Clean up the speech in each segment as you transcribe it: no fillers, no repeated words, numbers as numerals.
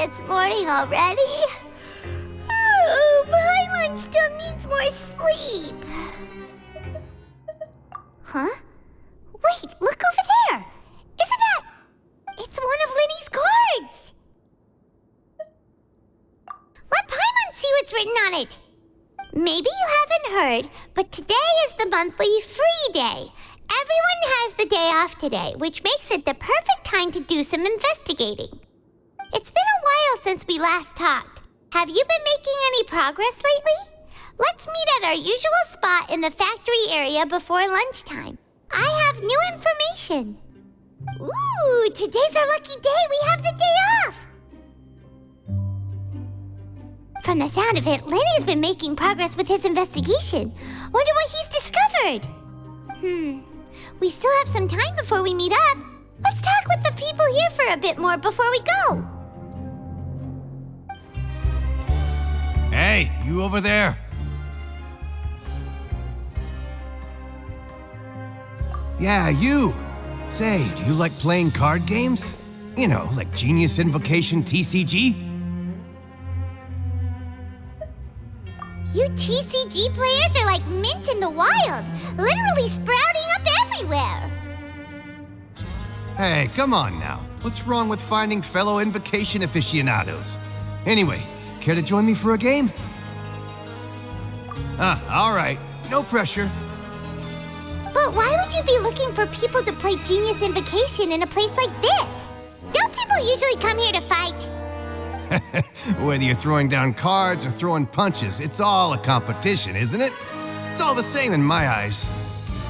It's morning already. Oh, Paimon still needs more sleep. Huh? Wait, look over there! Isn't that... It's one of Linny's cards! Let Paimon see what's written on it. Maybe you haven't heard, but today is the monthly free day. Everyone has the day off today, which makes it the perfect time to do some investigating. It's been a while since we last talked. Have you been making any progress lately? Let's meet at our usual spot in the factory area before lunchtime. I have new information. Ooh, today's our lucky day. We have the day off. From the sound of it, Lenny's been making progress with his investigation. Wonder what he's discovered. We still have some time before we meet up. Let's talk with the people here for a bit more before we go. Hey, you over there. Yeah, you. Say, do you like playing card games? You know, like Genius Invocation TCG? You TCG players are like mint in the wild, literally sprouting up everywhere. Hey, come on now. What's wrong with finding fellow Invocation aficionados? Anyway, care to join me for a game? All right. No pressure. But why would you be looking for people to play Genius Invocation in a place like this? Don't people usually come here to fight? Whether you're throwing down cards or throwing punches, it's all a competition, isn't it? It's all the same in my eyes.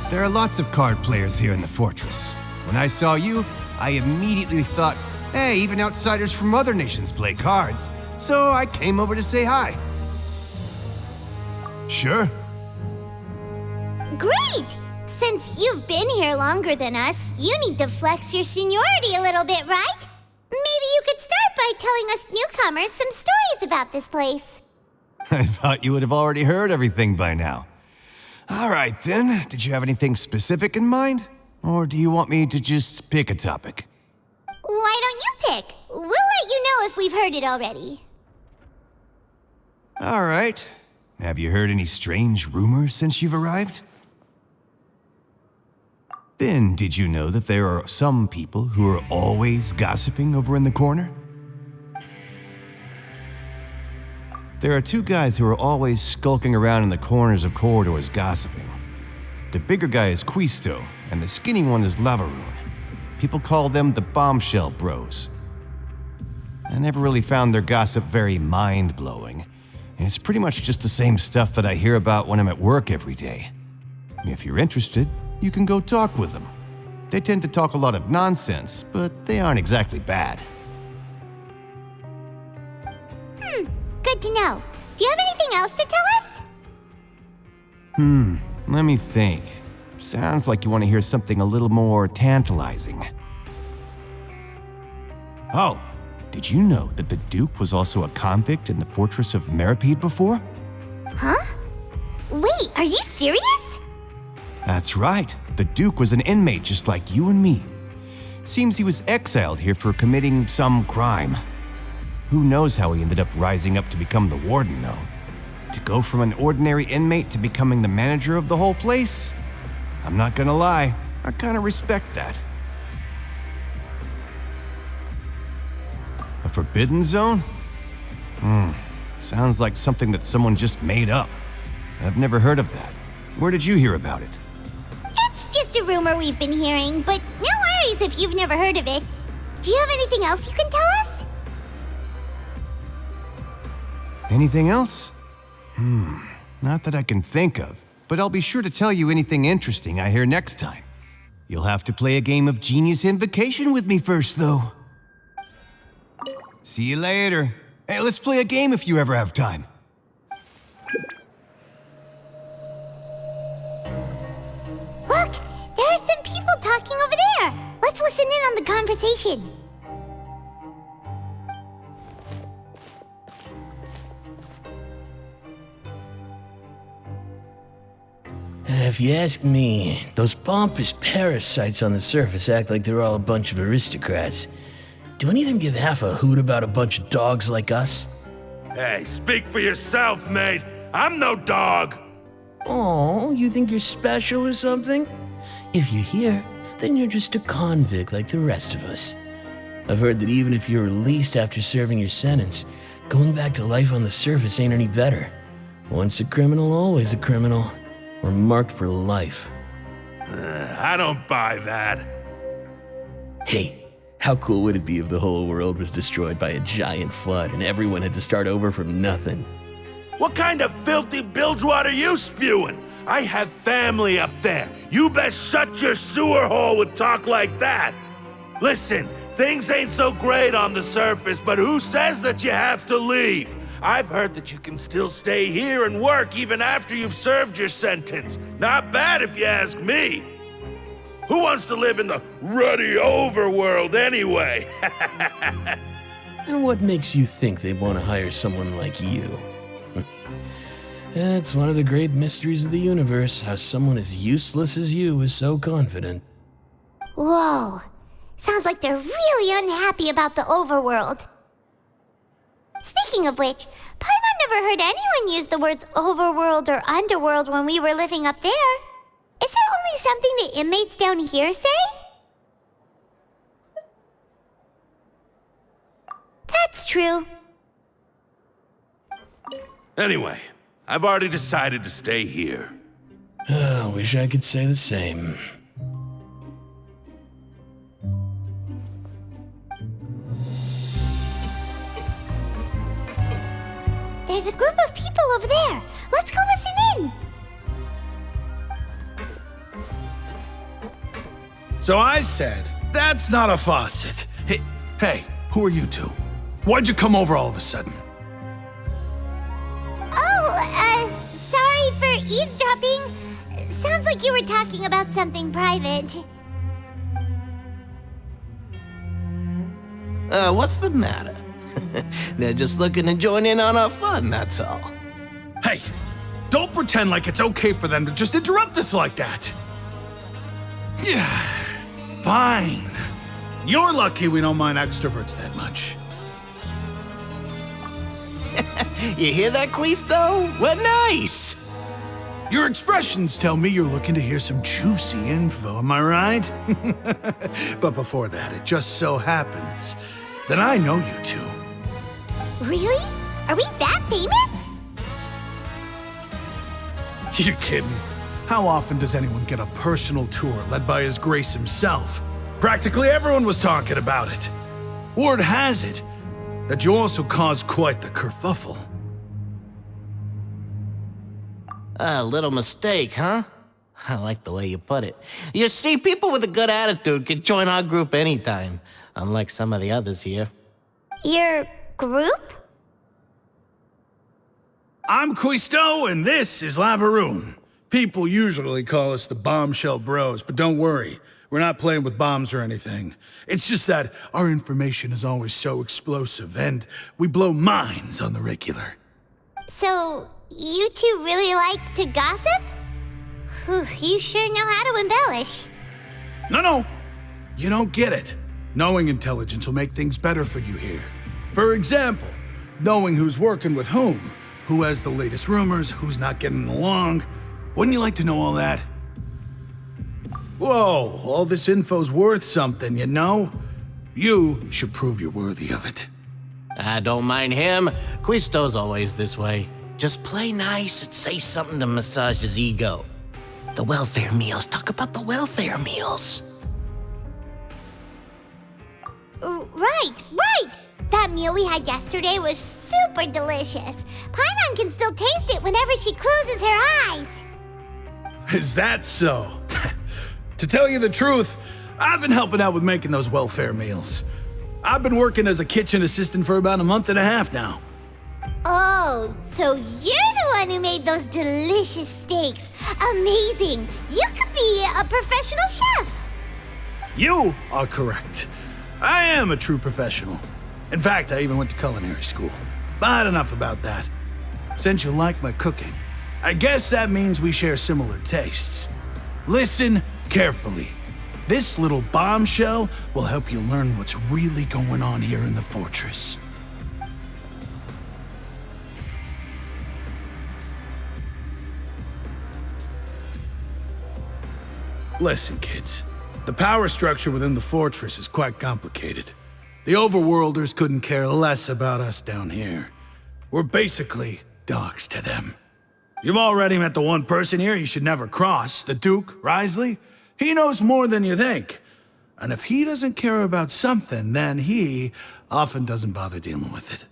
There are lots of card players here in the fortress. When I saw you, I immediately thought, hey, even outsiders from other nations play cards. So I came over to say hi. Sure. Great! Since you've been here longer than us, you need to flex your seniority a little bit, right? Maybe you could start by telling us newcomers some stories about this place. I thought you would have already heard everything by now. All right, then. Did you have anything specific in mind? Or do you want me to just pick a topic? Why don't you pick? We'll let you know if we've heard it already. All right. Have you heard any strange rumors since you've arrived? Then, did you know that there are some people who are always gossiping over in the corner? There are two guys who are always skulking around in the corners of corridors gossiping. The bigger guy is Quisto, and the skinny one is Lavaroon. People call them the Bombshell Bros. I never really found their gossip very mind-blowing, and it's pretty much just the same stuff that I hear about when I'm at work every day. If you're interested, you can go talk with them. They tend to talk a lot of nonsense, but they aren't exactly bad. Good to know. Do you have anything else to tell us? Let me think. Sounds like you want to hear something a little more tantalizing. Oh, did you know that the Duke was also a convict in the fortress of Meripede before? Huh? Wait, are you serious? That's right. The Duke was an inmate just like you and me. Seems he was exiled here for committing some crime. Who knows how he ended up rising up to become the warden, though? To go from an ordinary inmate to becoming the manager of the whole place? I'm not gonna lie, I kinda respect that. A forbidden zone? Sounds like something that someone just made up. I've never heard of that. Where did you hear about it? It's just a rumor we've been hearing, but no worries if you've never heard of it. Do you have anything else you can tell us? Anything else? Not that I can think of, but I'll be sure to tell you anything interesting I hear next time. You'll have to play a game of Genius Invocation with me first, though. See you later. Hey, let's play a game if you ever have time. Look, there are some people talking over there. Let's listen in on the conversation. If you ask me, those pompous parasites on the surface act like they're all a bunch of aristocrats. Do any of them give half a hoot about a bunch of dogs like us? Hey, speak for yourself, mate. I'm no dog. Oh, you think you're special or something? If you're here, then you're just a convict like the rest of us. I've heard that even if you're released after serving your sentence, going back to life on the surface ain't any better. Once a criminal, always a criminal. We're marked for life. I don't buy that. Hey, how cool would it be if the whole world was destroyed by a giant flood and everyone had to start over from nothing? What kind of filthy bilgewater are you spewing? I have family up there. You best shut your sewer hole with talk like that. Listen, things ain't so great on the surface, but who says that you have to leave? I've heard that you can still stay here and work even after you've served your sentence. Not bad if you ask me. Who wants to live in the ruddy overworld anyway? And what makes you think they want to hire someone like you? It's one of the great mysteries of the universe, how someone as useless as you is so confident. Whoa. Sounds like they're really unhappy about the overworld. Speaking of which, Paimon never heard anyone use the words overworld or underworld when we were living up there. Is it only something the inmates down here say? That's true. Anyway, I've already decided to stay here. I wish I could say the same. There's a group of people over there. Let's go listen in. So I said, that's not a faucet. Hey, who are you two? Why'd you come over all of a sudden? Oh, sorry for eavesdropping. Sounds like you were talking about something private. What's the matter? They're just looking to join in on our fun, that's all. Hey, don't pretend like it's okay for them to just interrupt us like that. Yeah, fine. You're lucky we don't mind extroverts that much. You hear that, Quisto? What nice! Your expressions tell me you're looking to hear some juicy info, am I right? But before that, it just so happens that I know you two. Really? Are we that famous? You're kidding. How often does anyone get a personal tour led by His Grace himself? Practically everyone was talking about it. Word has it that you also caused quite the kerfuffle. A little mistake, huh? I like the way you put it. You see, people with a good attitude can join our group anytime, unlike some of the others here. Your group? I'm Quisto, and this is Lavaroon. People usually call us the Bombshell Bros, but don't worry. We're not playing with bombs or anything. It's just that our information is always so explosive, and we blow minds on the regular. So, you two really like to gossip? Whew, you sure know how to embellish. No. You don't get it. Knowing intelligence will make things better for you here. For example, knowing who's working with whom, who has the latest rumors, who's not getting along. Wouldn't you like to know all that? Whoa, all this info's worth something, you know? You should prove you're worthy of it. I don't mind him. Quisto's always this way. Just play nice and say something to massage his ego. The welfare meals. Talk about the welfare meals. Right. That meal we had yesterday was super delicious. Paimon can still taste it whenever she closes her eyes. Is that so? To tell you the truth, I've been helping out with making those welfare meals. I've been working as a kitchen assistant for about a month and a half now. Oh, so you're the one who made those delicious steaks. Amazing. You could be a professional chef. You are correct. I am a true professional. In fact, I even went to culinary school. But enough about that. Since you like my cooking, I guess that means we share similar tastes. Listen carefully. This little bombshell will help you learn what's really going on here in the fortress. Listen, kids. The power structure within the fortress is quite complicated. The overworlders couldn't care less about us down here. We're basically dogs to them. You've already met the one person here you should never cross, the Duke, Risley. He knows more than you think. And if he doesn't care about something, then he often doesn't bother dealing with it.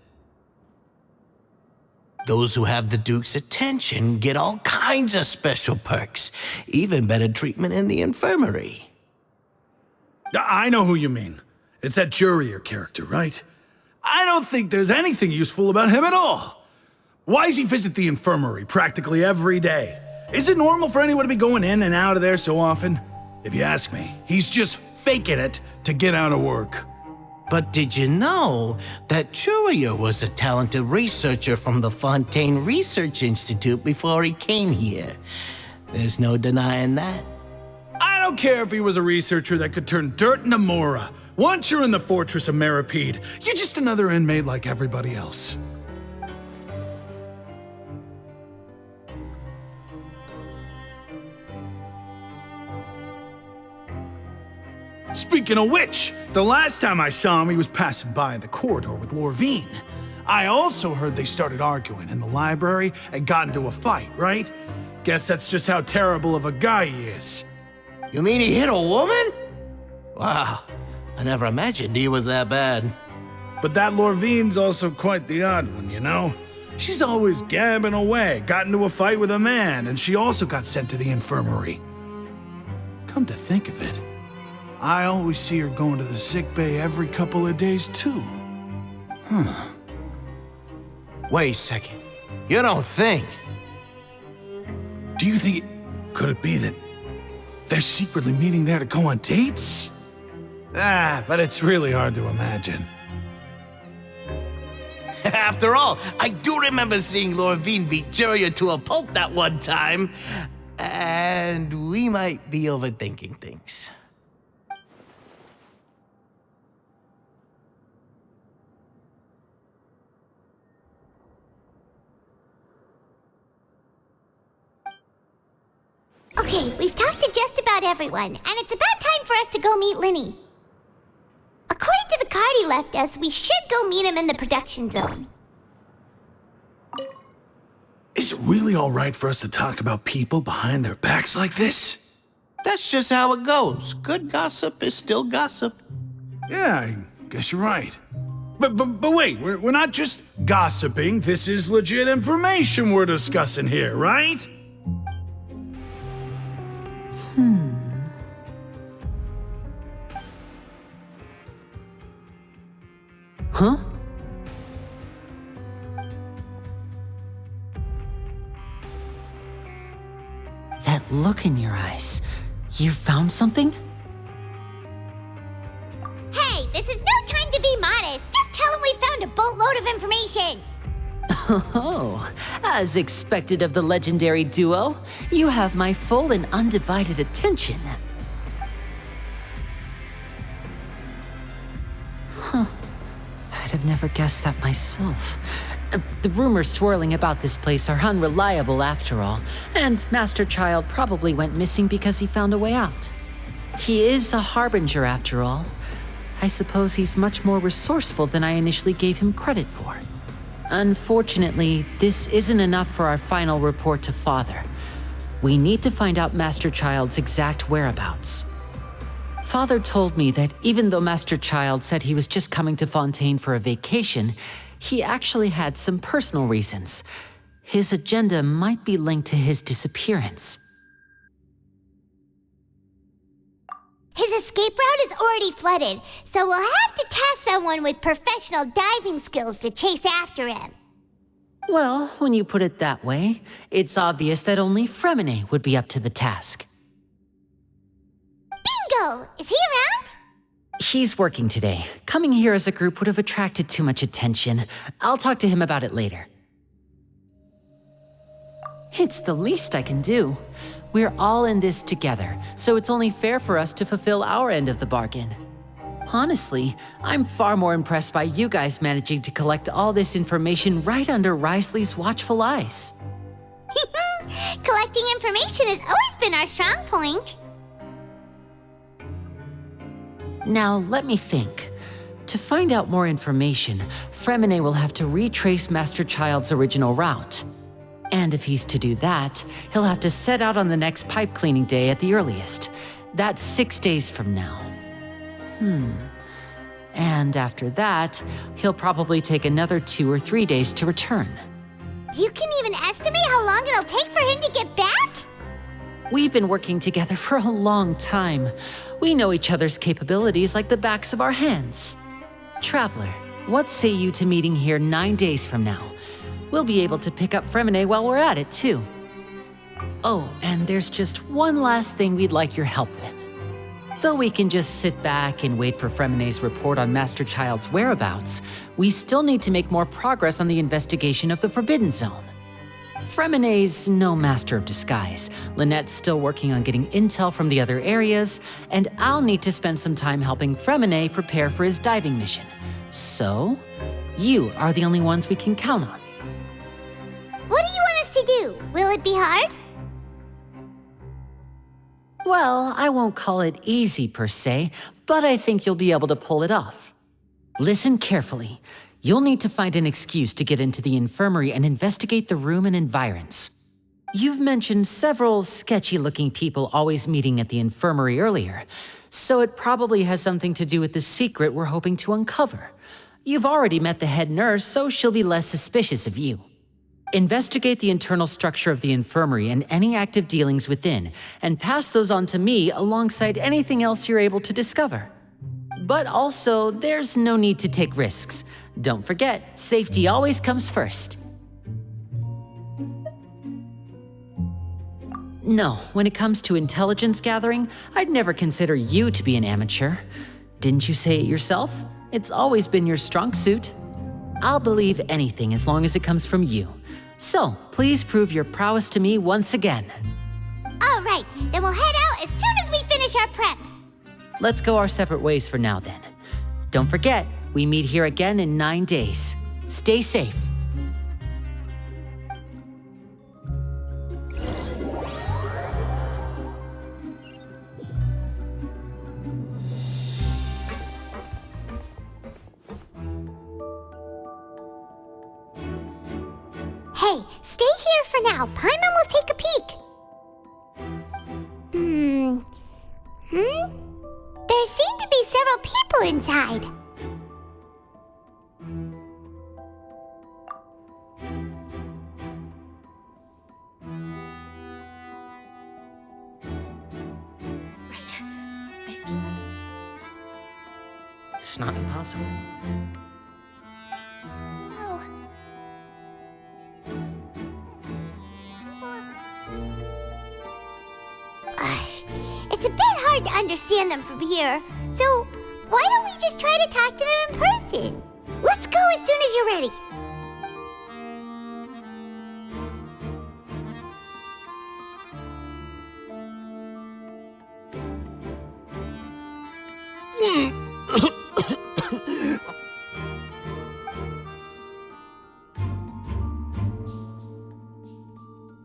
Those who have the Duke's attention get all kinds of special perks, even better treatment in the infirmary. I know who you mean. It's that Jurier character, right? I don't think there's anything useful about him at all. Why does he visit the infirmary practically every day? Is it normal for anyone to be going in and out of there so often? If you ask me, he's just faking it to get out of work. But did you know that Jurier was a talented researcher from the Fontaine Research Institute before he came here? There's no denying that. I don't care if he was a researcher that could turn dirt into Mora. Once you're in the fortress of Meripede, you're just another inmate like everybody else. Speaking of which, the last time I saw him, he was passing by in the corridor with Lorvine. I also heard they started arguing in the library and got into a fight, right? Guess that's just how terrible of a guy he is. You mean he hit a woman? Wow, I never imagined he was that bad. But that Lorvine's also quite the odd one, you know? She's always gabbing away, got into a fight with a man, and she also got sent to the infirmary. Come to think of it, I always see her going to the sick bay every couple of days, too. Wait a second. You don't think? Do you think could it be that they're secretly meeting there to go on dates? But it's really hard to imagine. After all, I do remember seeing Lorvine beat Jurier to a pulp that one time. And we might be overthinking things. Okay, we've talked to just about everyone, and it's about time for us to go meet Linny. According to the card he left us, we should go meet him in the production zone. Is it really all right for us to talk about people behind their backs like this? That's just how it goes. Good gossip is still gossip. Yeah, I guess you're right. But wait, we're not just gossiping. This is legit information we're discussing here, right? Huh? That look in your eyes. You found something? Hey, this is no time to be modest. Just tell him we found a boatload of information. Oh, as expected of the legendary duo, you have my full and undivided attention. I'd have never guessed that myself. The rumors swirling about this place are unreliable after all, and Master Child probably went missing because he found a way out. He is a harbinger after all. I suppose he's much more resourceful than I initially gave him credit for. Unfortunately, this isn't enough for our final report to Father. We need to find out Master Child's exact whereabouts. Father told me that even though Master Child said he was just coming to Fontaine for a vacation, he actually had some personal reasons. His agenda might be linked to his disappearance. His escape route is already flooded, so we'll have to task someone with professional diving skills to chase after him. Well, when you put it that way, it's obvious that only Fremine would be up to the task. Bingo! Is he around? He's working today. Coming here as a group would have attracted too much attention. I'll talk to him about it later. It's the least I can do. We're all in this together, so it's only fair for us to fulfill our end of the bargain. Honestly, I'm far more impressed by you guys managing to collect all this information right under Risley's watchful eyes. Collecting information has always been our strong point. Now, let me think. To find out more information, Fremine will have to retrace Master Child's original route. And if he's to do that, he'll have to set out on the next pipe cleaning day at the earliest. That's 6 days from now. And after that, he'll probably take another 2 or 3 days to return. You can even estimate how long it'll take for him to get back? We've been working together for a long time. We know each other's capabilities like the backs of our hands. Traveler, what say you to meeting here 9 days from now? We'll be able to pick up Fremine while we're at it, too. Oh, and there's just one last thing we'd like your help with. Though we can just sit back and wait for Fremine's report on Master Child's whereabouts, we still need to make more progress on the investigation of the Forbidden Zone. Fremine's no master of disguise, Lynette's still working on getting intel from the other areas, and I'll need to spend some time helping Fremine prepare for his diving mission. So, you are the only ones we can count on. What do you want us to do? Will it be hard? Well, I won't call it easy per se, but I think you'll be able to pull it off. Listen carefully. You'll need to find an excuse to get into the infirmary and investigate the room and environs. You've mentioned several sketchy-looking people always meeting at the infirmary earlier, so it probably has something to do with the secret we're hoping to uncover. You've already met the head nurse, so she'll be less suspicious of you. Investigate the internal structure of the infirmary and any active dealings within, and pass those on to me alongside anything else you're able to discover. But also, there's no need to take risks. Don't forget, safety always comes first. No, when it comes to intelligence gathering, I'd never consider you to be an amateur. Didn't you say it yourself? It's always been your strong suit. I'll believe anything as long as it comes from you. So, please prove your prowess to me once again. All right, then we'll head out as soon as we finish our prep. Let's go our separate ways for now then. Don't forget, we meet here again in 9 days. Stay safe. Hey, stay here for now. Paimon will take a peek. There seem to be several people inside. Right. I feel It's not impossible. Oh. It's a bit hard to understand them from here, so why don't we just try to talk to them in person? Let's go as soon as you're ready.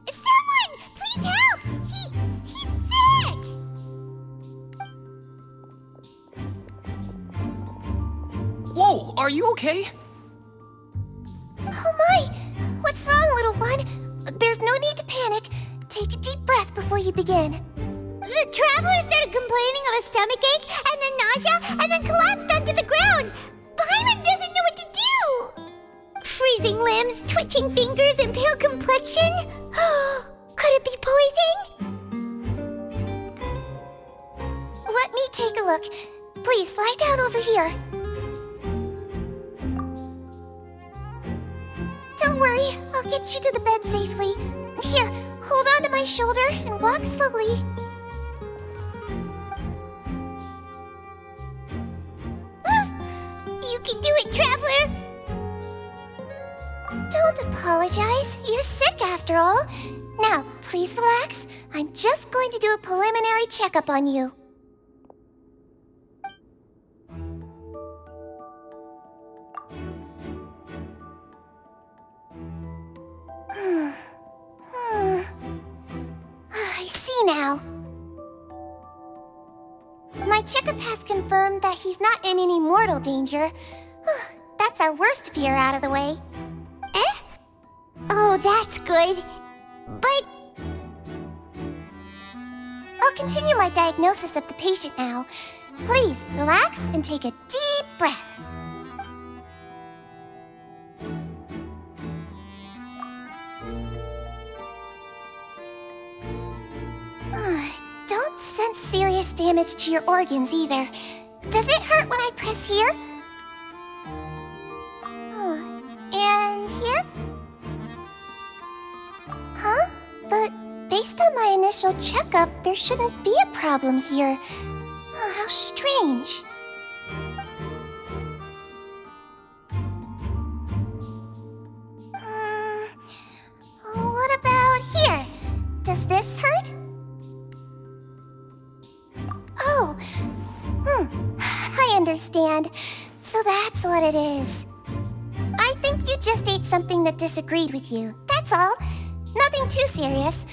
Someone, please help! He's sick! Whoa, are you okay? Oh my! What's wrong, little one? There's no need to panic. Take a deep breath before you begin. The traveler started complaining of a stomachache, and then nausea, and then collapsed onto the ground. Paimon doesn't know what to do. Freezing limbs, twitching fingers, and pale complexion. Could it be poison? Let me take a look. Please, lie down over here. Don't worry, I'll get you to the bed safely. Here, hold on to my shoulder and walk slowly. You can do it, traveler. Don't apologize. You're sick after all. Now, please relax. I'm just going to do a preliminary checkup on you. I see now. My checkup has confirmed that he's not in any mortal danger. That's our worst fear out of the way. Eh? Oh, that's good. But I'll continue my diagnosis of the patient now. Please, relax and take a deep breath. Don't sense serious damage to your organs either. Does it hurt when I press here? And here? Huh? But based on my initial checkup, there shouldn't be a problem here. Oh, how strange. What about here? Does this hurt? Oh, I understand. So that's what it is. I think you just ate something that disagreed with you. That's all. Nothing too serious.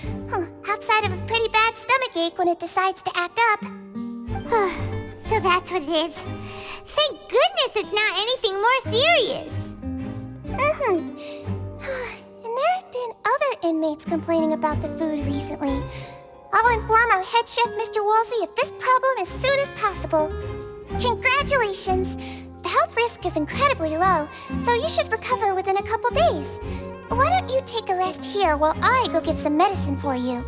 Outside of a pretty bad stomachache when it decides to act up. so that's what it is. Thank goodness it's not anything more serious. And there have been other inmates complaining about the food recently. I'll inform our head chef, Mr. Woolsey, of this problem as soon as possible. Congratulations! The health risk is incredibly low, so you should recover within a couple days. Why don't you take a rest here while I go get some medicine for you?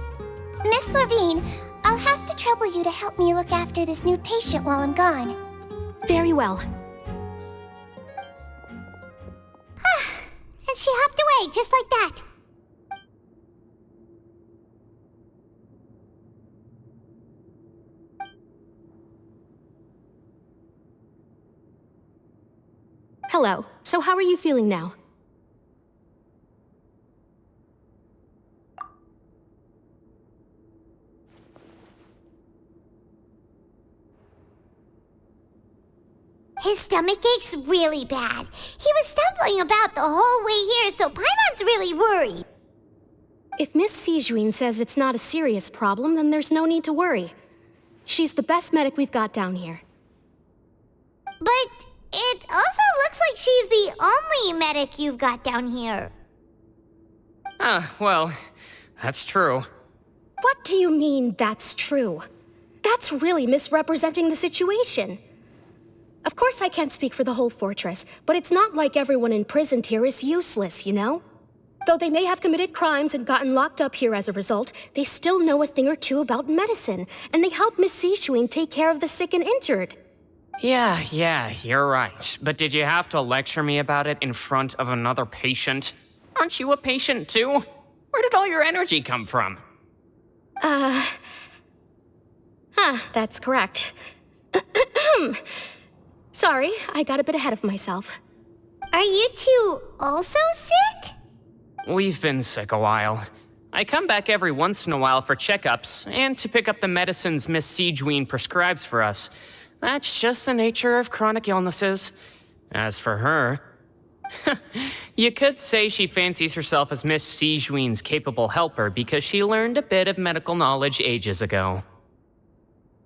Miss Levine, I'll have to trouble you to help me look after this new patient while I'm gone. Very well. And she hopped away just like that. Hello. So how are you feeling now? His stomach ache's really bad. He was stumbling about the whole way here, so Paimon's really worried. If Miss Sijuin says it's not a serious problem, then there's no need to worry. She's the best medic we've got down here. But it also looks like she's the only medic you've got down here. Well, that's true. What do you mean, that's true? That's really misrepresenting the situation. Of course I can't speak for the whole fortress, but it's not like everyone imprisoned here is useless, you know? Though they may have committed crimes and gotten locked up here as a result, they still know a thing or two about medicine, and they help Miss Sijuin take care of the sick and injured. Yeah, you're right. But did you have to lecture me about it in front of another patient? Aren't you a patient too? Where did all your energy come from? That's correct. Sorry, I got a bit ahead of myself. Are you two also sick? We've been sick a while. I come back every once in a while for checkups, and to pick up the medicines Miss Sijuin prescribes for us. That's just the nature of chronic illnesses. As for her, you could say she fancies herself as Miss Sijuin's capable helper because she learned a bit of medical knowledge ages ago.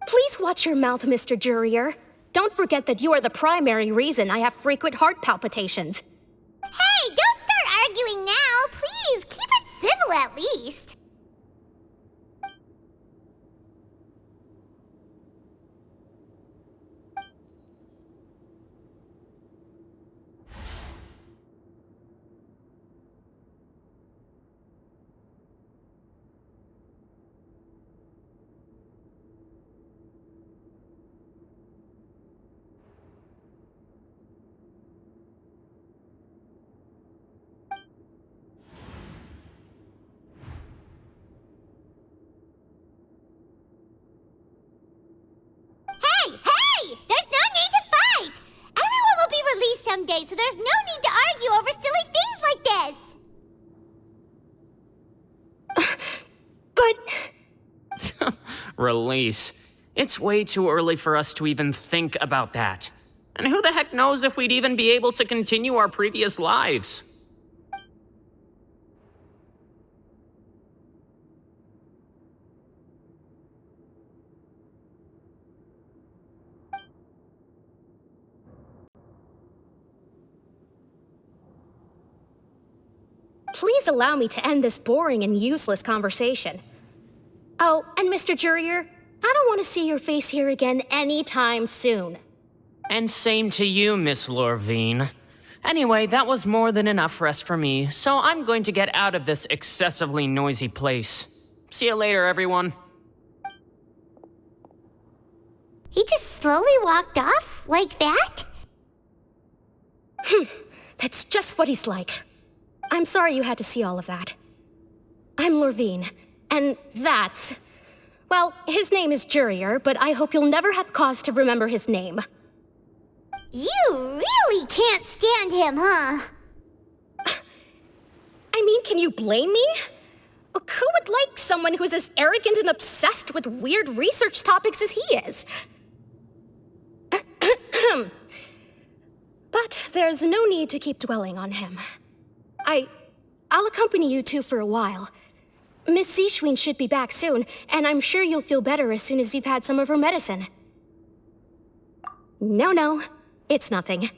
Please watch your mouth, Mr. Jurier. Don't forget that you are the primary reason I have frequent heart palpitations. Hey, don't start arguing now. Please, keep it civil at least. Someday, so there's no need to argue over silly things like this. Release. It's way too early for us to even think about that. And who the heck knows if we'd even be able to continue our previous lives? Please allow me to end this boring and useless conversation. Oh, and Mr. Jurier, I don't want to see your face here again anytime soon. And same to you, Miss Lorvine. Anyway, that was more than enough rest for me, so I'm going to get out of this excessively noisy place. See you later, everyone. He just slowly walked off like that? That's just what he's like. I'm sorry you had to see all of that. I'm Lorvine, and that's... Well, his name is Jurier, but I hope you'll never have cause to remember his name. You really can't stand him, huh? I mean, can you blame me? Look, who would like someone who is as arrogant and obsessed with weird research topics as he is? But there's no need to keep dwelling on him. I'll accompany you two for a while. Miss Zishwin should be back soon, and I'm sure you'll feel better as soon as you've had some of her medicine. No, it's nothing.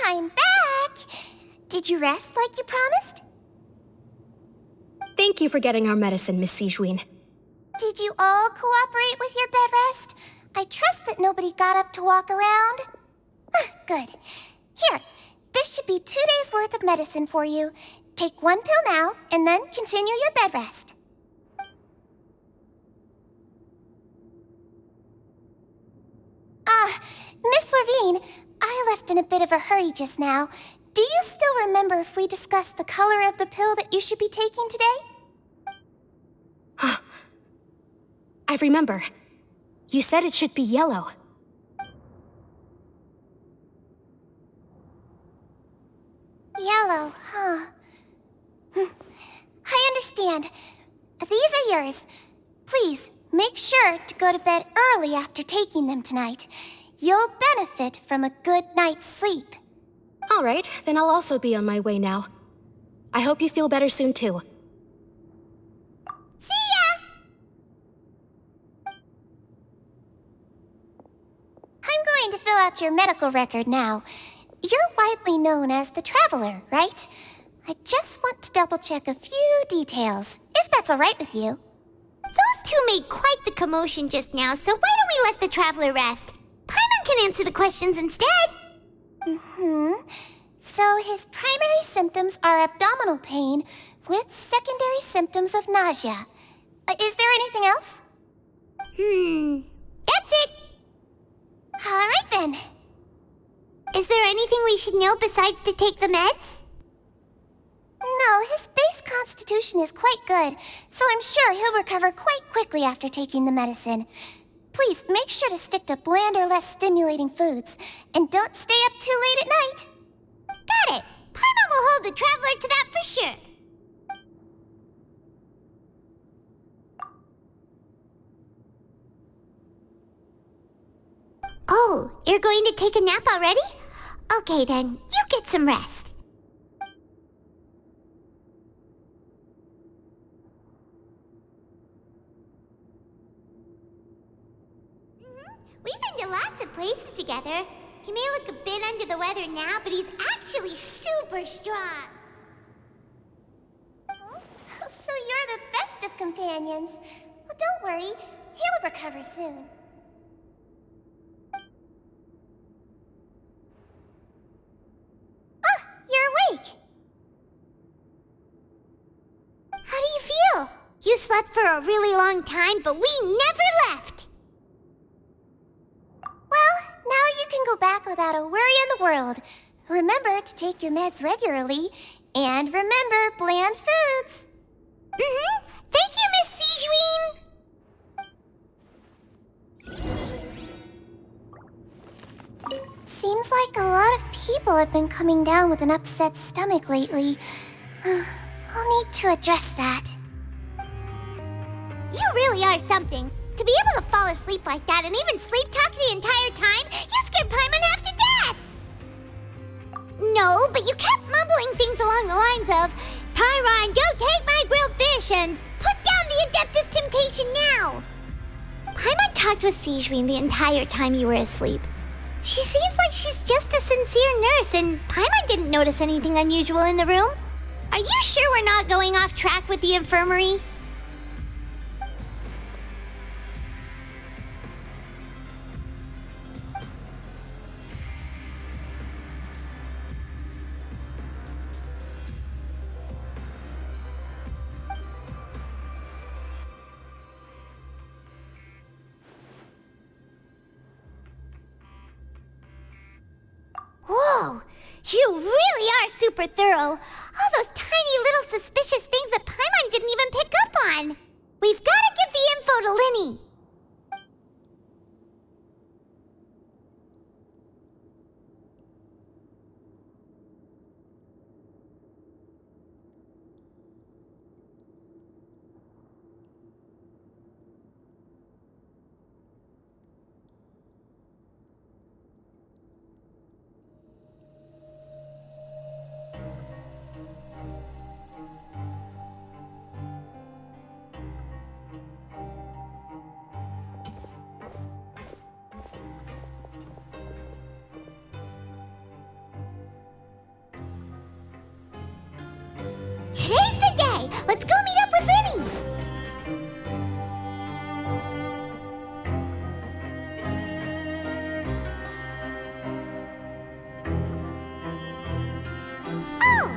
I'm back! Did you rest like you promised? Thank you for getting our medicine, Miss Zishwin. Did you all cooperate with your bed rest? I trust that nobody got up to walk around. Good. Here, this should be 2 days' worth of medicine for you. Take 1 pill now, and then continue your bed rest. Miss Lorvine, I left in a bit of a hurry just now. Do you still remember if we discussed the color of the pill that you should be taking today? I remember. You said it should be yellow. Yellow, huh? I understand. These are yours. Please, make sure to go to bed early after taking them tonight. You'll benefit from a good night's sleep. All right, then I'll also be on my way now. I hope you feel better soon, too. See ya! I'm going to fill out your medical record now. You're widely known as the Traveler, right? I just want to double-check a few details, if that's all right with you. Those two made quite the commotion just now, so why don't we let the Traveler rest? Paimon can answer the questions instead. So his primary symptoms are abdominal pain with secondary symptoms of nausea. Is there anything else? That's it. All right then. Is there anything we should know besides to take the meds? No, his base constitution is quite good, so I'm sure he'll recover quite quickly after taking the medicine. Please make sure to stick to bland or less stimulating foods, and don't stay up too late at night. Got it. Paimon will hold the Traveler to that for sure. Oh, you're going to take a nap already? Okay then, you get some rest. We've been to lots of places together. He may look a bit under the weather now, but he's actually super strong. So you're the best of companions. Well, don't worry, he'll recover soon. You're awake. How do you feel? You slept for a really long time, but we never left. Well, now you can go back without a worry in the world. Remember to take your meds regularly, and remember bland foods. Thank you, Miss Sijuin. Seems like a lot of people have been coming down with an upset stomach lately. I'll need to address that. You really are something. To be able to fall asleep like that and even sleep talk the entire time, you scared Paimon half to death! No, but you kept mumbling things along the lines of, Pyron, don't take my grilled fish, and put down the Adeptus Temptation now! Paimon talked with Sigewinne the entire time you were asleep. She seems like she's just a sincere nurse, and Paimon didn't notice anything unusual in the room. Are you sure we're not going off track with the infirmary? Whoa, you really are super thorough. All those tiny little suspicious things that Paimon didn't even pick up on. We've got to give the info to Linny. Today's the day! Let's go meet up with Linny! Oh!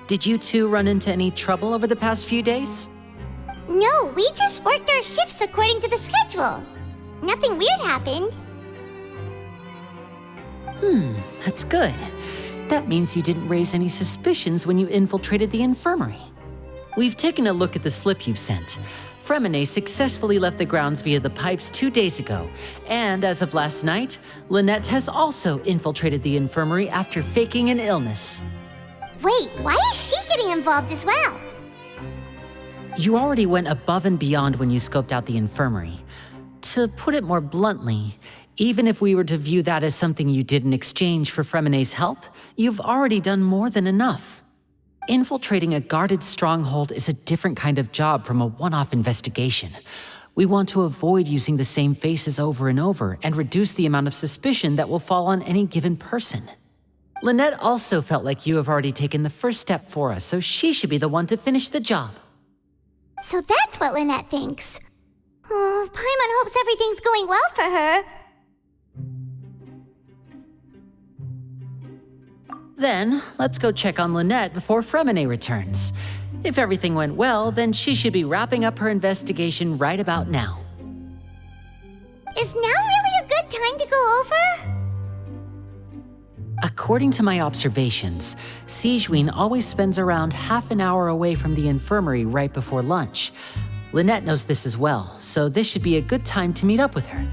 Did you two run into any trouble over the past few days? No, we just worked our shifts according to the schedule. Nothing weird happened. That's good. That means you didn't raise any suspicions when you infiltrated the infirmary. We've taken a look at the slip you've sent. Fremine successfully left the grounds via the pipes 2 days ago, and as of last night, Lynette has also infiltrated the infirmary after faking an illness. Wait, why is she getting involved as well? You already went above and beyond when you scoped out the infirmary. To put it more bluntly, even if we were to view that as something you did in exchange for Fremine's help, you've already done more than enough. Infiltrating a guarded stronghold is a different kind of job from a one-off investigation. We want to avoid using the same faces over and over and reduce the amount of suspicion that will fall on any given person. Lynette also felt like you have already taken the first step for us, so she should be the one to finish the job. So that's what Lynette thinks. Oh, Paimon hopes everything's going well for her. Then, let's go check on Lynette before Fremine returns. If everything went well, then she should be wrapping up her investigation right about now. Is now really a good time to go over? According to my observations, Sigewinne always spends around half an hour away from the infirmary right before lunch. Lynette knows this as well, so this should be a good time to meet up with her.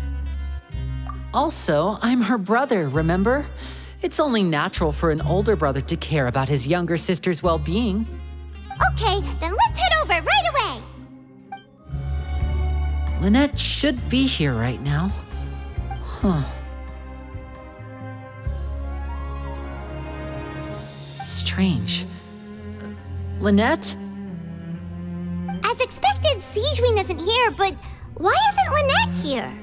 Also, I'm her brother, remember? It's only natural for an older brother to care about his younger sister's well-being. Okay, then let's head over right away! Lynette should be here right now. Huh. Strange. Lynette? As expected, Sigewinne isn't here, but why isn't Lynette here?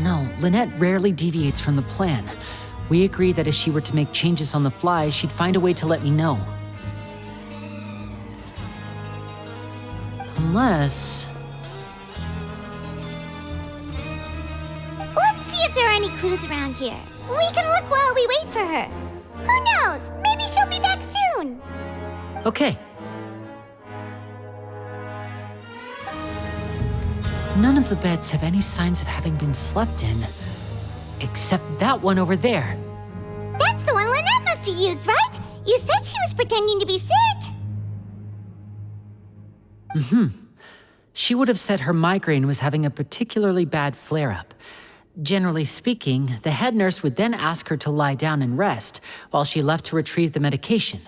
No, Lynette rarely deviates from the plan. We agreed that if she were to make changes on the fly, she'd find a way to let me know. Unless... Let's see if there are any clues around here. We can look while we wait for her. Who knows? Maybe she'll be back soon. Okay. None of the beds have any signs of having been slept in. Except that one over there. That's the one Lynette must have used, right? You said she was pretending to be sick. She would have said her migraine was having a particularly bad flare-up. Generally speaking, the head nurse would then ask her to lie down and rest while she left to retrieve the medication.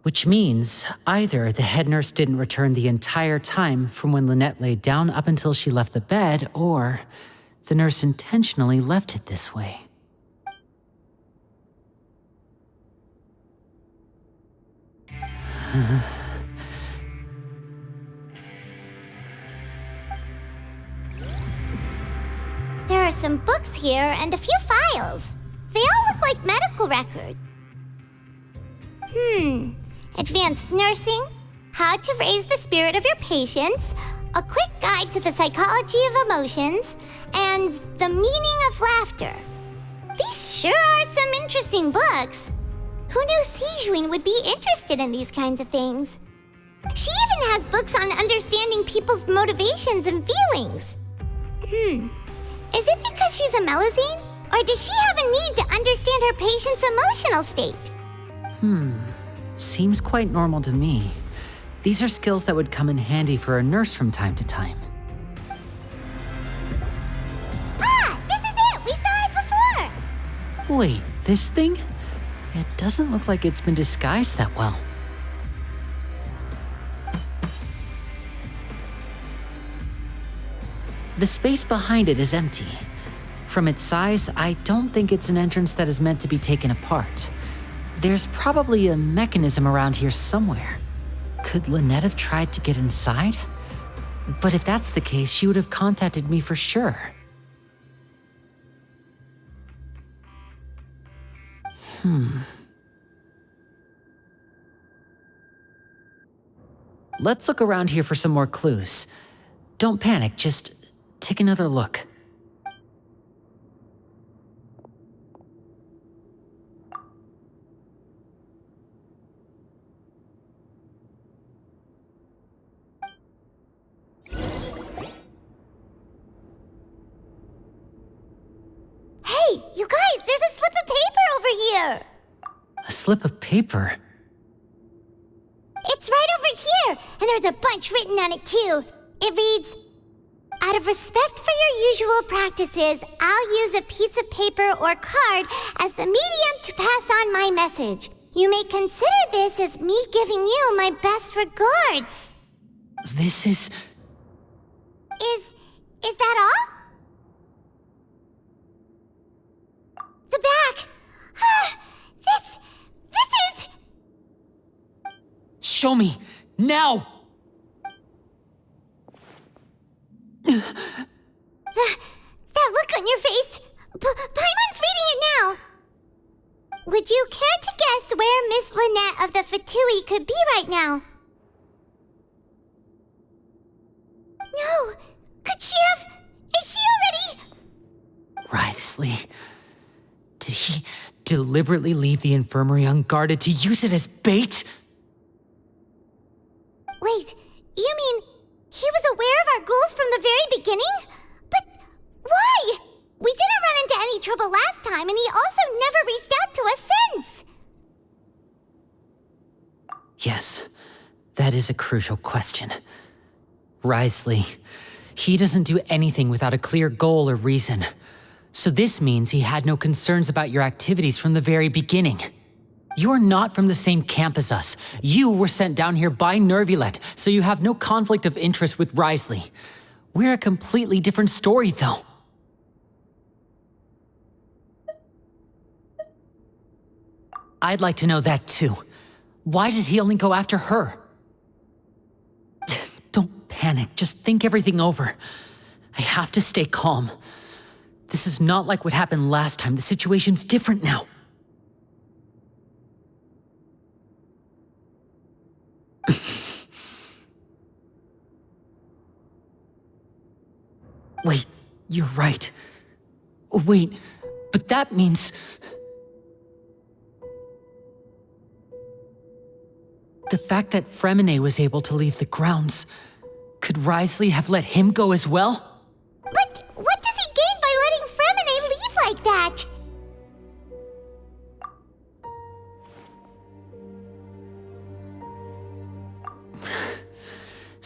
Which means either the head nurse didn't return the entire time from when Lynette laid down up until she left the bed, or the nurse intentionally left it this way. There are some books here and a few files. They all look like medical records. Advanced nursing, how to raise the spirit of your patients, a quick guide to the psychology of emotions, and the meaning of laughter. These sure are some interesting books. Who knew Sijuin would be interested in these kinds of things? She even has books on understanding people's motivations and feelings. Is it because she's a Melusine? Or does she have a need to understand her patient's emotional state? Seems quite normal to me. These are skills that would come in handy for a nurse from time to time. Ah, this is it! We saw it before! Wait, this thing? It doesn't look like it's been disguised that well. The space behind it is empty. From its size, I don't think it's an entrance that is meant to be taken apart. There's probably a mechanism around here somewhere. Could Lynette have tried to get inside? But if that's the case, she would have contacted me for sure. Let's look around here for some more clues. Don't panic, just take another look. Hey, you guys, there's a slip of paper over here! A slip of paper? It's right over here, and there's a bunch written on it too. It reads, "Out of respect for your usual practices, I'll use a piece of paper or card as the medium to pass on my message. You may consider this as me giving you my best regards." This is... Is that all? The back. This is... Show me! Now! That look on your face. Paimon's reading it now. Would you care to guess where Miss Lynette of the Fatui could be right now? No. Could she have... Is she already... Wriothesley. Did he deliberately leave the infirmary unguarded to use it as bait? Wait, you mean he was aware of our goals from the very beginning? But why? We didn't run into any trouble last time, and he also never reached out to us since. Yes, that is a crucial question. Wriothesley, he doesn't do anything without a clear goal or reason. So this means he had no concerns about your activities from the very beginning. You're not from the same camp as us. You were sent down here by Nervulet, so you have no conflict of interest with Wriothesley. We're a completely different story, though. I'd like to know that, too. Why did he only go after her? Don't panic, just think everything over. I have to stay calm. This is not like what happened last time. The situation's different now. Wait, you're right. Wait, but that means... The fact that Fremine was able to leave the grounds, could Wriothesley have let him go as well? But what does he gain by letting Fremine leave like that?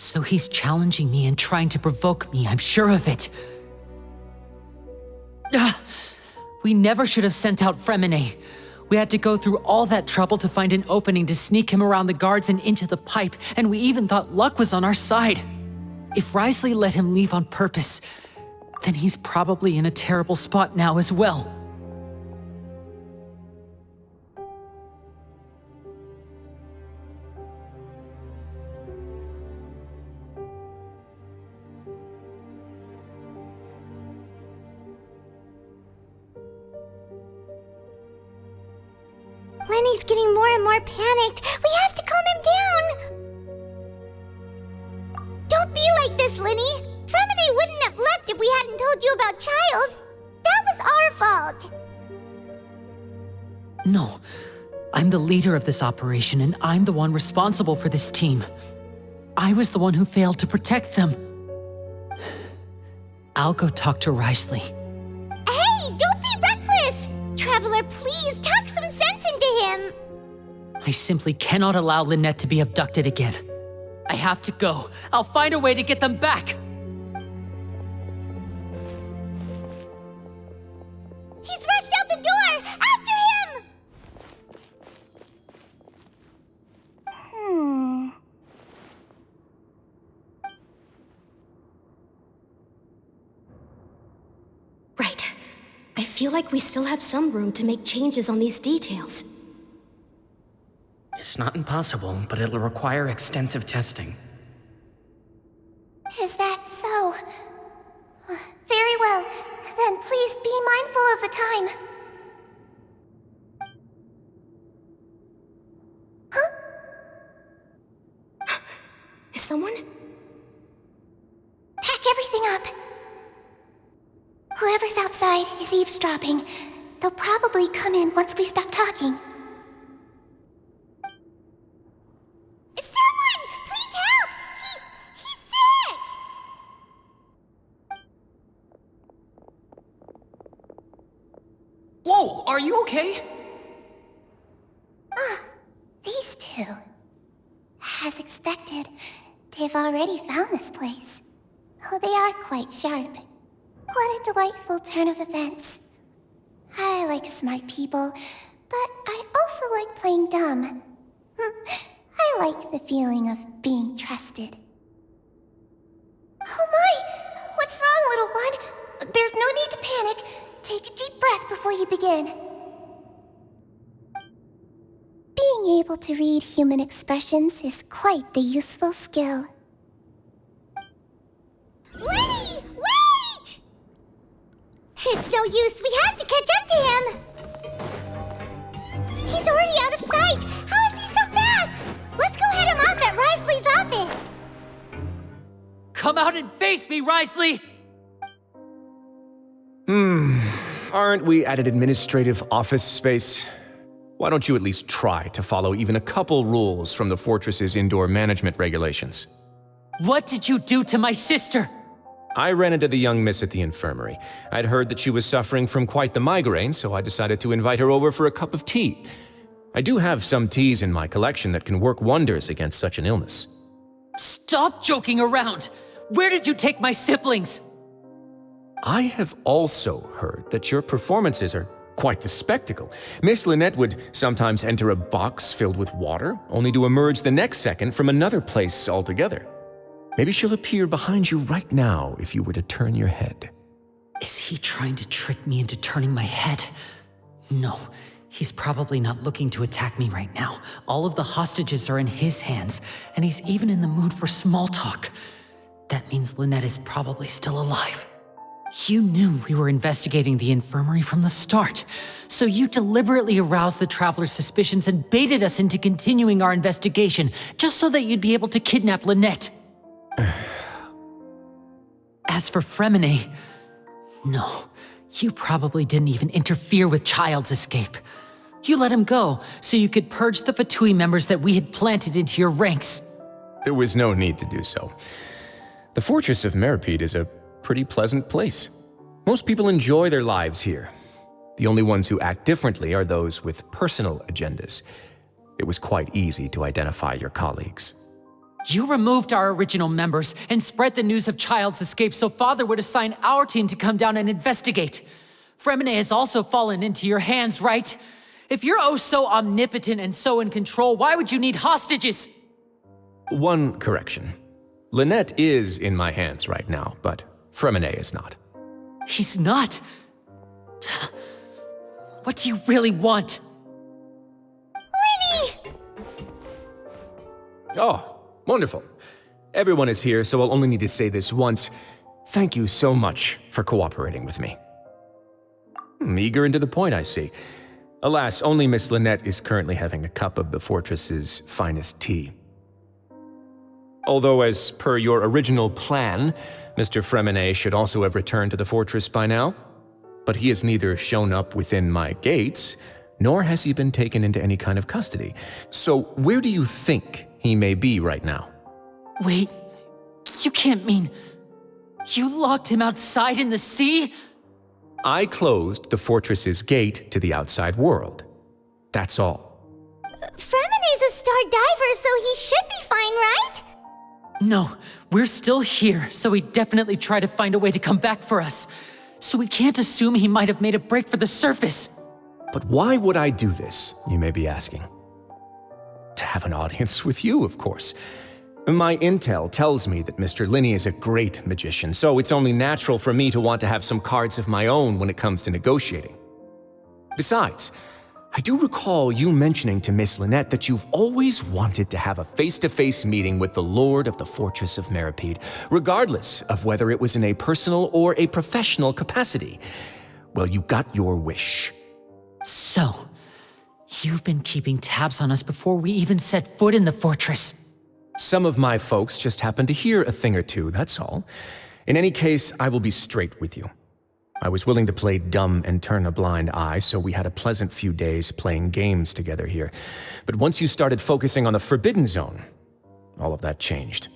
So he's challenging me and trying to provoke me, I'm sure of it. We never should have sent out Fremine. We had to go through all that trouble to find an opening to sneak him around the guards and into the pipe, and we even thought luck was on our side. If Wriothesley let him leave on purpose, then he's probably in a terrible spot now as well. Lenny's getting more and more panicked. We have to calm him down. Don't be like this, Lenny. Fremine wouldn't have left if we hadn't told you about Child. That was our fault. No, I'm the leader of this operation, and I'm the one responsible for this team. I was the one who failed to protect them. I'll go talk to Wriothesley. Hey, don't be reckless! Traveler, please talk some sense into him. I simply cannot allow Lynette to be abducted again. I have to go. I'll find a way to get them back. He's rushed out the door! After him! Right. I feel like we still have some room to make changes on these details. It's not impossible, but it'll require extensive testing. Is that so? Very well. Then please be mindful of the time. Huh? Is someone? Pack everything up. Whoever's outside is eavesdropping. They'll probably come in once we stop talking. Someone! Please help! He's sick! Whoa, are you okay? These two. As expected, they've already found this place. Oh, they are quite sharp. What a delightful turn of events. I like smart people, but I also like playing dumb. I like the feeling of being trusted. Oh my! What's wrong, little one? There's no need to panic. Take a deep breath before you begin. Being able to read human expressions is quite the useful skill. Lenny! Wait! It's no use. We have to catch up to him. He's already out of sight. How is he so fast? Let's go head him off at Wriothesley's office. Come out and face me, Wriothesley! Aren't we at an administrative office space? Why don't you at least try to follow even a couple rules from the fortress's indoor management regulations? What did you do to my sister? I ran into the young miss at the infirmary. I'd heard that she was suffering from quite the migraine, so I decided to invite her over for a cup of tea. I do have some teas in my collection that can work wonders against such an illness. Stop joking around! Where did you take my siblings? I have also heard that your performances are quite the spectacle. Miss Lynette would sometimes enter a box filled with water, only to emerge the next second from another place altogether. Maybe she'll appear behind you right now if you were to turn your head. Is he trying to trick me into turning my head? No, he's probably not looking to attack me right now. All of the hostages are in his hands, and he's even in the mood for small talk. That means Lynette is probably still alive. You knew we were investigating the infirmary from the start, so you deliberately aroused the Traveler's suspicions and baited us into continuing our investigation, just so that you'd be able to kidnap Lynette. As for Fremine, no, you probably didn't even interfere with Child's escape. You let him go so you could purge the Fatui members that we had planted into your ranks. There was no need to do so. The Fortress of Meripede is a pretty pleasant place. Most people enjoy their lives here. The only ones who act differently are those with personal agendas. It was quite easy to identify your colleagues. You removed our original members and spread the news of Child's escape so Father would assign our team to come down and investigate. Fremine has also fallen into your hands, right? If you're oh so omnipotent and so in control, why would you need hostages? One correction. Lynette is in my hands right now, but Fremine is not. He's not. What do you really want? Lenny! Oh, wonderful. Everyone is here, so I'll only need to say this once. Thank you so much for cooperating with me. Eager and to the point, I see. Alas, only Miss Lynette is currently having a cup of the fortress's finest tea. Although, as per your original plan, Mr. Fremine should also have returned to the fortress by now. But he has neither shown up within my gates, nor has he been taken into any kind of custody. So where do you think he may be right now? Wait, you can't mean... You locked him outside in the sea? I closed the fortress's gate to the outside world. That's all. Fremine's a star diver, so he should be fine, right? No, we're still here, so he definitely tried to find a way to come back for us. So we can't assume he might have made a break for the surface. But why would I do this, you may be asking? To have an audience with you, of course. My intel tells me that Mr. Linney is a great magician, so it's only natural for me to want to have some cards of my own when it comes to negotiating. Besides, I do recall you mentioning to Miss Lynette that you've always wanted to have a face-to-face meeting with the Lord of the Fortress of Meripede, regardless of whether it was in a personal or a professional capacity. Well, you got your wish. So, you've been keeping tabs on us before we even set foot in the fortress. Some of my folks just happened to hear a thing or two, that's all. In any case, I will be straight with you. I was willing to play dumb and turn a blind eye, so we had a pleasant few days playing games together here. But once you started focusing on the Forbidden Zone, all of that changed.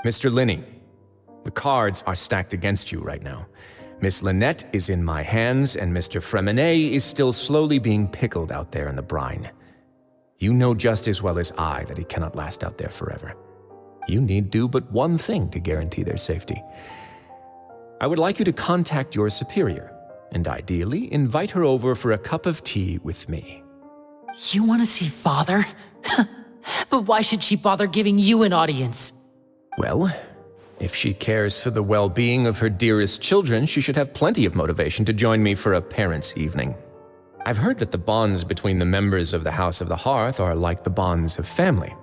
Mr. Linney, the cards are stacked against you right now. Miss Lynette is in my hands, and Mr. Fremine is still slowly being pickled out there in the brine. You know just as well as I that he cannot last out there forever. You need do but one thing to guarantee their safety. I would like you to contact your superior, and ideally invite her over for a cup of tea with me. You want to see Father? But why should she bother giving you an audience? Well, if she cares for the well-being of her dearest children, she should have plenty of motivation to join me for a parents' evening. I've heard that the bonds between the members of the House of the Hearth are like the bonds of family.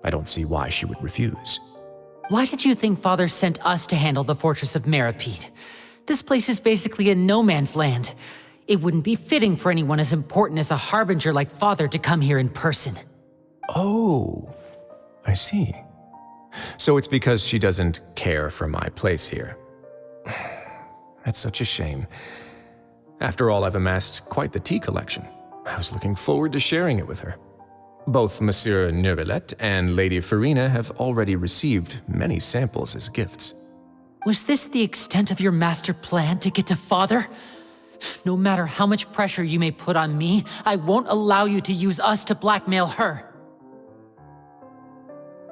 I don't see why she would refuse. Why did you think Father sent us to handle the Fortress of Meripede? This place is basically a no-man's land. It wouldn't be fitting for anyone as important as a harbinger like Father to come here in person. Oh, I see. So it's because she doesn't care for my place here. That's such a shame. After all, I've amassed quite the tea collection. I was looking forward to sharing it with her. Both Monsieur Neuvillette and Lady Farina have already received many samples as gifts. Was this the extent of your master plan to get to Father? No matter how much pressure you may put on me, I won't allow you to use us to blackmail her.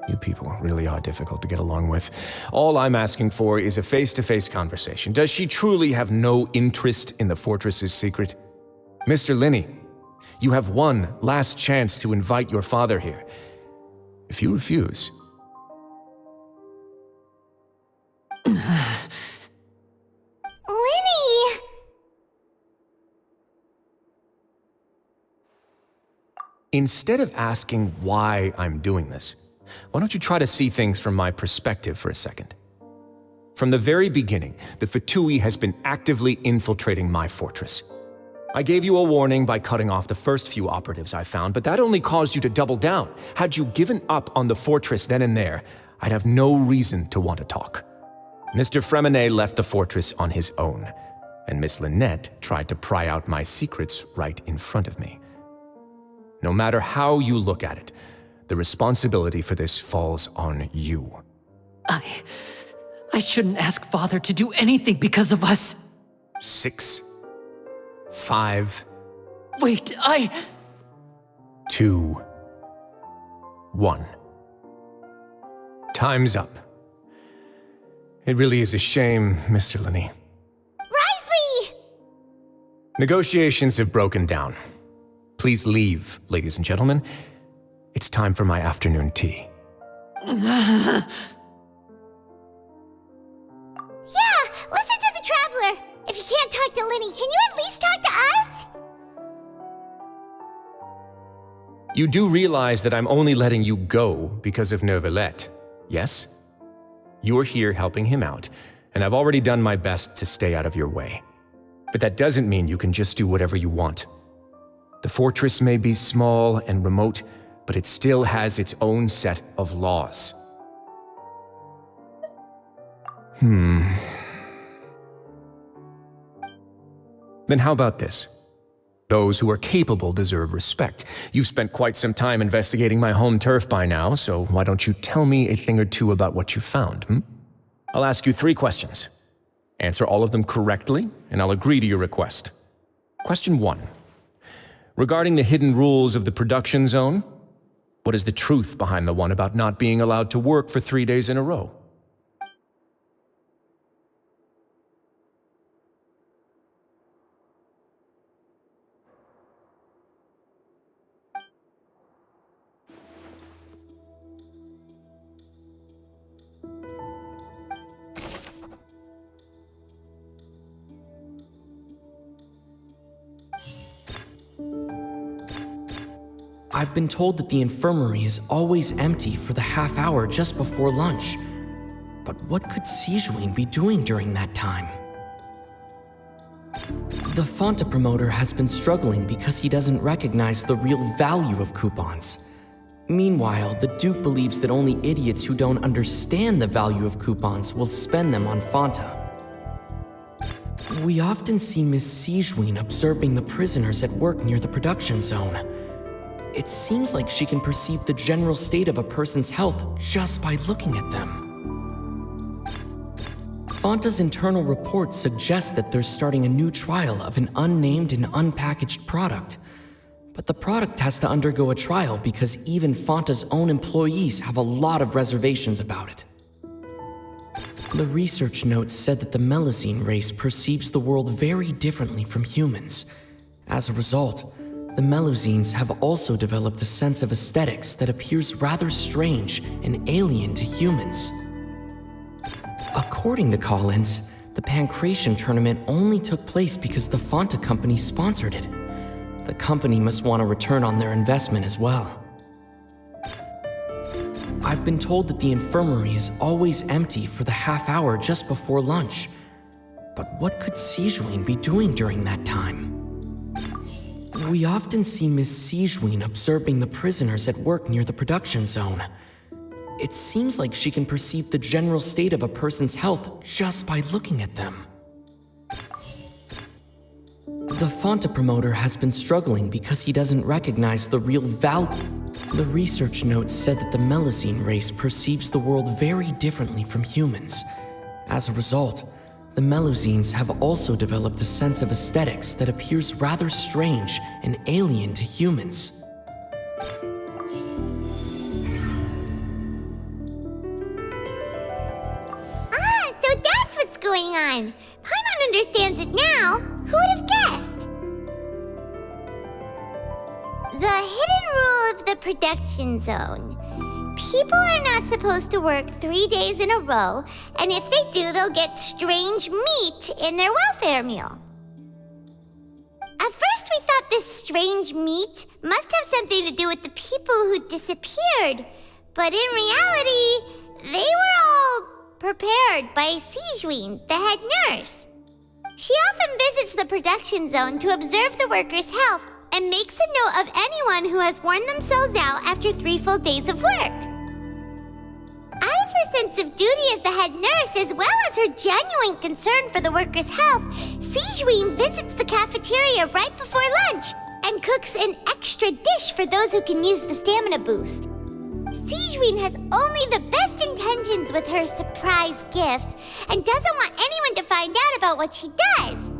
You people really are difficult to get along with. All I'm asking for is a face-to-face conversation. Does she truly have no interest in the fortress's secret? Mr. Linney, you have one last chance to invite your father here. If you refuse... Lenny! Instead of asking why I'm doing this, why don't you try to see things from my perspective for a second? From the very beginning, the Fatui has been actively infiltrating my fortress. I gave you a warning by cutting off the first few operatives I found, but that only caused you to double down. Had you given up on the fortress then and there, I'd have no reason to want to talk. Mr. Fremine left the fortress on his own, and Miss Lynette tried to pry out my secrets right in front of me. No matter how you look at it, the responsibility for this falls on you. I shouldn't ask Father to do anything because of us. 6, 5... Wait, 2, 1. Time's up. It really is a shame, Mr. Linney. Risley! Negotiations have broken down. Please leave, ladies and gentlemen. It's time for my afternoon tea. Yeah, listen to the Traveler. If you can't talk to Linny, can you at least talk to us? You do realize that I'm only letting you go because of Neuvillette, yes? You're here helping him out, and I've already done my best to stay out of your way. But that doesn't mean you can just do whatever you want. The fortress may be small and remote, but it still has its own set of laws. Then how about this? Those who are capable deserve respect. You've spent quite some time investigating my home turf by now, so why don't you tell me a thing or two about what you found, I'll ask you 3 questions. Answer all of them correctly, and I'll agree to your request. Question 1. Regarding the hidden rules of the production zone, what is the truth behind the one about not being allowed to work for 3 days in a row? I've been told that the infirmary is always empty for the half hour just before lunch. But what could Sijuin be doing during that time? The Fonta promoter has been struggling because he doesn't recognize the real value of coupons. Meanwhile, the Duke believes that only idiots who don't understand the value of coupons will spend them on Fonta. We often see Miss Sijuin observing the prisoners at work near the production zone. It seems like she can perceive the general state of a person's health just by looking at them. Fonta's internal report suggests that they're starting a new trial of an unnamed and unpackaged product. But the product has to undergo a trial because even Fonta's own employees have a lot of reservations about it. The research notes said that the Melazine race perceives the world very differently from humans. As a result, the Melazines have also developed a sense of aesthetics that appears rather strange and alien to humans. According to Collins, the Pancration tournament only took place because the Fonta company sponsored it. The company must want a return on their investment as well. I've been told that the infirmary is always empty for the half hour just before lunch. But what could Sijuin be doing during that time? We often see Miss Sijuin observing the prisoners at work near the production zone. It seems like she can perceive the general state of a person's health just by looking at them. The Fonta promoter has been struggling because he doesn't recognize the real value. The research notes said that the Melazine race perceives the world very differently from humans. As a result, the Melazines have also developed a sense of aesthetics that appears rather strange and alien to humans. Ah, so that's what's going on. Paimon understands it now. Who would have guessed? The hidden rule of the production zone. People are not supposed to work 3 days in a row, and if they do, they'll get strange meat in their welfare meal. At first, we thought this strange meat must have something to do with the people who disappeared, but in reality, they were all prepared by Sijuin, the head nurse. She often visits the production zone to observe the workers' health and makes a note of anyone who has worn themselves out after 3 full days of work. Out of her sense of duty as the head nurse, as well as her genuine concern for the workers' health, Sijuin visits the cafeteria right before lunch and cooks an extra dish for those who can use the stamina boost. Sijuin has only the best intentions with her surprise gift and doesn't want anyone to find out about what she does.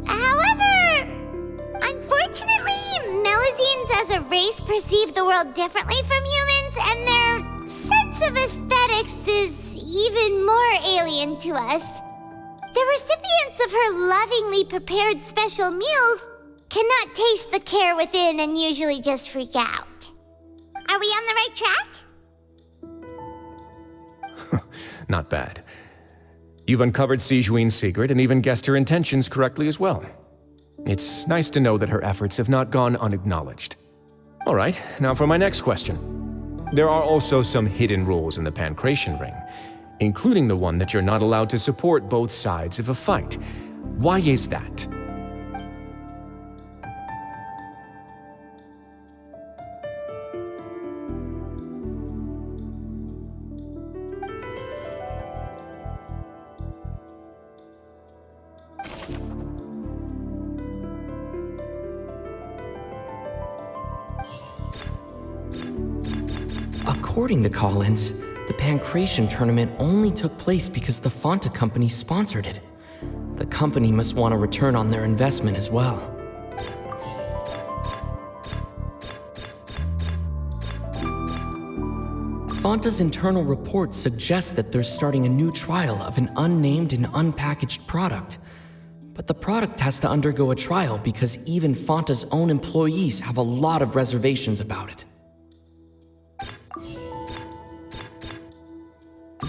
However, unfortunately, Melazines as a race perceive the world differently from humans, and their sense sense of aesthetics is even more alien to us. The recipients of her lovingly prepared special meals cannot taste the care within and usually just freak out. Are we on the right track? Not bad. You've uncovered Sijuin's secret and even guessed her intentions correctly as well. It's nice to know that her efforts have not gone unacknowledged. All right, now for my next question. There are also some hidden rules in the Pancration Ring, including the one that you're not allowed to support both sides of a fight. Why is that? According to Collins, the Pancration tournament only took place because the Fanta company sponsored it. The company must want a return on their investment as well. Fanta's internal report suggests that they're starting a new trial of an unnamed and unpackaged product. But the product has to undergo a trial because even Fanta's own employees have a lot of reservations about it.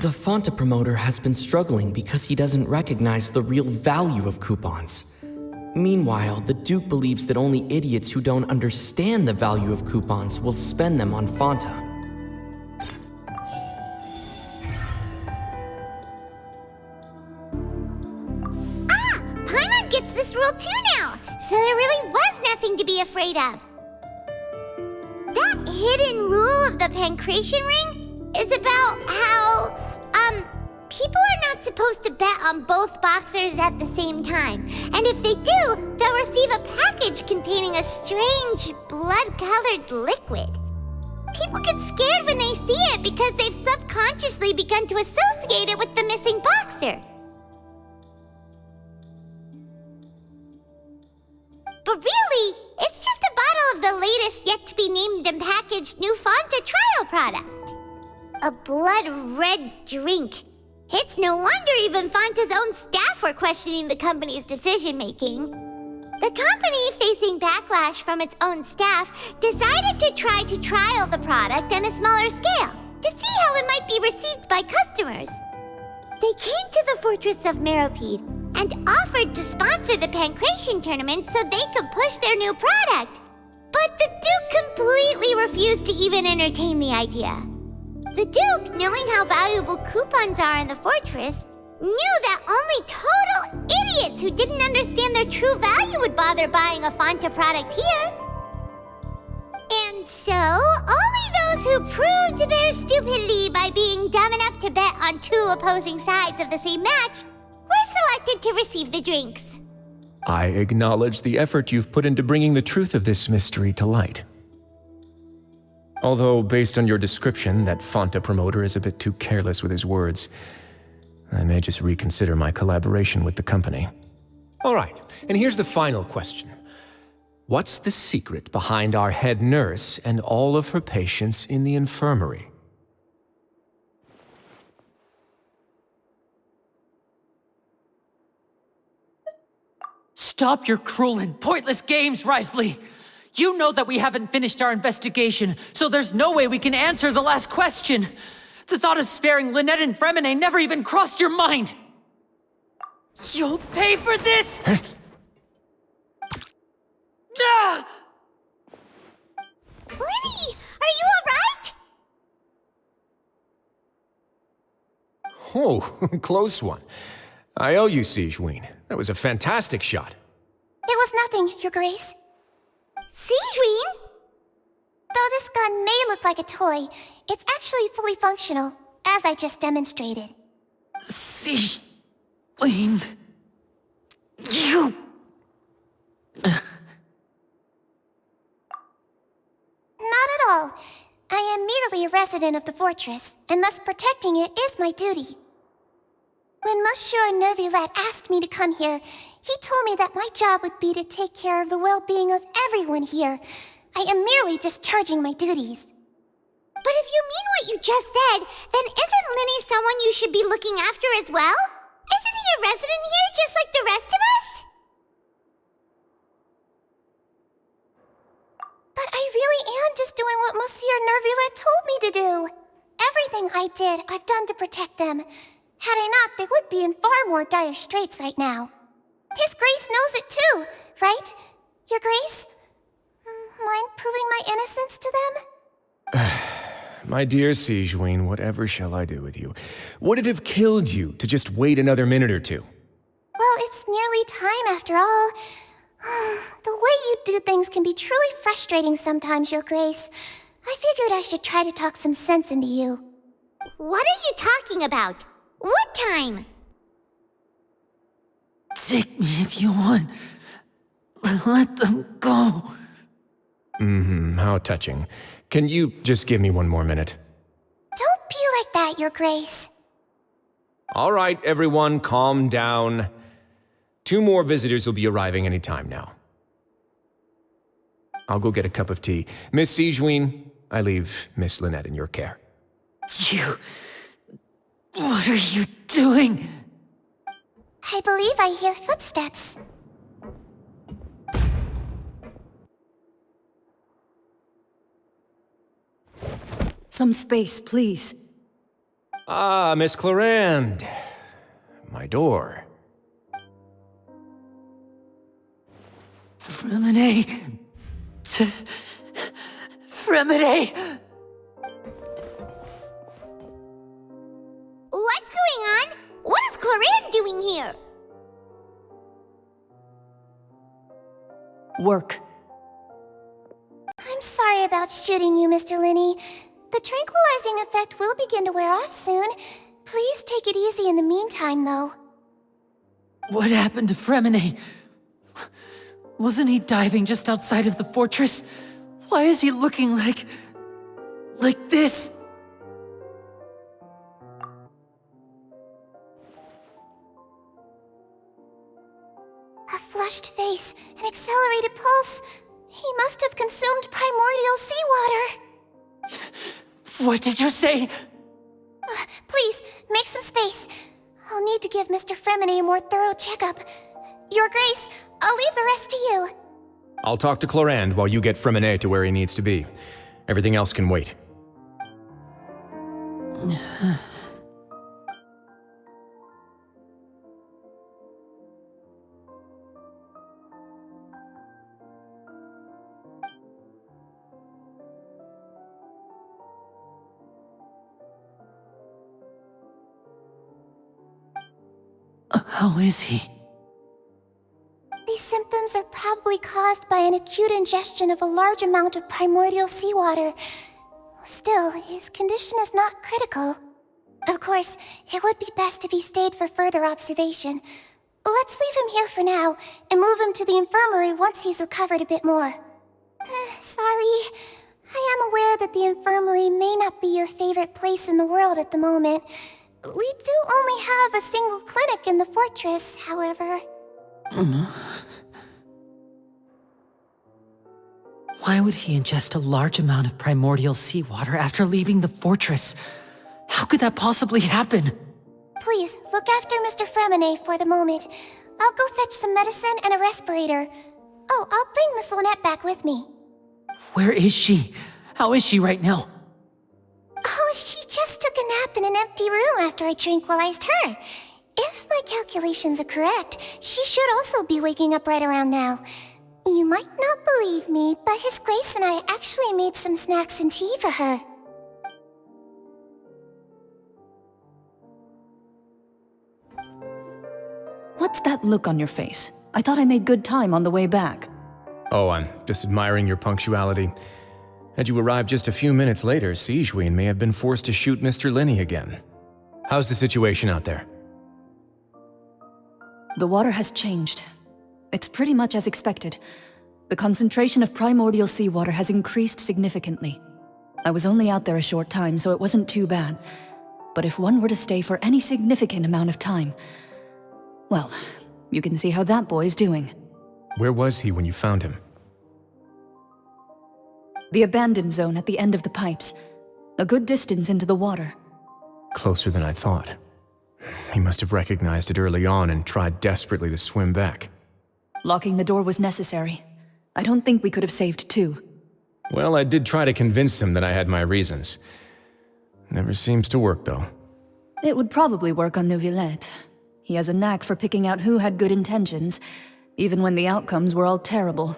The Fanta promoter has been struggling because he doesn't recognize the real value of coupons. Meanwhile, the Duke believes that only idiots who don't understand the value of coupons will spend them on Fanta. Paimon gets this rule too now, so there really was nothing to be afraid of. That hidden rule of the Pancration Ring is about how, people are not supposed to bet on both boxers at the same time. And if they do, they'll receive a package containing a strange, blood-colored liquid. People get scared when they see it because they've subconsciously begun to associate it with the missing boxer. But really, it's just a bottle of the latest yet-to-be-named and packaged new Fanta trial product. A blood-red drink. It's no wonder even Fanta's own staff were questioning the company's decision-making. The company, facing backlash from its own staff, decided to try to trial the product on a smaller scale to see how it might be received by customers. They came to the fortress of Meropide and offered to sponsor the Pancration tournament so they could push their new product. But the Duke completely refused to even entertain the idea. The Duke, knowing how valuable coupons are in the fortress, knew that only total idiots who didn't understand their true value would bother buying a Fanta product here. And so, only those who proved their stupidity by being dumb enough to bet on two opposing sides of the same match were selected to receive the drinks. I acknowledge the effort you've put into bringing the truth of this mystery to light. Although, based on your description, that Fanta promoter is a bit too careless with his words, I may just reconsider my collaboration with the company. All right, and here's the final question. What's the secret behind our head nurse and all of her patients in the infirmary? Stop your cruel and pointless games, Risley! You know that we haven't finished our investigation, so there's no way we can answer the last question. The thought of sparing Lynette and Fremine never even crossed your mind. You'll pay for this! Ah! Lenny, are you alright? Oh, close one. I owe you, Sijuin. That was a fantastic shot. It was nothing, Your Grace. Sijuin? Though this gun may look like a toy, it's actually fully functional, as I just demonstrated. Sijuin... You... Not at all. I am merely a resident of the fortress, and thus protecting it is my duty. When Monsieur Nervulette asked me to come here, he told me that my job would be to take care of the well-being of everyone here. I am merely discharging my duties. But But if you mean what you just said, then isn't Linny someone you should be looking after as well? Isn't he a resident here just like the rest of us? But I really am just doing what Monsieur Nervillette told me to do. Everything I did, I've done to protect them. Had I not, they would be in far more dire straits right now. His Grace knows it too, right? Your Grace? Mind proving my innocence to them? My dear Sigewinne, whatever shall I do with you? Would it have killed you to just wait another minute or two? Well, it's nearly time after all. The way you do things can be truly frustrating sometimes, Your Grace. I figured I should try to talk some sense into you. What are you talking about? What time? Take me if you want. Let them go. How touching. Can you just give me one more minute? Don't be like that, Your Grace. All right, everyone, calm down. 2 more visitors will be arriving any time now. I'll go get a cup of tea. Miss Sigewinne, I leave Miss Lynette in your care. You... What are you doing? I believe I hear footsteps. Some space, please. Ah, Miss Clarande. My door. Fremine. Fremine. What's going on? What is Clarande doing here? Work. I'm sorry about shooting you, Mr. Linny. The tranquilizing effect will begin to wear off soon. Please take it easy in the meantime, though. What happened to Fremine? Wasn't he diving just outside of the fortress? Why is he looking like this? A flushed face, an accelerated pulse. He must have consumed primordial seawater. What did you say? Please, make some space. I'll need to give Mr. Fremine a more thorough checkup. Your Grace, I'll leave the rest to you. I'll talk to Clarande while you get Fremine to where he needs to be. Everything else can wait. How is he? These symptoms are probably caused by an acute ingestion of a large amount of primordial seawater. Still, his condition is not critical. Of course, it would be best if he stayed for further observation. Let's leave him here for now, and move him to the infirmary once he's recovered a bit more. Sorry. I am aware that the infirmary may not be your favorite place in the world at the moment. We do only have a single clinic in the fortress, however. Why would he ingest a large amount of primordial seawater after leaving the fortress? How could that possibly happen? Please, look after Mr. Fremine for the moment. I'll go fetch some medicine and a respirator. Oh, I'll bring Miss Lynette back with me. Where is she? How is she right now? Oh, she just took a nap in an empty room after I tranquilized her. If my calculations are correct, she should also be waking up right around now. You might not believe me, but His Grace and I actually made some snacks and tea for her. What's that look on your face? I thought I made good time on the way back. Oh, I'm just admiring your punctuality. Had you arrived just a few minutes later, Sigewinne may have been forced to shoot Mr. Linny again. How's the situation out there? The water has changed. It's pretty much as expected. The concentration of primordial seawater has increased significantly. I was only out there a short time, so it wasn't too bad. But if one were to stay for any significant amount of time, well, you can see how that boy's doing. Where was he when you found him? The abandoned zone at the end of the pipes. A good distance into the water. Closer than I thought. He must have recognized it early on and tried desperately to swim back. Locking the door was necessary. I don't think we could have saved two. Well, I did try to convince him that I had my reasons. Never seems to work, though. It would probably work on Neuvillette. He has a knack for picking out who had good intentions, even when the outcomes were all terrible.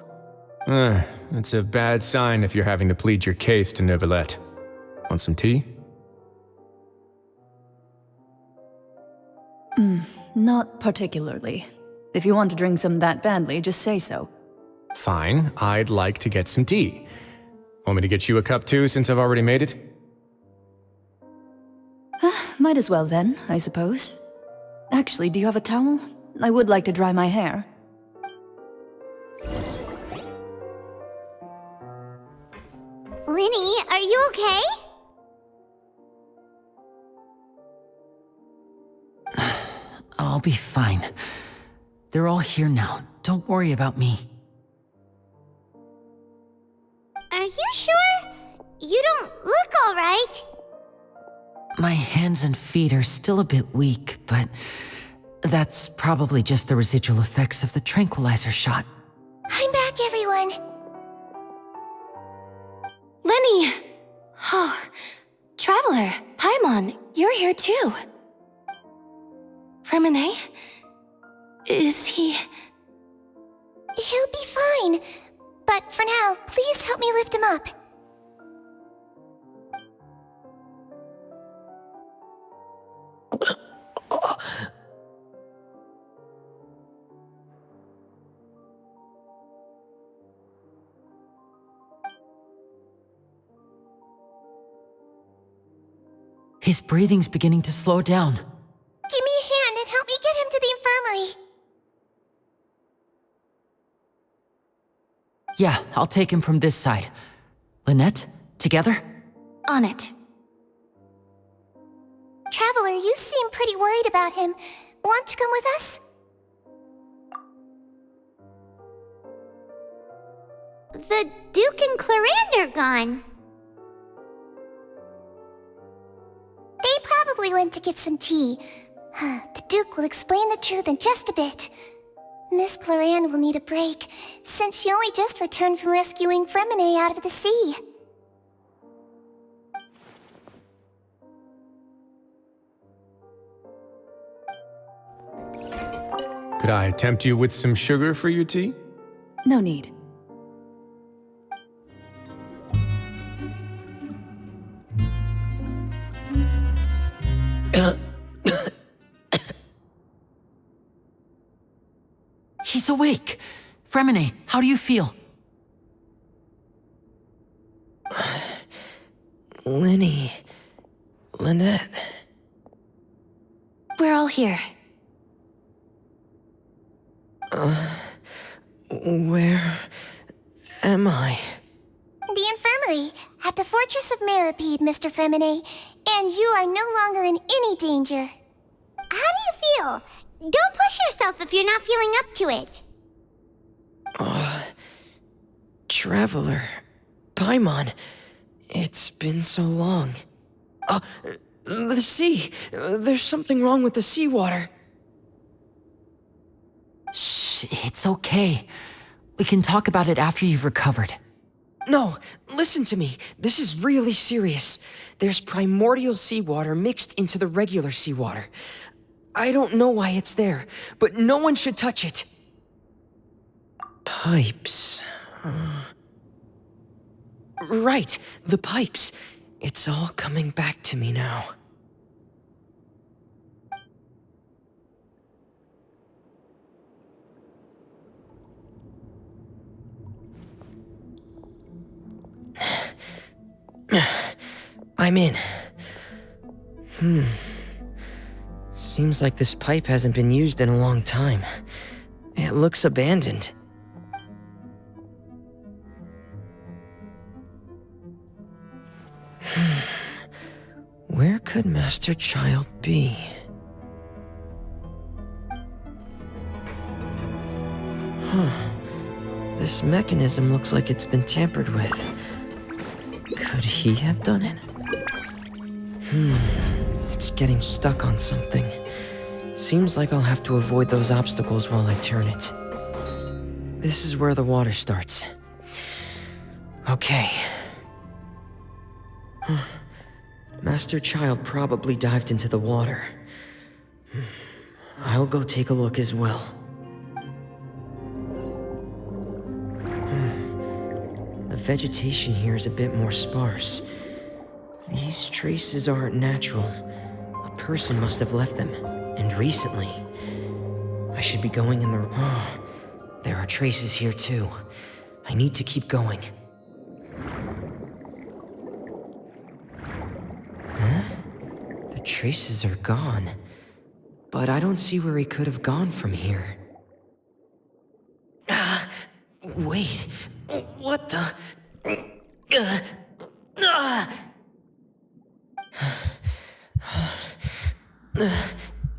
It's a bad sign if you're having to plead your case to Neuvillette. Want some tea? Not particularly. If you want to drink some that badly, just say so. Fine, I'd like to get some tea. Want me to get you a cup too, since I've already made it? Might as well then, I suppose. Actually, do you have a towel? I would like to dry my hair. Linny, are you okay? I'll be fine. They're all here now. Don't worry about me. Are you sure? You don't look all right. My hands and feet are still a bit weak, but that's probably just the residual effects of the tranquilizer shot. I'm back, everyone. Lenny! Oh, Traveler, Paimon, you're here too. Freminet? Is he... He'll be fine. But for now, please help me lift him up. His breathing's beginning to slow down. Give me a hand and help me get him to the infirmary. Yeah, I'll take him from this side. Lynette, together? On it. Traveler, you seem pretty worried about him. Want to come with us? The Duke and Clarande are gone. They probably went to get some tea. The Duke will explain the truth in just a bit. Miss Clarande will need a break, since she only just returned from rescuing Freminet out of the sea. Could I tempt you with some sugar for your tea? No need. He's awake. Freminet, how do you feel? Linny... Lynette... We're all here. Where... am I? The infirmary, at the Fortress of Meripede, Mr. Freminet, and you are no longer in any danger. How do you feel? Don't push yourself if you're not feeling up to it. Traveler... Paimon... It's been so long. The sea! There's something wrong with the seawater. Shh, it's okay. We can talk about it after you've recovered. No, listen to me. This is really serious. There's primordial seawater mixed into the regular seawater. I don't know why it's there, but no one should touch it. Pipes... Right, the pipes. It's all coming back to me now. I'm in. Seems like this pipe hasn't been used in a long time. It looks abandoned. Where could Master Child be? This mechanism looks like it's been tampered with. Could he have done it? It's getting stuck on something. Seems like I'll have to avoid those obstacles while I turn it. This is where the water starts. Okay. Master Child probably dived into the water. I'll go take a look as well. The vegetation here is a bit more sparse. These traces aren't natural. A person must have left them, and recently. I should be going in the... There are traces here too. I need to keep going. Huh? The traces are gone. But I don't see where he could have gone from here. Wait. What the...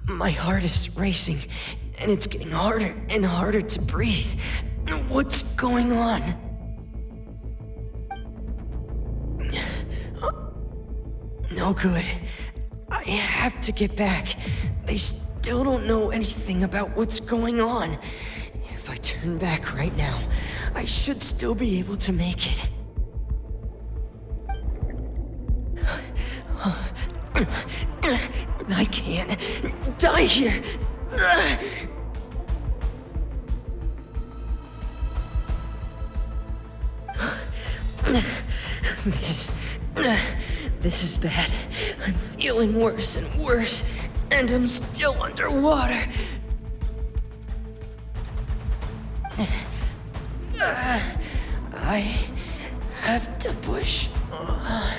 My heart is racing, and it's getting harder and harder to breathe. What's going on? No good. I have to get back. They still don't know anything about what's going on. If I turn back right now, I should still be able to make it. I can't die here. This is bad. I'm feeling worse and worse, and I'm still underwater. I have to push on.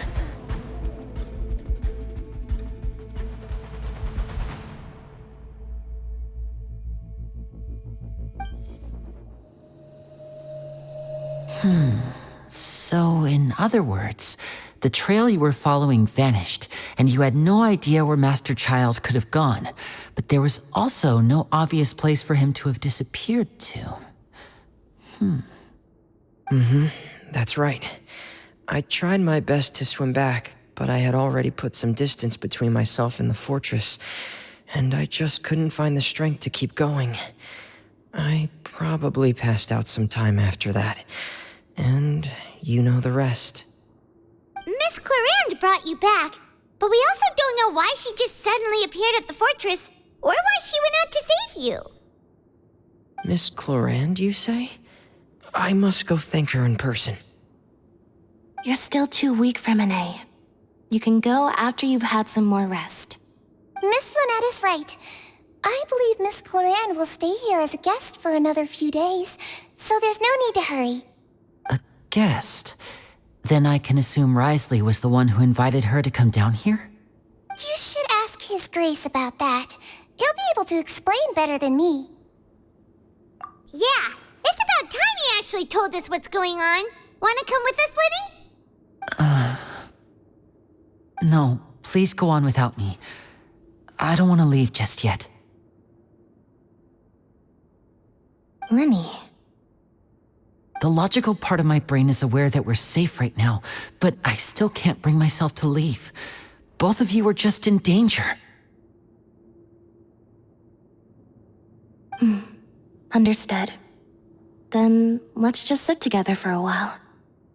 So, in other words, the trail you were following vanished, and you had no idea where Master Child could have gone, but there was also no obvious place for him to have disappeared to. That's right. I tried my best to swim back, but I had already put some distance between myself and the fortress, and I just couldn't find the strength to keep going. I probably passed out some time after that, and you know the rest. Miss Clarande brought you back, but we also don't know why she just suddenly appeared at the fortress, or why she went out to save you. Miss Clarande, you say? I must go thank her in person. You're still too weak for Monet. You can go after you've had some more rest. Miss Lynette is right. I believe Miss Clarande will stay here as a guest for another few days, so there's no need to hurry. A guest? Then I can assume Risley was the one who invited her to come down here? You should ask His Grace about that. He'll be able to explain better than me. Yeah, it's about time he actually told us what's going on. Wanna come with us, Liddy? No, please go on without me. I don't want to leave just yet. Lenny. The logical part of my brain is aware that we're safe right now, but I still can't bring myself to leave. Both of you are just in danger. Understood. Then let's just sit together for a while.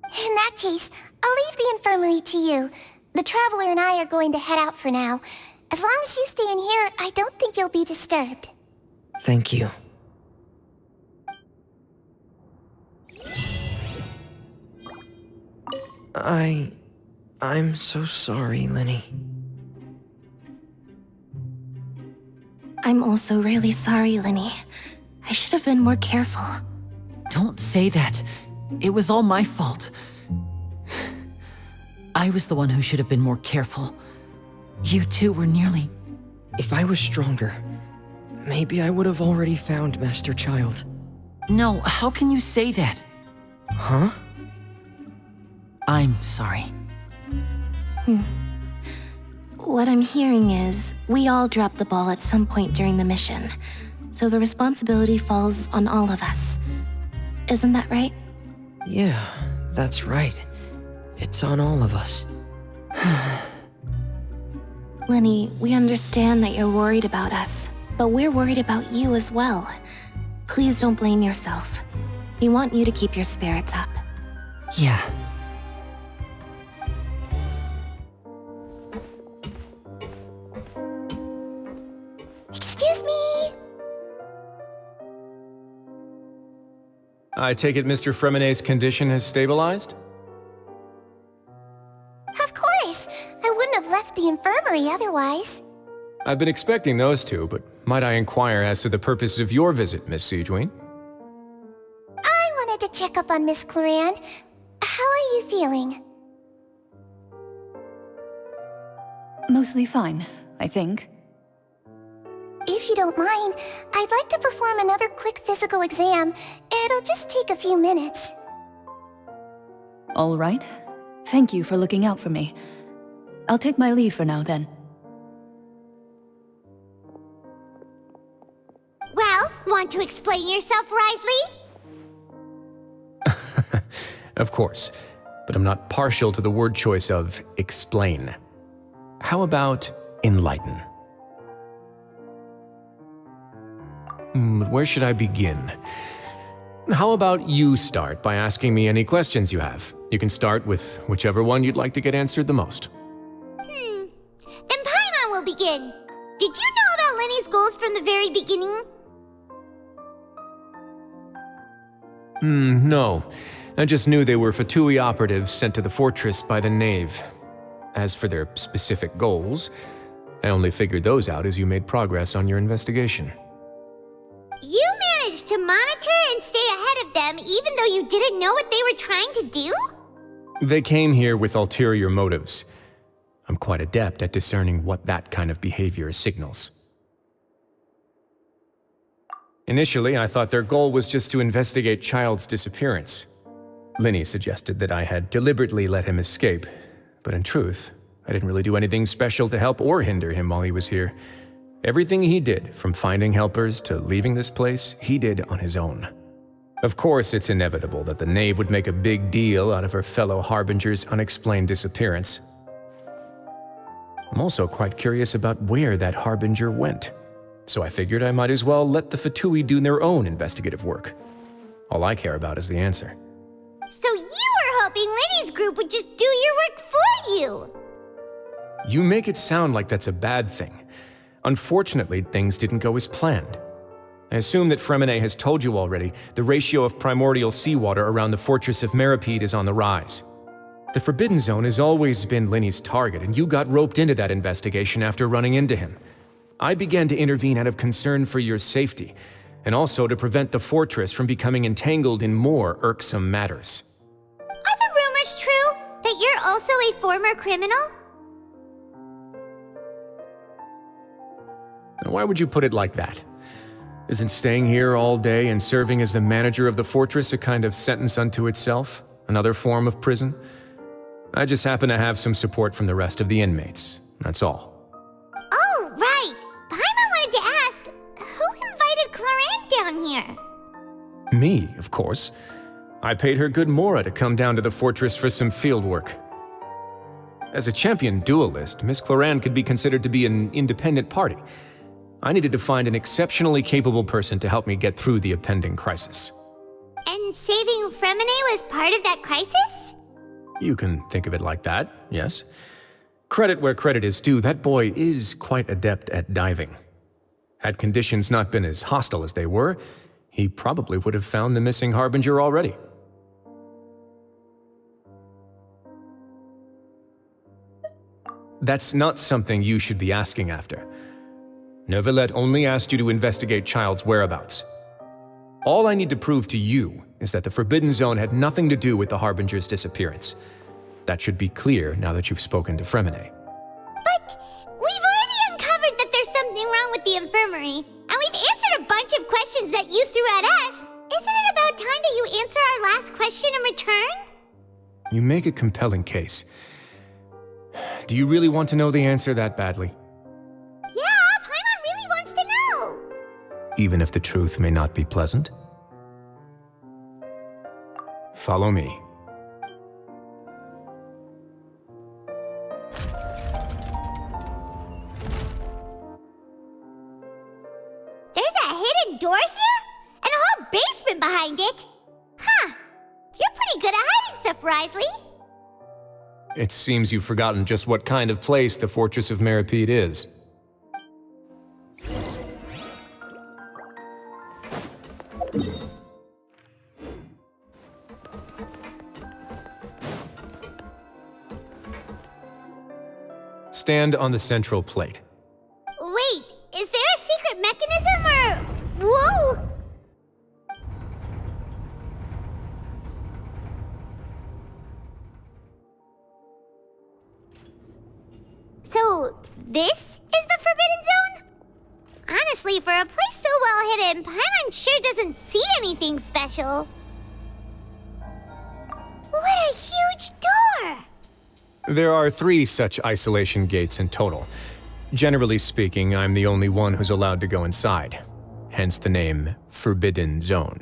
In that case, I'll leave the infirmary to you. The Traveler and I are going to head out for now. As long as you stay in here, I don't think you'll be disturbed. Thank you. I'm so sorry, Lenny. I'm also really sorry, Lenny. I should have been more careful. Don't say that. It was all my fault. I was the one who should have been more careful. You two were nearly... If I was stronger, maybe I would have already found Master Child. No, how can you say that? Huh? I'm sorry. What I'm hearing is, we all dropped the ball at some point during the mission, so the responsibility falls on all of us. Isn't that right? Yeah, that's right. It's on all of us. Lenny, we understand that you're worried about us, but we're worried about you as well. Please don't blame yourself. We want you to keep your spirits up. Yeah. Excuse me. I take it Mr. Fremonet's condition has stabilized? Of course. I wouldn't have left the infirmary otherwise. I've been expecting those two, but might I inquire as to the purpose of your visit, Miss Sidgeween? I wanted to check up on Miss Cloran. How are you feeling? Mostly fine, I think. If you don't mind, I'd like to perform another quick physical exam. It'll just take a few minutes. All right. Thank you for looking out for me. I'll take my leave for now, then. Well, want to explain yourself, Risley? Of course, but I'm not partial to the word choice of explain. How about enlighten? Where should I begin? How about you start by asking me any questions you have? You can start with whichever one you'd like to get answered the most. Then Paimon will begin. Did you know about Lenny's goals from the very beginning? No. I just knew they were Fatui operatives sent to the fortress by the Knave. As for their specific goals, I only figured those out as you made progress on your investigation. You managed to monitor and stay ahead of them even though you didn't know what they were trying to do? They came here with ulterior motives. I'm quite adept at discerning what that kind of behavior signals. Initially, I thought their goal was just to investigate Child's disappearance. Linny suggested that I had deliberately let him escape, but in truth, I didn't really do anything special to help or hinder him while he was here. Everything he did, from finding helpers to leaving this place, he did on his own. Of course, it's inevitable that the Knave would make a big deal out of her fellow Harbinger's unexplained disappearance. I'm also quite curious about where that Harbinger went, so I figured I might as well let the Fatui do their own investigative work. All I care about is the answer. So you were hoping Lenny's group would just do your work for you! You make it sound like that's a bad thing. Unfortunately, things didn't go as planned. I assume that Fremonet has told you already the ratio of primordial seawater around the fortress of Meripede is on the rise. The Forbidden Zone has always been Linny's target, and you got roped into that investigation after running into him. I began to intervene out of concern for your safety, and also to prevent the fortress from becoming entangled in more irksome matters. Are the rumors true that you're also a former criminal? Now, why would you put it like that? Isn't staying here all day and serving as the manager of the fortress a kind of sentence unto itself? Another form of prison? I just happen to have some support from the rest of the inmates, that's all. Oh, right! Paimon wanted to ask, who invited Cloran down here? Me, of course. I paid her good mora to come down to the fortress for some field work. As a champion duelist, Miss Cloran could be considered to be an independent party. I needed to find an exceptionally capable person to help me get through the impending crisis. And saving Fremonet was part of that crisis? You can think of it like that, yes. Credit where credit is due, that boy is quite adept at diving. Had conditions not been as hostile as they were, he probably would have found the missing Harbinger already. That's not something you should be asking after. Neuvillette only asked you to investigate Child's whereabouts. All I need to prove to you is that the Forbidden Zone had nothing to do with the Harbinger's disappearance. That should be clear now that you've spoken to Fremonet. But we've already uncovered that there's something wrong with the infirmary, and we've answered a bunch of questions that you threw at us. Isn't it about time that you answer our last question in return? You make a compelling case. Do you really want to know the answer that badly? Yeah, Paimon really wants to know. Even if the truth may not be pleasant? Follow me. Chef Risley. It seems you've forgotten just what kind of place the Fortress of Meripede is. Stand on the central plate. Wait, is there a secret mechanism or... Whoa! So, this is the Forbidden Zone? Honestly, for a place so well hidden, Paimon sure doesn't see anything special. What a huge door! There are 3 such isolation gates in total. Generally speaking, I'm the only one who's allowed to go inside, hence the name Forbidden Zone.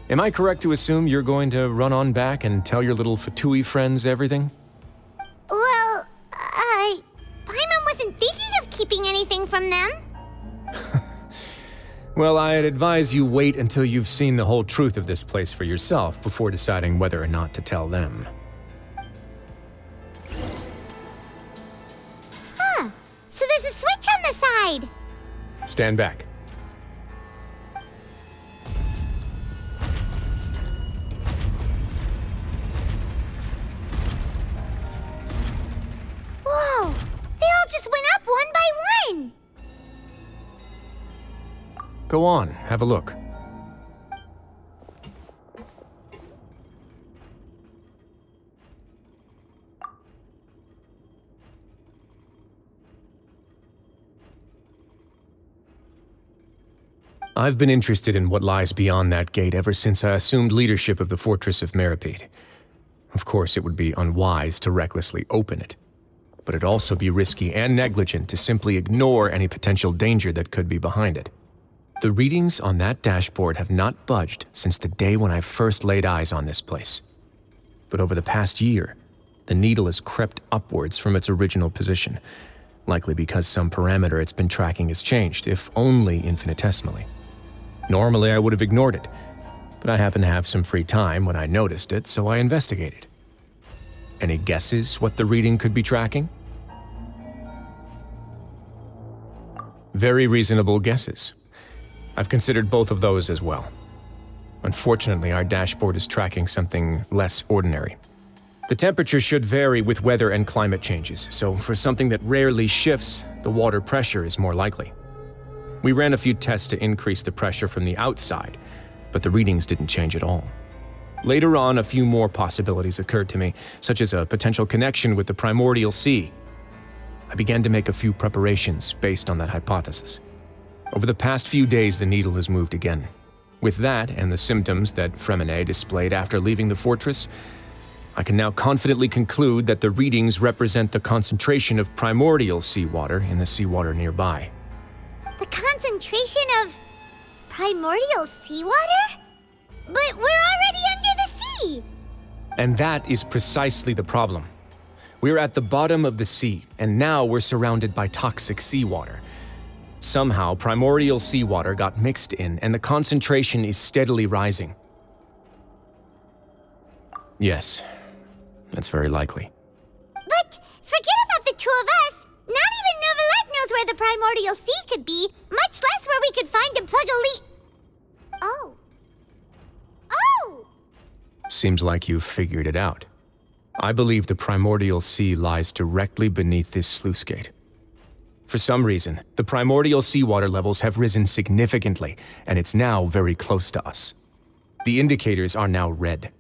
Am I correct to assume you're going to run on back and tell your little Fatui friends everything? Well, Paimon wasn't thinking of keeping anything from them. Well, I'd advise you wait until you've seen the whole truth of this place for yourself before deciding whether or not to tell them. Huh, so there's a switch on the side. Stand back. Whoa, they all just went up one by one. Go on, have a look. I've been interested in what lies beyond that gate ever since I assumed leadership of the Fortress of Meripede. Of course, it would be unwise to recklessly open it, but it'd also be risky and negligent to simply ignore any potential danger that could be behind it. The readings on that dashboard have not budged since the day when I first laid eyes on this place. But over the past year, the needle has crept upwards from its original position, likely because some parameter it's been tracking has changed, if only infinitesimally. Normally, I would have ignored it, but I happened to have some free time when I noticed it, so I investigated. Any guesses what the reading could be tracking? Very reasonable guesses. I've considered both of those as well. Unfortunately, our dashboard is tracking something less ordinary. The temperature should vary with weather and climate changes, so for something that rarely shifts, the water pressure is more likely. We ran a few tests to increase the pressure from the outside, but the readings didn't change at all. Later on, a few more possibilities occurred to me, such as a potential connection with the primordial sea. I began to make a few preparations based on that hypothesis. Over the past few days, the needle has moved again. With that and the symptoms that Fremine displayed after leaving the fortress, I can now confidently conclude that the readings represent the concentration of primordial seawater in the seawater nearby. The concentration of primordial seawater? But we're already under the sea! And that is precisely the problem. We're at the bottom of the sea, and now we're surrounded by toxic seawater. Somehow, primordial seawater got mixed in, and the concentration is steadily rising. Yes, that's very likely. But forget about the two of us. Not even Novelette knows where the primordial sea could be, much less where we could find and plug a leak. Oh. Oh! Seems like you've figured it out. I believe the primordial sea lies directly beneath this sluice gate. For some reason, the primordial seawater levels have risen significantly, and it's now very close to us. The indicators are now red.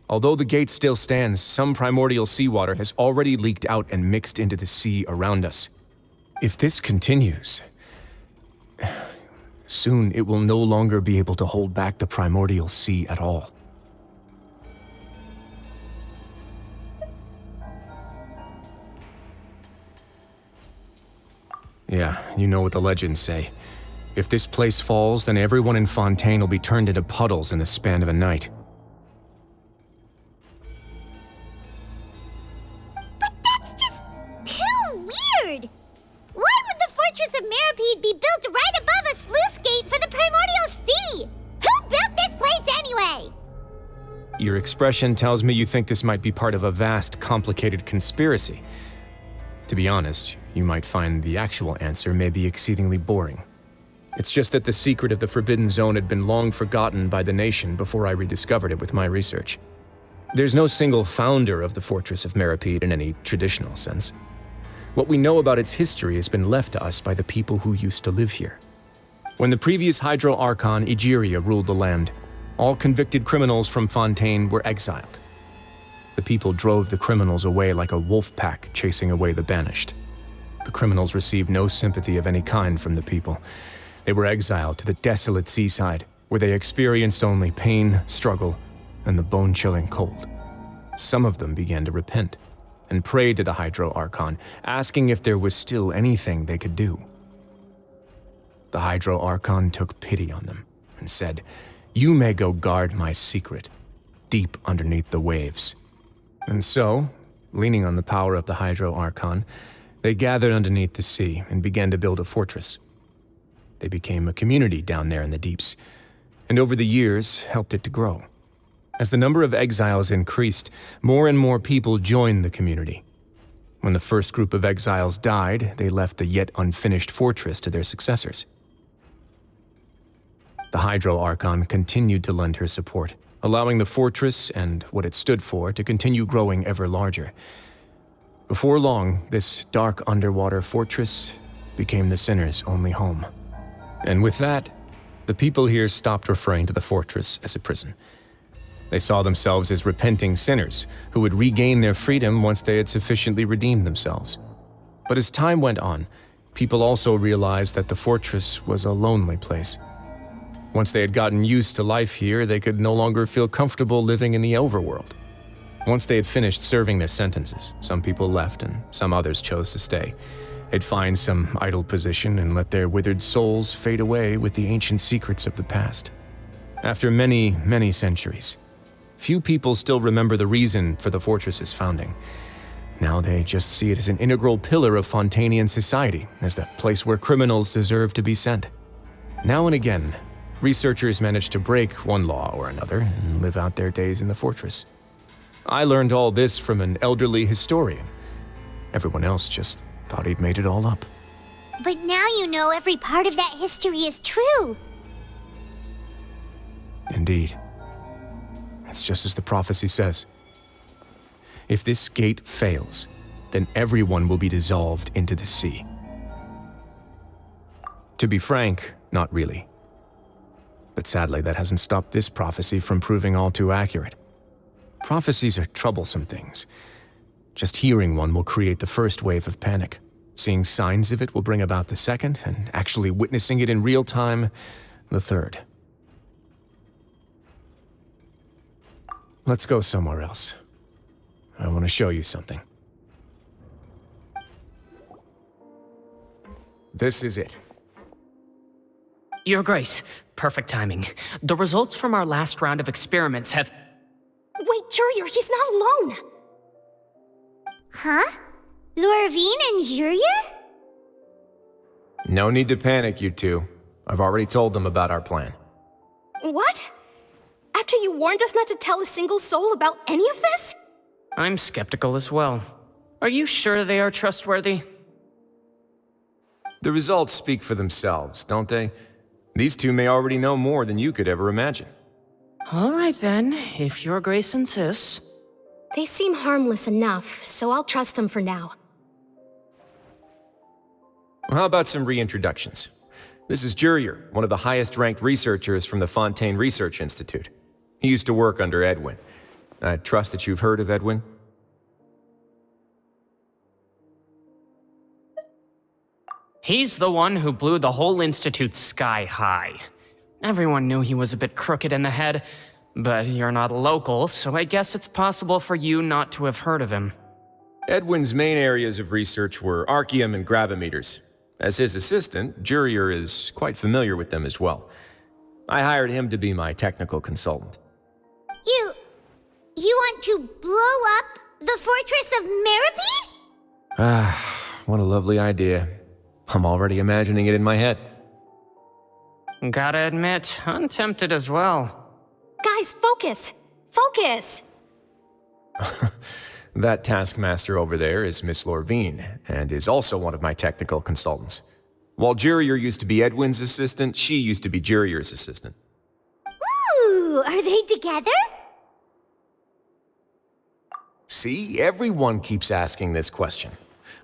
Although the gate still stands, some primordial seawater has already leaked out and mixed into the sea around us. If this continues, soon it will no longer be able to hold back the primordial sea at all. Yeah, you know what the legends say. If this place falls, then everyone in Fontaine will be turned into puddles in the span of a night. But that's just too weird! Why would the Fortress of Meripede be built right above a sluice gate for the primordial sea? Who built this place anyway? Your expression tells me you think this might be part of a vast, complicated conspiracy. To be honest, you might find the actual answer may be exceedingly boring. It's just that the secret of the Forbidden Zone had been long forgotten by the nation before I rediscovered it with my research. There's no single founder of the Fortress of Meripede in any traditional sense. What we know about its history has been left to us by the people who used to live here. When the previous Hydro Archon Egeria ruled the land, all convicted criminals from Fontaine were exiled. The people drove the criminals away like a wolf pack chasing away the banished. The criminals received no sympathy of any kind from the people. They were exiled to the desolate seaside, where they experienced only pain, struggle, and the bone-chilling cold. Some of them began to repent and prayed to the Hydro Archon, asking if there was still anything they could do. The Hydro Archon took pity on them and said, "You may go guard my secret, deep underneath the waves." And so, leaning on the power of the Hydro Archon, they gathered underneath the sea and began to build a fortress. They became a community down there in the deeps, and over the years helped it to grow. As the number of exiles increased, more and more people joined the community. When the first group of exiles died, they left the yet unfinished fortress to their successors. The Hydro Archon continued to lend her support, allowing the fortress and what it stood for to continue growing ever larger. Before long, this dark underwater fortress became the sinner's only home. And with that, the people here stopped referring to the fortress as a prison. They saw themselves as repenting sinners who would regain their freedom once they had sufficiently redeemed themselves. But as time went on, people also realized that the fortress was a lonely place. Once they had gotten used to life here, they could no longer feel comfortable living in the overworld. Once they had finished serving their sentences, some people left and some others chose to stay. They'd find some idle position and let their withered souls fade away with the ancient secrets of the past. After many, many centuries, few people still remember the reason for the fortress's founding. Now they just see it as an integral pillar of Fontainian society, as the place where criminals deserve to be sent. Now and again, researchers manage to break one law or another and live out their days in the fortress. I learned all this from an elderly historian. Everyone else just thought he'd made it all up. But now you know every part of that history is true. Indeed. It's just as the prophecy says. If this gate fails, then everyone will be dissolved into the sea. To be frank, not really. But sadly, that hasn't stopped this prophecy from proving all too accurate. Prophecies are troublesome things. Just hearing one will create the first wave of panic. Seeing signs of it will bring about the second, and actually witnessing it in real time, the third. Let's go somewhere else. I want to show you something. This is it. Your Grace, perfect timing. The results from our last round of experiments have... Wait, Jurier, he's not alone! Huh? Lorvine and Jurier? No need to panic, you two. I've already told them about our plan. What? After you warned us not to tell a single soul about any of this? I'm skeptical as well. Are you sure they are trustworthy? The results speak for themselves, don't they? These two may already know more than you could ever imagine. All right then, if Your Grace insists. They seem harmless enough, so I'll trust them for now. How about some reintroductions? This is Jurier, one of the highest-ranked researchers from the Fontaine Research Institute. He used to work under Edwin. I trust that you've heard of Edwin? He's the one who blew the whole institute sky high. Everyone knew he was a bit crooked in the head, but you're not a local, so I guess it's possible for you not to have heard of him. Edwin's main areas of research were archaeum and gravimeters. As his assistant, Jurier is quite familiar with them as well. I hired him to be my technical consultant. You want to blow up the Fortress of Meripede? Ah, what a lovely idea. I'm already imagining it in my head. Gotta admit, I'm tempted as well. Guys, focus! Focus! That taskmaster over there is Miss Lorvine, and is also one of my technical consultants. While Jurier used to be Edwin's assistant, she used to be Jurier's assistant. Ooh, are they together? See, everyone keeps asking this question.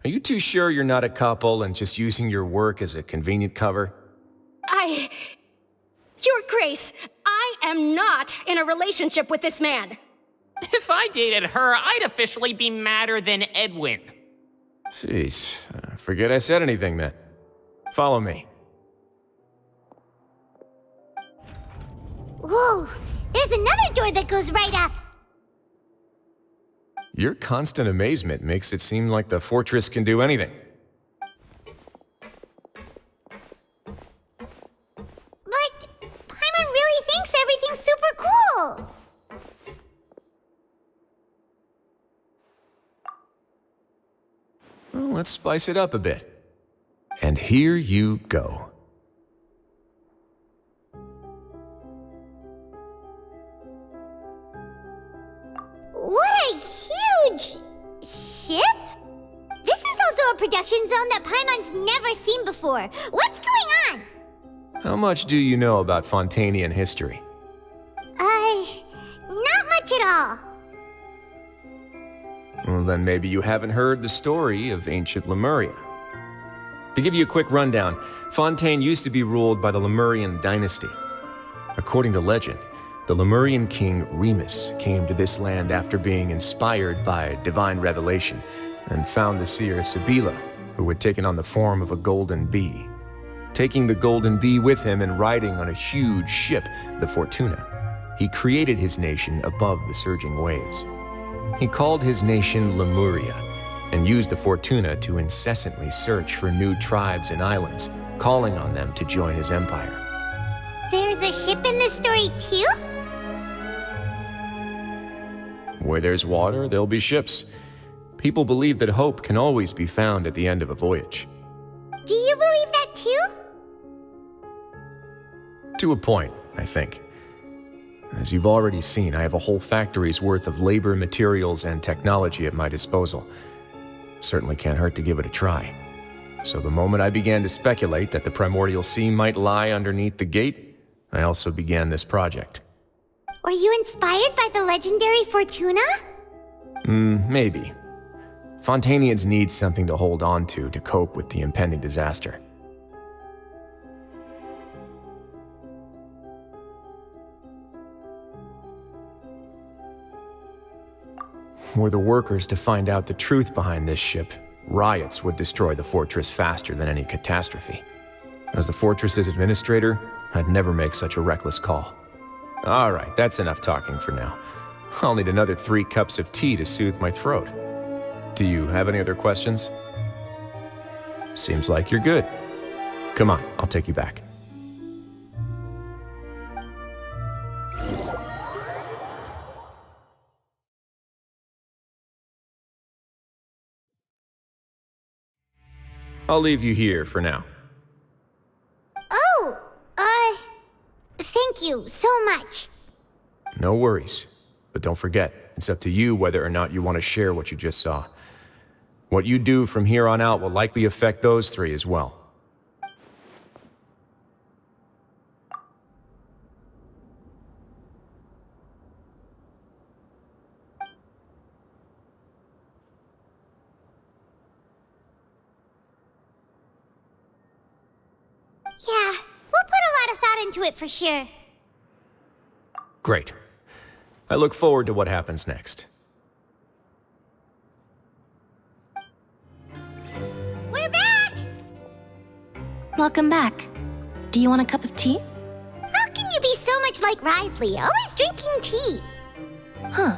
Are you too sure you're not a couple and just using your work as a convenient cover? Your Grace, I am not in a relationship with this man. If I dated her, I'd officially be madder than Edwin. Jeez, forget I said anything then. Follow me. Whoa, there's another door that goes right up. Your constant amazement makes it seem like the fortress can do anything. But Paimon really thinks everything's super cool. Well, let's spice it up a bit. And here you go. What a huge ship! This is also a production zone that Paimon's never seen before. What's going on? How much do you know about Fontanian history? Not much at all. Well, then maybe you haven't heard the story of ancient Lemuria. To give you a quick rundown, Fontaine used to be ruled by the Lemurian dynasty. According to legend, the Lemurian king Remus came to this land after being inspired by divine revelation and found the seer Sibila, who had taken on the form of a golden bee. Taking the golden bee with him and riding on a huge ship, the Fortuna, he created his nation above the surging waves. He called his nation Lemuria and used the Fortuna to incessantly search for new tribes and islands, calling on them to join his empire. There's a ship in this story too? Where there's water, there'll be ships. People believe that hope can always be found at the end of a voyage. Do you believe that too? To a point, I think. As you've already seen, I have a whole factory's worth of labor, materials, and technology at my disposal. Certainly can't hurt to give it a try. So the moment I began to speculate that the primordial sea might lie underneath the gate, I also began this project. Were you inspired by the legendary Fortuna? Maybe. Fontanians need something to hold on to cope with the impending disaster. Were the workers to find out the truth behind this ship, riots would destroy the fortress faster than any catastrophe. As the fortress's administrator, I'd never make such a reckless call. All right, that's enough talking for now. I'll need another 3 cups of tea to soothe my throat. Do you have any other questions? Seems like you're good. Come on, I'll take you back. I'll leave you here for now. Oh, thank you so much. No worries. But don't forget, it's up to you whether or not you want to share what you just saw. What you do from here on out will likely affect those 3 as well. Yeah, we'll put a lot of thought into it for sure. Great. I look forward to what happens next. We're back! Welcome back. Do you want a cup of tea? How can you be so much like Risley, always drinking tea? Huh.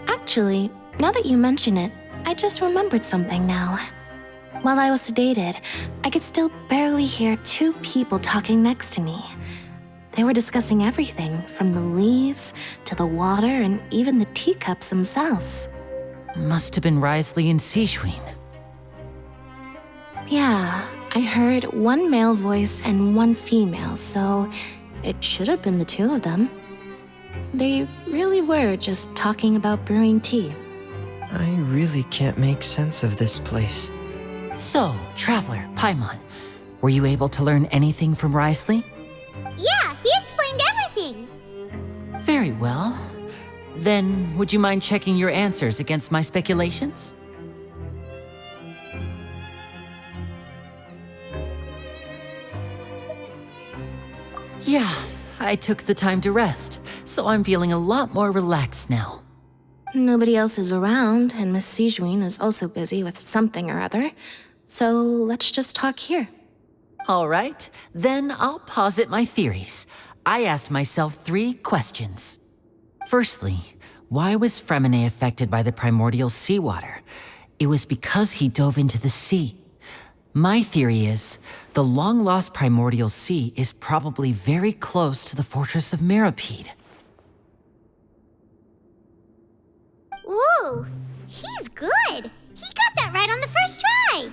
Actually, now that you mention it, I just remembered something now. While I was sedated, I could still barely hear 2 people talking next to me. They were discussing everything, from the leaves to the water and even the teacups themselves. Must have been Risley and Sijwin. Yeah, I heard 1 male voice and 1 female, so it should have been the 2 of them. They really were just talking about brewing tea. I really can't make sense of this place. So, Traveler, Paimon, were you able to learn anything from Wriothesley? Yeah, he explained everything. Very well. Then, would you mind checking your answers against my speculations? Yeah, I took the time to rest, so I'm feeling a lot more relaxed now. Nobody else is around, and Miss Sigewin is also busy with something or other. So let's just talk here. All right, then I'll posit my theories. I asked myself 3 questions. Firstly, why was Fremine affected by the primordial seawater? It was because he dove into the sea. My theory is, the long-lost primordial sea is probably very close to the fortress of Meripede. Ooh, he's good. He got that right on the first try.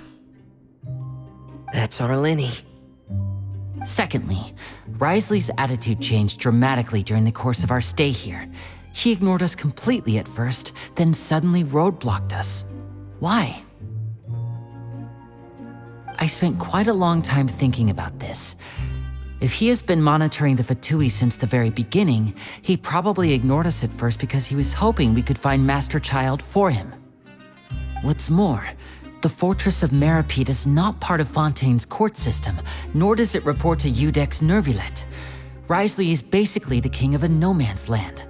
That's our Linny. Secondly, Wriothesley's attitude changed dramatically during the course of our stay here. He ignored us completely at first, then suddenly roadblocked us. Why? I spent quite a long time thinking about this. If he has been monitoring the Fatui since the very beginning, he probably ignored us at first because he was hoping we could find Master Child for him. What's more, the Fortress of Meripede is not part of Fontaine's court system, nor does it report to Udex Nervilet. Wriothesley is basically the king of a no-man's land.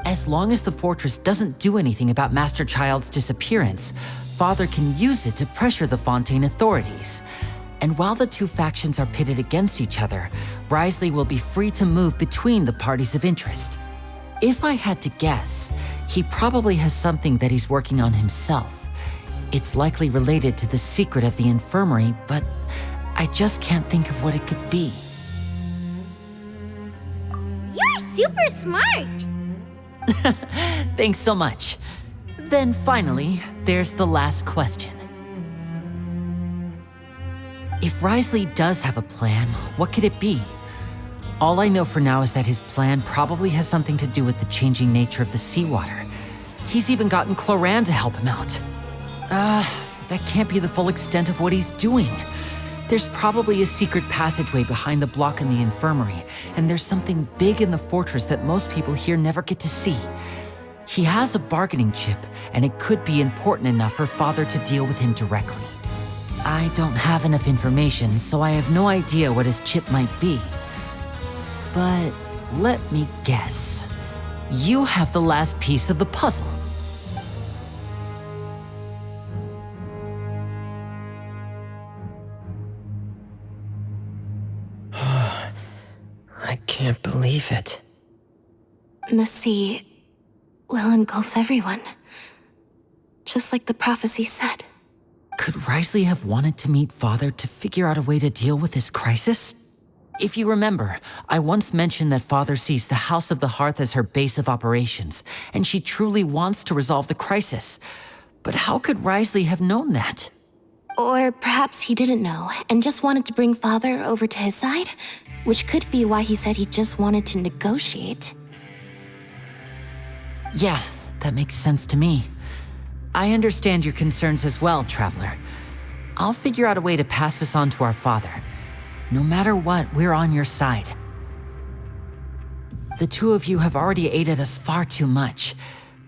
As long as the fortress doesn't do anything about Master Child's disappearance, Father can use it to pressure the Fontaine authorities. And while the 2 factions are pitted against each other, Wriothesley will be free to move between the parties of interest. If I had to guess, he probably has something that he's working on himself. It's likely related to the secret of the infirmary, but I just can't think of what it could be. You're super smart. Thanks so much. Then finally, there's the last question. If Wriothesley does have a plan, what could it be? All I know for now is that his plan probably has something to do with the changing nature of the seawater. He's even gotten Cloran to help him out. That can't be the full extent of what he's doing. There's probably a secret passageway behind the block in the infirmary, and there's something big in the fortress that most people here never get to see. He has a bargaining chip, and it could be important enough for Father to deal with him directly. I don't have enough information, so I have no idea what his chip might be. But let me guess. You have the last piece of the puzzle. I can't believe it. The sea will engulf everyone. Just like the prophecy said. Could Wriothesley have wanted to meet Father to figure out a way to deal with this crisis? If you remember, I once mentioned that Father sees the House of the Hearth as her base of operations, and she truly wants to resolve the crisis. But how could Wriothesley have known that? Or perhaps he didn't know and just wanted to bring Father over to his side, which could be why he said he just wanted to negotiate. Yeah, that makes sense to me. I understand your concerns as well, Traveler. I'll figure out a way to pass this on to our father. No matter what, we're on your side. The 2 of you have already aided us far too much.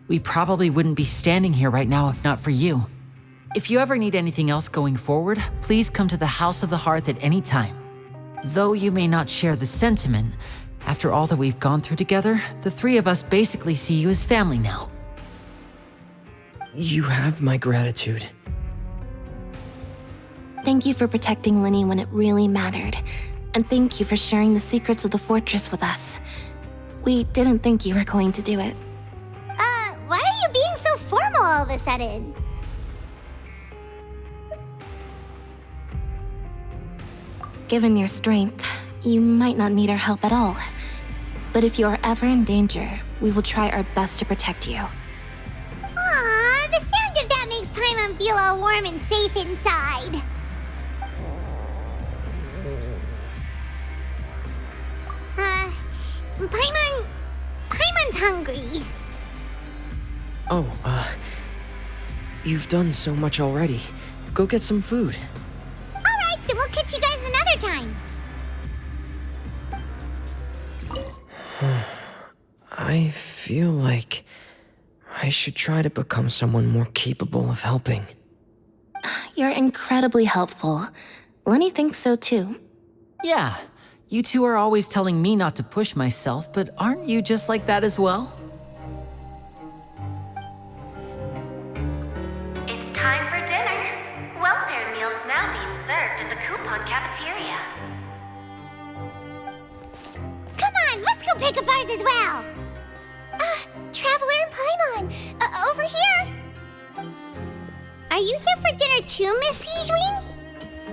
We probably wouldn't be standing here right now if not for you. If you ever need anything else going forward, please come to the House of the Hearth at any time. Though you may not share the sentiment, after all that we've gone through together, the 3 of us basically see you as family now. You have my gratitude. Thank you for protecting Linny when it really mattered. And thank you for sharing the secrets of the fortress with us. We didn't think you were going to do it. Why are you being so formal all of a sudden? Given your strength, you might not need our help at all. But if you are ever in danger, we will try our best to protect you. Aww, the sound of that makes Paimon feel all warm and safe inside. Paimon everyone's hungry. Oh, you've done so much already. Go get some food. Alright, then we'll catch you guys another time. I feel like I should try to become someone more capable of helping. You're incredibly helpful. Lenny thinks so too. Yeah, you two are always telling me not to push myself, but aren't you just like that as well? It's time for dinner. Welfare meals now being served in the coupon cafeteria. Come on, let's go pick up ours as well. Traveler and Paimon, over here. Are you here for dinner too, Miss Sijwin?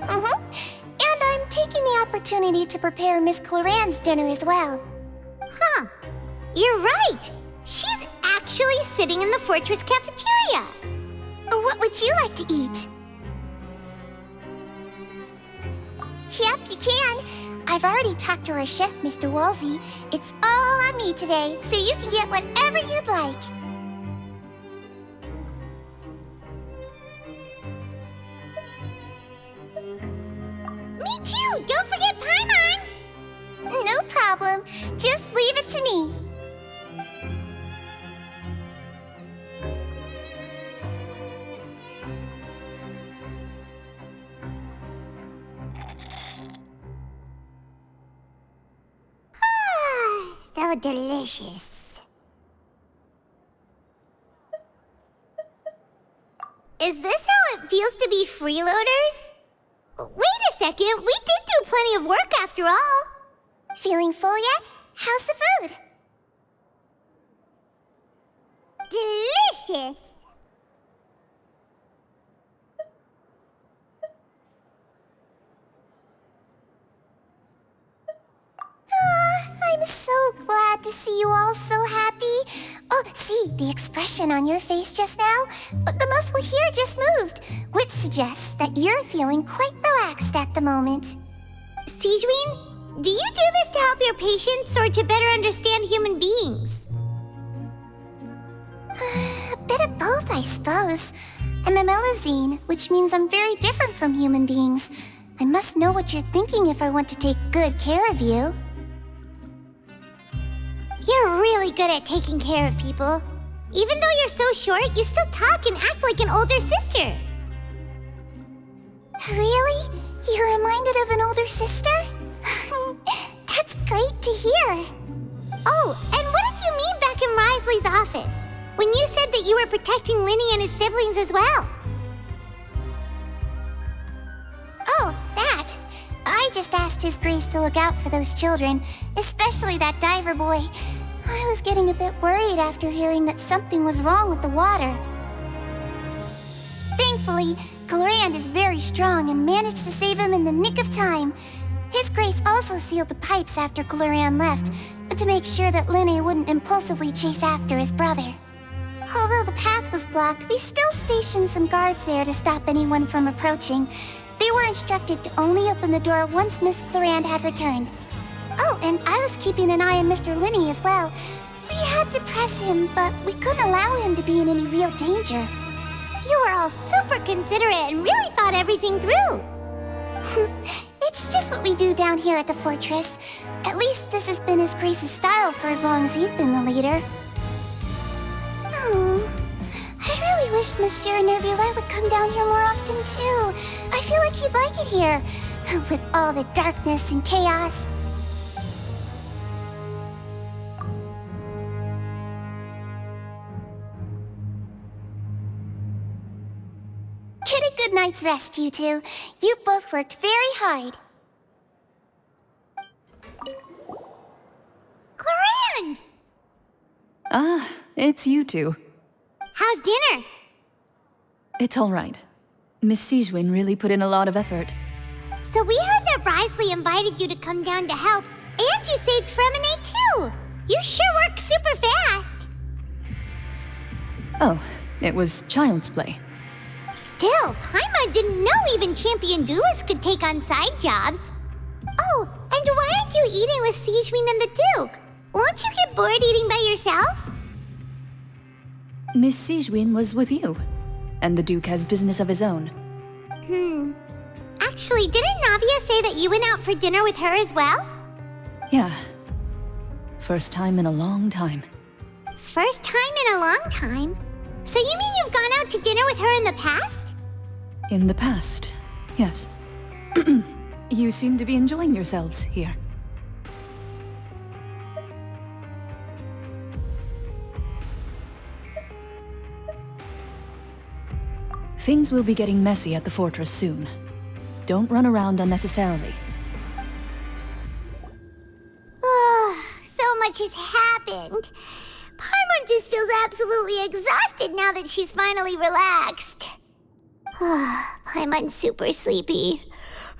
And I'm taking the opportunity to prepare Miss Cloran's dinner as well. Huh. You're right. She's actually sitting in the fortress cafeteria. What would you like to eat? Yep, you can. I've already talked to our chef, Mr. Wolsey. It's all on me today, so you can get whatever you'd like. Me too! Don't forget Paimon! No problem. Just leave it to me. So delicious. Is this how it feels to be freeloaders? Wait a second, we did do plenty of work after all. Feeling full yet? How's the food? Delicious. I'm so glad to see you all so happy. Oh, see, the expression on your face just now? The muscle here just moved, which suggests that you're feeling quite relaxed at the moment. Sijwin, do you do this to help your patients or to better understand human beings? A bit of both, I suppose. I'm a Melazine, which means I'm very different from human beings. I must know what you're thinking if I want to take good care of you. You're really good at taking care of people. Even though you're so short, you still talk and act like an older sister. Really? You're reminded of an older sister? That's great to hear. Oh, and what did you mean back in Risley's office? When you said that you were protecting Linny and his siblings as well? Oh, that. I just asked His Grace to look out for those children, especially that diver boy. I was getting a bit worried after hearing that something was wrong with the water. Thankfully, Cloran is very strong and managed to save him in the nick of time. His Grace also sealed the pipes after Cloran left, to make sure that Linny wouldn't impulsively chase after his brother. Although the path was blocked, we still stationed some guards there to stop anyone from approaching. They were instructed to only open the door once Miss Cloran had returned. Oh, and I was keeping an eye on Mr. Linny as well. We had to press him, but we couldn't allow him to be in any real danger. You were all super considerate and really thought everything through. It's just what we do down here at the fortress. At least this has been His Grace's style for as long as he's been the leader. Oh, I really wish Monsieur Nervula would come down here more often too. I feel like he'd like it here, with all the darkness and chaos. Get a good night's rest, you two. You both worked very hard. Cloran! Ah, it's you two. How's dinner? It's all right. Miss Sijwin really put in a lot of effort. So we heard that Risley invited you to come down to help, and you saved Fremine too! You sure work super fast! Oh, it was child's play. Still, Paimon didn't know even champion duelists could take on side jobs. Oh, and why aren't you eating with Sijwin and the Duke? Won't you get bored eating by yourself? Miss Sijwin was with you, and the Duke has business of his own. Actually, didn't Navia say that you went out for dinner with her as well? Yeah. First time in a long time. First time in a long time? So you mean you've gone out to dinner with her in the past? In the past, yes. You seem to be enjoying yourselves here. Things will be getting messy at the fortress soon. Don't run around unnecessarily. So much has happened. Paimon just feels absolutely exhausted now that she's finally relaxed. Paimon's super sleepy.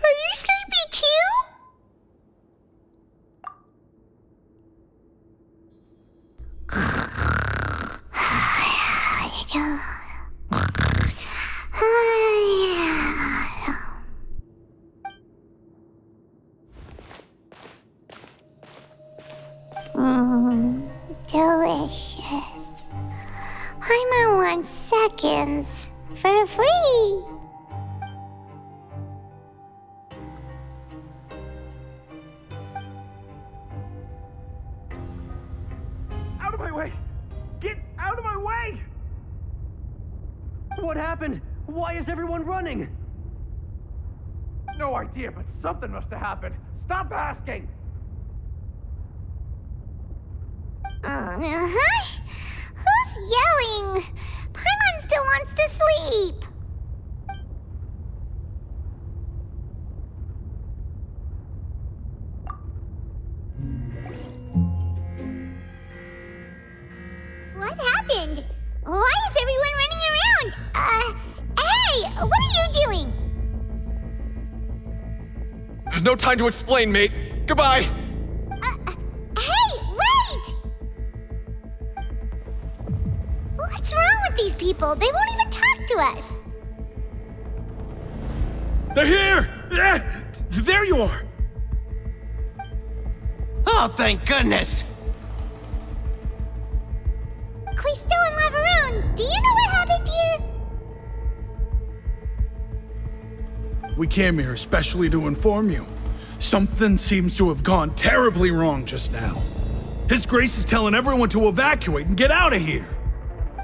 Are you sleepy too? Delicious. Paimon wants seconds for free. Out of my way! Get out of my way! What happened? Why is everyone running? No idea, but something must have happened. Stop asking! Who's yelling? Paimon still wants to sleep. What happened? Why is everyone running around? Hey, what are you doing? No time to explain, mate. Goodbye. Hey, wait! What's wrong with these people? They won't even talk to us. They're here! Yeah, there you are! Oh, thank goodness! Quisto and Lavaroon, do you know what happened here? We came here especially to inform you. Something seems to have gone terribly wrong just now. His Grace is telling everyone to evacuate and get out of here.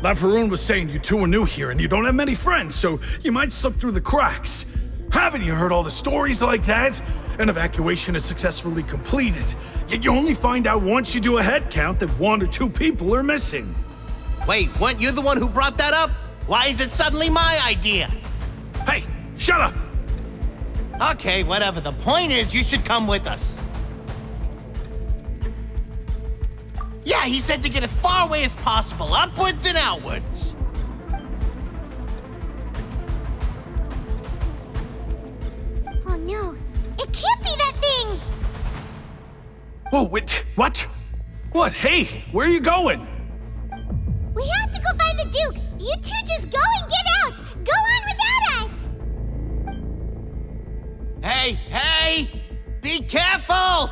Lavaroon was saying you two are new here and you don't have many friends, so you might slip through the cracks. Haven't you heard all the stories like that? An evacuation is successfully completed, yet you only find out once you do a head count that 1 or 2 people are missing. Wait, weren't you the one who brought that up? Why is it suddenly my idea? Hey, shut up! Okay, whatever. The point is, you should come with us. Yeah, he said to get as far away as possible, upwards and outwards. Oh no, it can't be that thing! Whoa, wait, what? What? Hey, where are you going? We have to go find the Duke! You two just go and get out! Go on without us! Hey! Be careful!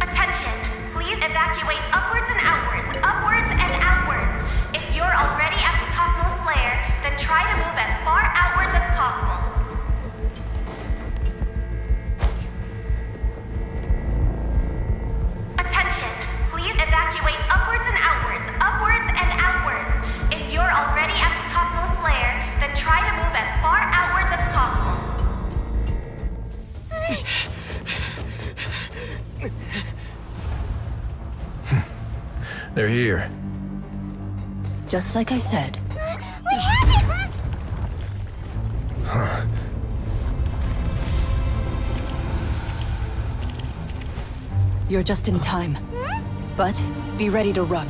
Attention! Please evacuate upwards and outwards, upwards and outwards. If you're already at the topmost layer, then try to move as far outwards as possible. Attention! Please evacuate upwards and outwards, upwards and outwards. If you're already at the topmost layer, then try to move as far outwards as possible. They're here. Just like I said. What happened? Huh. You're just in time. But be ready to run.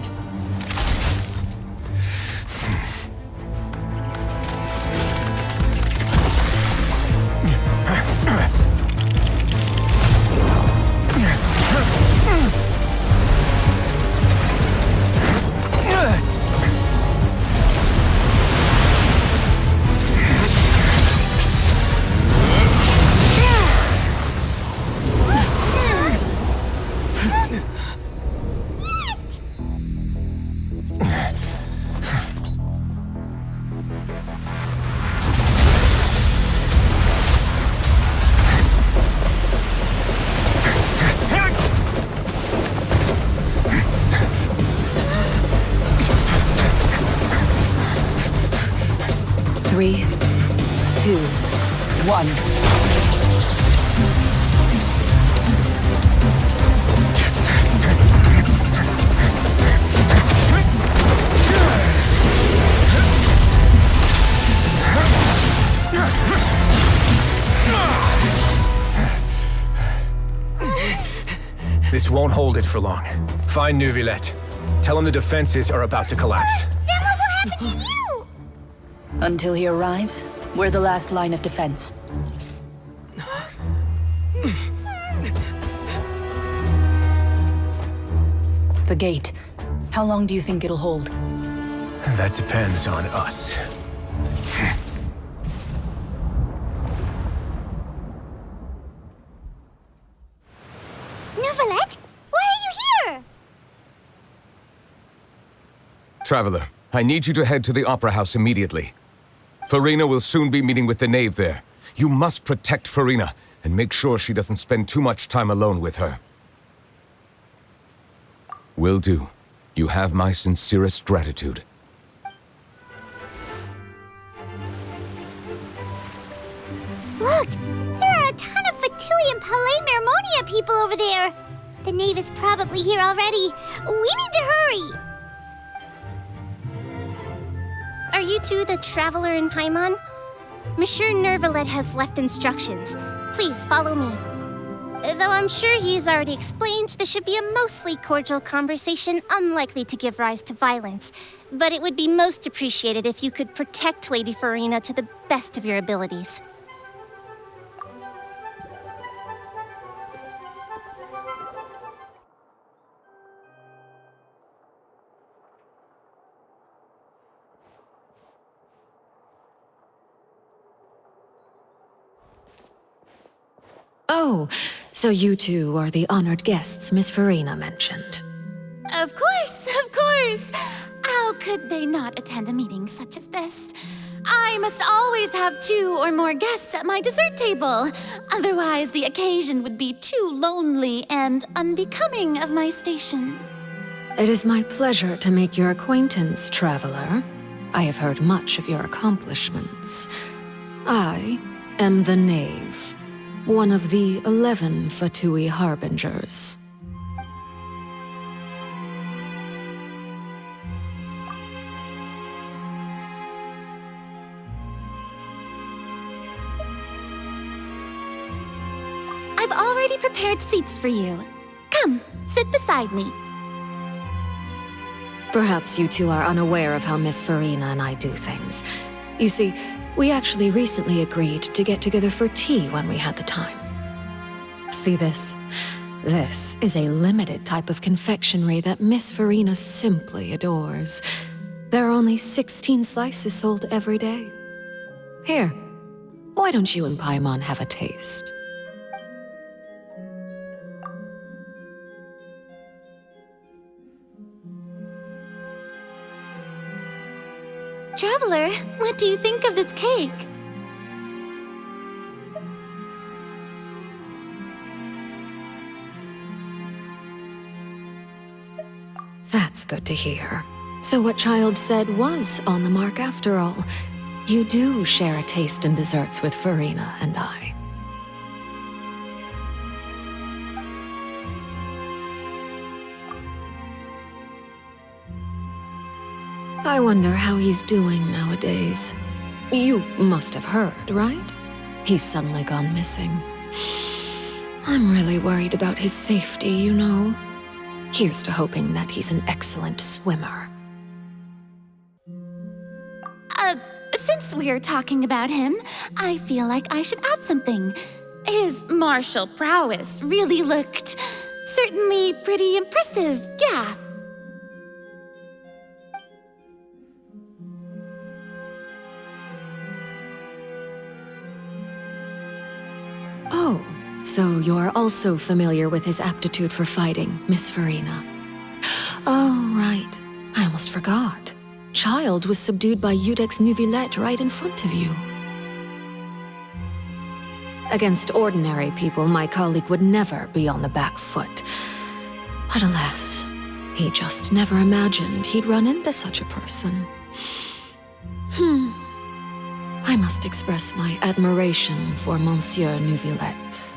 3, 2, 1. This won't hold it for long. Find Neuvillette. Tell him the defenses are about to collapse. Then what will happen to you? Until he arrives, we're the last line of defense. The gate. How long do you think it'll hold? That depends on us. Neuvillette, why are you here? Traveler, I need you to head to the Opera House immediately. Farina will soon be meeting with the knave there. You must protect Farina and make sure she doesn't spend too much time alone with her. Will do. You have my sincerest gratitude. Look, there are a ton of Fatui and Palais Mermonia people over there. The knave is probably here already. We need to hurry. Are you two the traveler in Paimon? Monsieur Neuvillette has left instructions. Please follow me. Though I'm sure he's already explained, this should be a mostly cordial conversation, unlikely to give rise to violence. But it would be most appreciated if you could protect Lady Farina to the best of your abilities. Oh, so you two are the honored guests Miss Farina mentioned. Of course, of course. How could they not attend a meeting such as this? I must always have 2 or more guests at my dessert table. Otherwise, the occasion would be too lonely and unbecoming of my station. It is my pleasure to make your acquaintance, traveler. I have heard much of your accomplishments. I am the knave. One of the 11 Fatui Harbingers. I've already prepared seats for you. Come, sit beside me. Perhaps you two are unaware of how Miss Farina and I do things. You see, we actually recently agreed to get together for tea when we had the time. See this? This is a limited type of confectionery that Miss Farina simply adores. There are only 16 slices sold every day. Here, why don't you and Paimon have a taste? Traveler, what do you think of this cake? That's good to hear. So what Child said was on the mark after all. You do share a taste in desserts with Farina and I. I wonder how he's doing nowadays. You must have heard, right? He's suddenly gone missing. I'm really worried about his safety, you know. Here's to hoping that he's an excellent swimmer. Since we're talking about him, I feel like I should add something. His martial prowess really looked certainly pretty impressive, yeah. Oh, so you're also familiar with his aptitude for fighting, Miss Farina. Oh, right. I almost forgot. Child was subdued by Iudex Neuvillette right in front of you. Against ordinary people, my colleague would never be on the back foot. But alas, he just never imagined he'd run into such a person. I must express my admiration for Monsieur Neuvillette.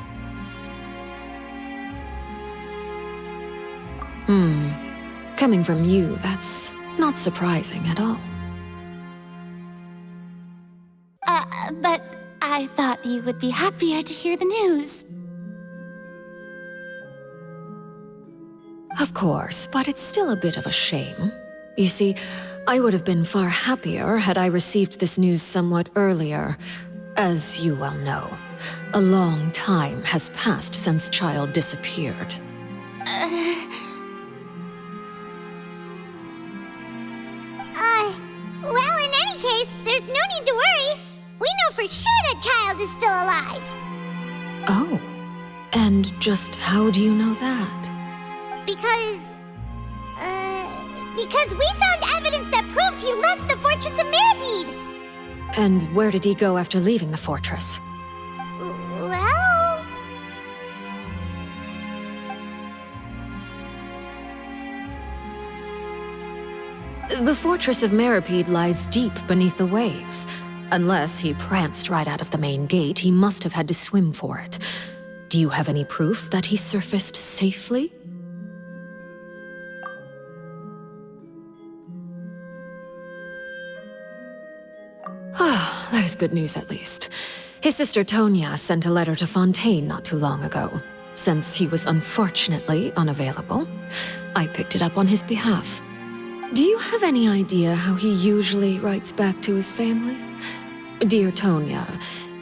Coming from you, that's not surprising at all. But I thought you would be happier to hear the news. Of course, but it's still a bit of a shame. You see, I would have been far happier had I received this news somewhat earlier. As you well know, a long time has passed since Child disappeared. Well, in any case, there's no need to worry. We know for sure that Child is still alive. Oh, and just how do you know that? Because we found evidence that proved he left the Fortress of Mirapede. And where did he go after leaving the fortress? Well... The Fortress of Mirapede lies deep beneath the waves. Unless he pranced right out of the main gate, he must have had to swim for it. Do you have any proof that he surfaced safely? Ah, that is good news at least. His sister Tonya sent a letter to Fontaine not too long ago. Since he was unfortunately unavailable, I picked it up on his behalf. Do you have any idea how he usually writes back to his family? Dear Tonya,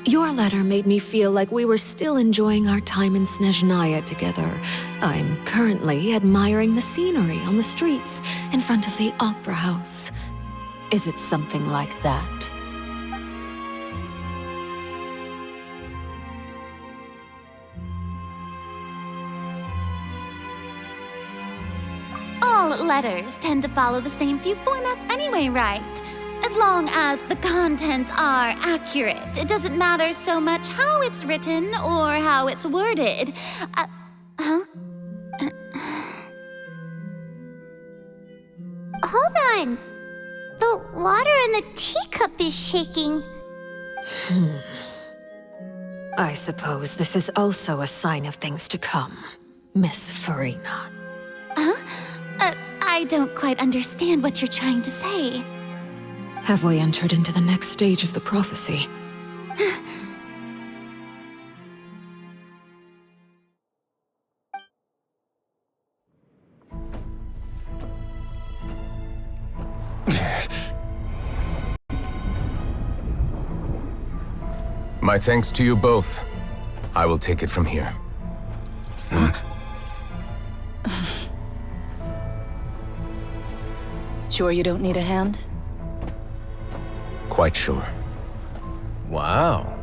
your letter made me feel like we were still enjoying our time in Snezhnaya together. I'm currently admiring the scenery on the streets in front of the Opera House. Is it something like that? All letters tend to follow the same few formats anyway, right? As long as the contents are accurate, it doesn't matter so much how it's written or how it's worded. Hold on. The water in the teacup is shaking. I suppose this is also a sign of things to come, Miss Farina. I don't quite understand what you're trying to say. Have we entered into the next stage of the prophecy? My thanks to you both. I will take it from here. Sure you don't need a hand? Quite sure. Wow.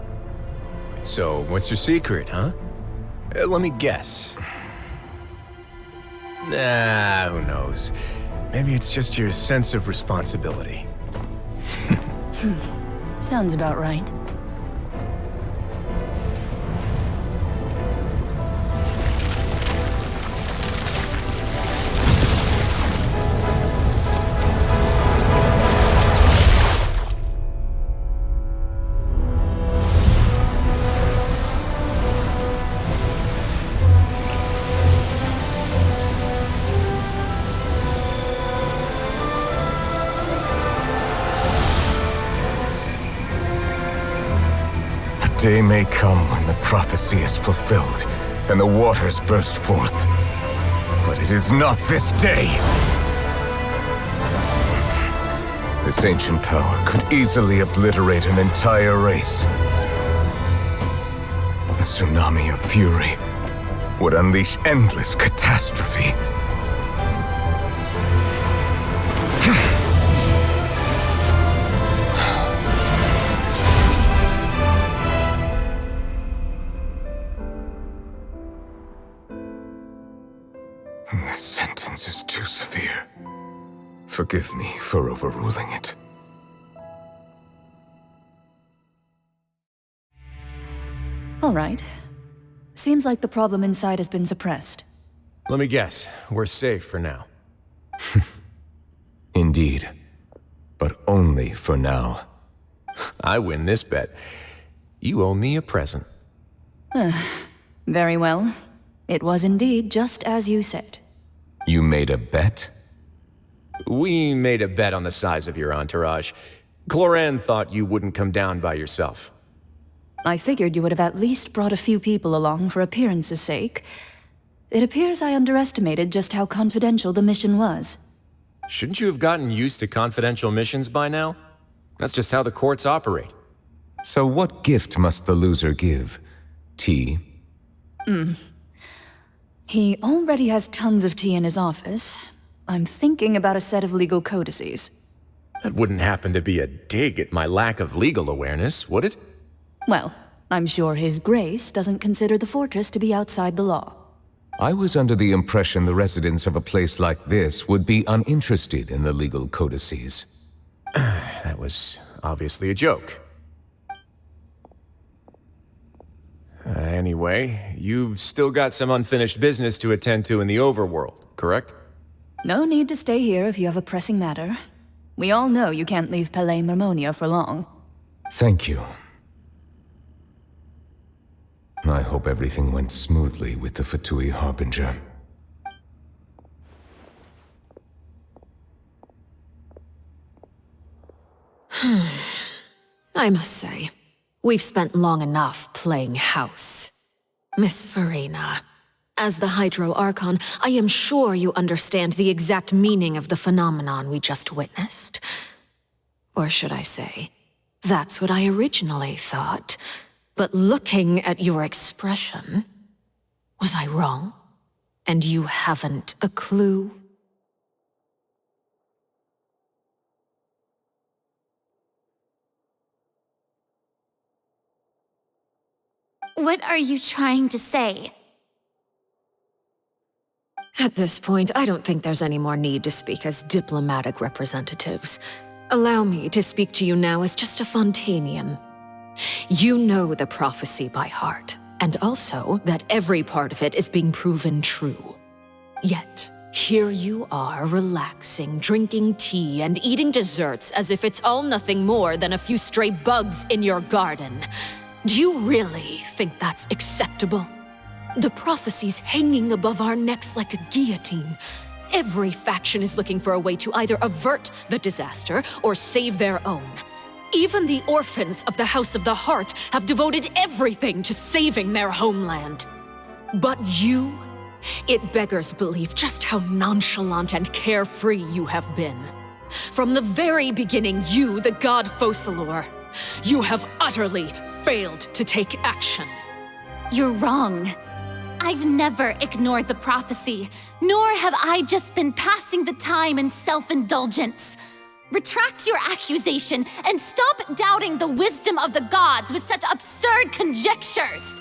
So, what's your secret, huh? Let me guess. Nah, who knows? Maybe it's just your sense of responsibility. Sounds about right. Day may come when the prophecy is fulfilled and the waters burst forth. But it is not this day! This ancient power could easily obliterate an entire race. A tsunami of fury would unleash endless catastrophe. This sentence is too severe. Forgive me for overruling it. All right. Seems like the problem inside has been suppressed. Let me guess, we're safe for now. Indeed. But only for now. I win this bet. You owe me a present. Very well. It was indeed just as you said. You made a bet? We made a bet on the size of your entourage. Cloran thought you wouldn't come down by yourself. I figured you would have at least brought a few people along for appearance's sake. It appears I underestimated just how confidential the mission was. Shouldn't you have gotten used to confidential missions by now? That's just how the courts operate. So what gift must the loser give? Tea? He already has tons of tea in his office. I'm thinking about a set of legal codices. That wouldn't happen to be a dig at my lack of legal awareness, would it? Well, I'm sure His Grace doesn't consider the fortress to be outside the law. I was under the impression the residents of a place like this would be uninterested in the legal codices. That was obviously a joke. Anyway, you've still got some unfinished business to attend to in the overworld, correct? No need to stay here if you have a pressing matter. We all know you can't leave Palais Mermonia for long. Thank you. I hope everything went smoothly with the Fatui Harbinger. I must say, we've spent long enough playing house. Miss Farina, as the Hydro Archon, I am sure you understand the exact meaning of the phenomenon we just witnessed. Or should I say, that's what I originally thought. But looking at your expression, was I wrong? And you haven't a clue? What are you trying to say? At this point, I don't think there's any more need to speak as diplomatic representatives. Allow me to speak to you now as just a Fontanian. You know the prophecy by heart, and also that every part of it is being proven true. Yet, here you are relaxing, drinking tea, and eating desserts as if it's all nothing more than a few stray bugs in your garden. Do you really think that's acceptable? The prophecy's hanging above our necks like a guillotine. Every faction is looking for a way to either avert the disaster or save their own. Even the orphans of the House of the Hearth have devoted everything to saving their homeland. But you? It beggars belief just how nonchalant and carefree you have been. From the very beginning, you, the god Focalor, you have utterly failed to take action. You're wrong. I've never ignored the prophecy, nor have I just been passing the time in self-indulgence. Retract your accusation and stop doubting the wisdom of the gods with such absurd conjectures.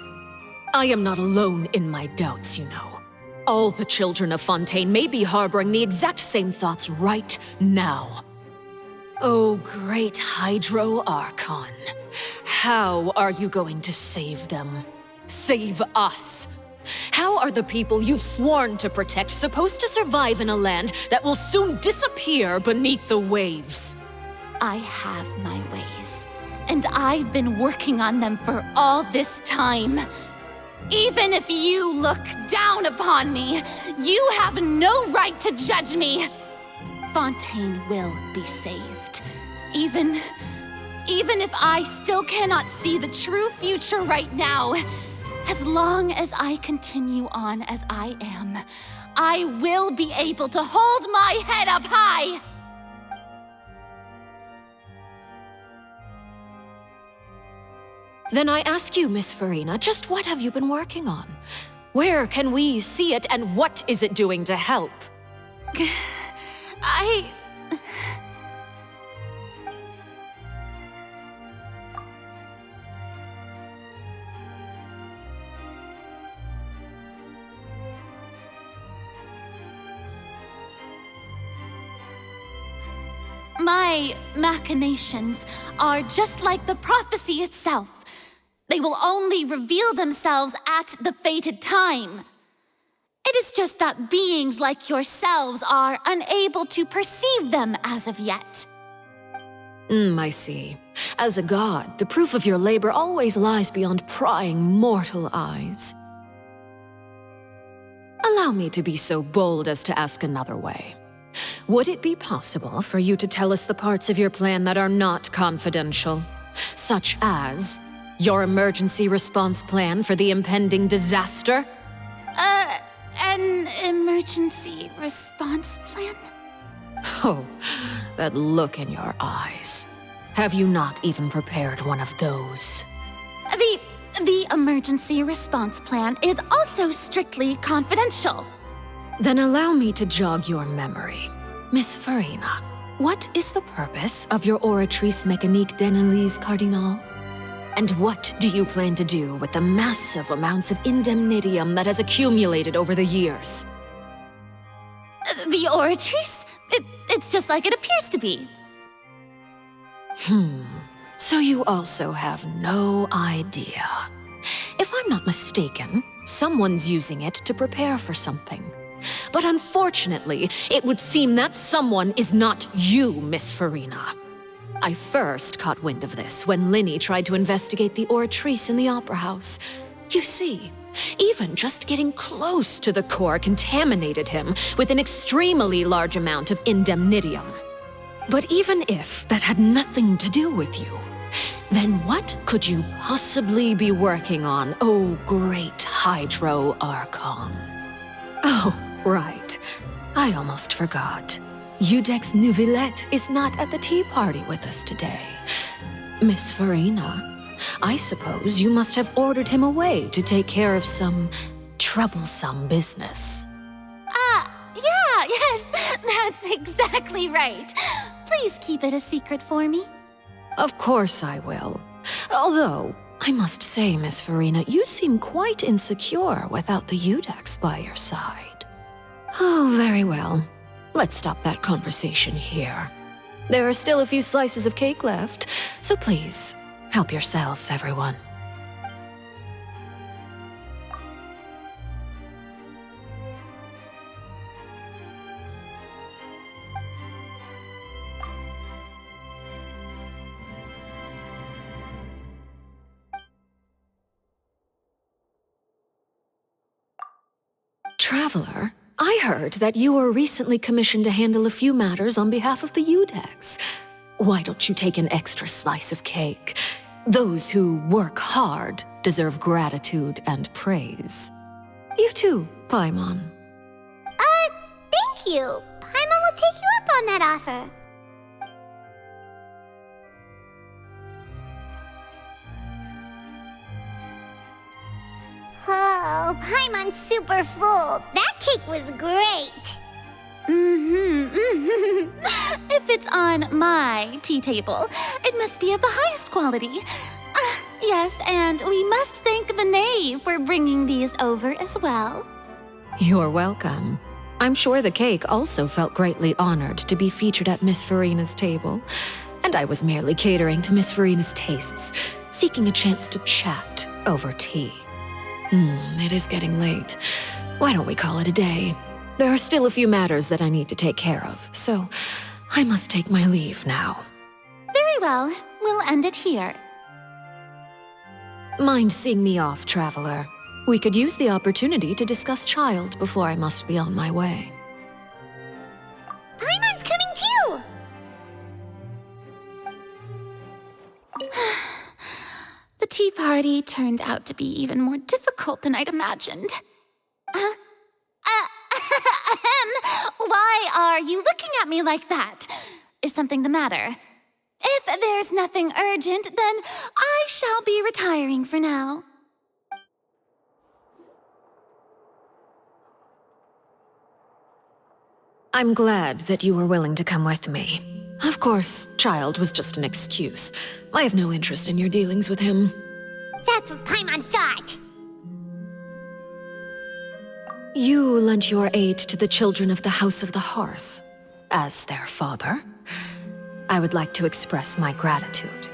I am not alone in my doubts, you know. All the children of Fontaine may be harboring the exact same thoughts right now. Oh, great Hydro Archon. How are you going to save them? Save us? How are the people you've sworn to protect supposed to survive in a land that will soon disappear beneath the waves? I have my ways, and I've been working on them for all this time. Even if you look down upon me, you have no right to judge me. Fontaine will be saved. Even if I still cannot see the true future right now, as long as I continue on as I am, I will be able to hold my head up high! Then I ask you, Miss Farina, just what have you been working on? Where can we see it, and what is it doing to help? My machinations are just like the prophecy itself. They will only reveal themselves at the fated time. It is just that beings like yourselves are unable to perceive them as of yet. I see. As a god, the proof of your labor always lies beyond prying mortal eyes. Allow me to be so bold as to ask another way. Would it be possible for you to tell us the parts of your plan that are not confidential? Such as your emergency response plan for the impending disaster? An emergency response plan? Oh, that look in your eyes. Have you not even prepared one of those? The emergency response plan is also strictly confidential. Then allow me to jog your memory. Miss Farina, what is the purpose of your Oratrice Mécanique d'Analyse Cardinal? And what do you plan to do with the massive amounts of indemnitium that has accumulated over the years? The Oratrice? It's just like it appears to be. So you also have no idea. If I'm not mistaken, someone's using it to prepare for something. But unfortunately, it would seem that someone is not you, Miss Farina. I first caught wind of this when Linny tried to investigate the Oratrice in the Opera House. You see, even just getting close to the core contaminated him with an extremely large amount of indemnitium. But even if that had nothing to do with you, then what could you possibly be working on, oh great Hydro Archon? Oh, right. I almost forgot. Udex Nouvillette is not at the tea party with us today. Miss Farina, I suppose you must have ordered him away to take care of some troublesome business. Yeah, yes, that's exactly right. Please keep it a secret for me. Of course I will. Although, I must say, Miss Farina, you seem quite insecure without the Udex by your side. Oh, very well. Let's stop that conversation here. There are still a few slices of cake left, so please, help yourselves, everyone. Traveler, I heard that you were recently commissioned to handle a few matters on behalf of the Udex. Why don't you take an extra slice of cake? Those who work hard deserve gratitude and praise. You too, Paimon. Thank you. Paimon will take you up on that offer. Oh, Paimon's super full. That cake was great. If it's on my tea table, it must be of the highest quality. Yes, and we must thank the knave for bringing these over as well. You're welcome. I'm sure the cake also felt greatly honored to be featured at Miss Farina's table. And I was merely catering to Miss Farina's tastes, seeking a chance to chat over tea. It is getting late. Why don't we call it a day? There are still a few matters that I need to take care of, so I must take my leave now. Very well. We'll end it here. Mind seeing me off, Traveler? We could use the opportunity to discuss Child before I must be on my way. Paimon's coming too! The tea party turned out to be even more difficult than I'd imagined. Why are you looking at me like that? Is something the matter? If there's nothing urgent, then I shall be retiring for now. I'm glad that you were willing to come with me. Of course, Child was just an excuse. I have no interest in your dealings with him. That's what Paimon thought. You lent your aid to the children of the House of the Hearth. As their father, I would like to express my gratitude.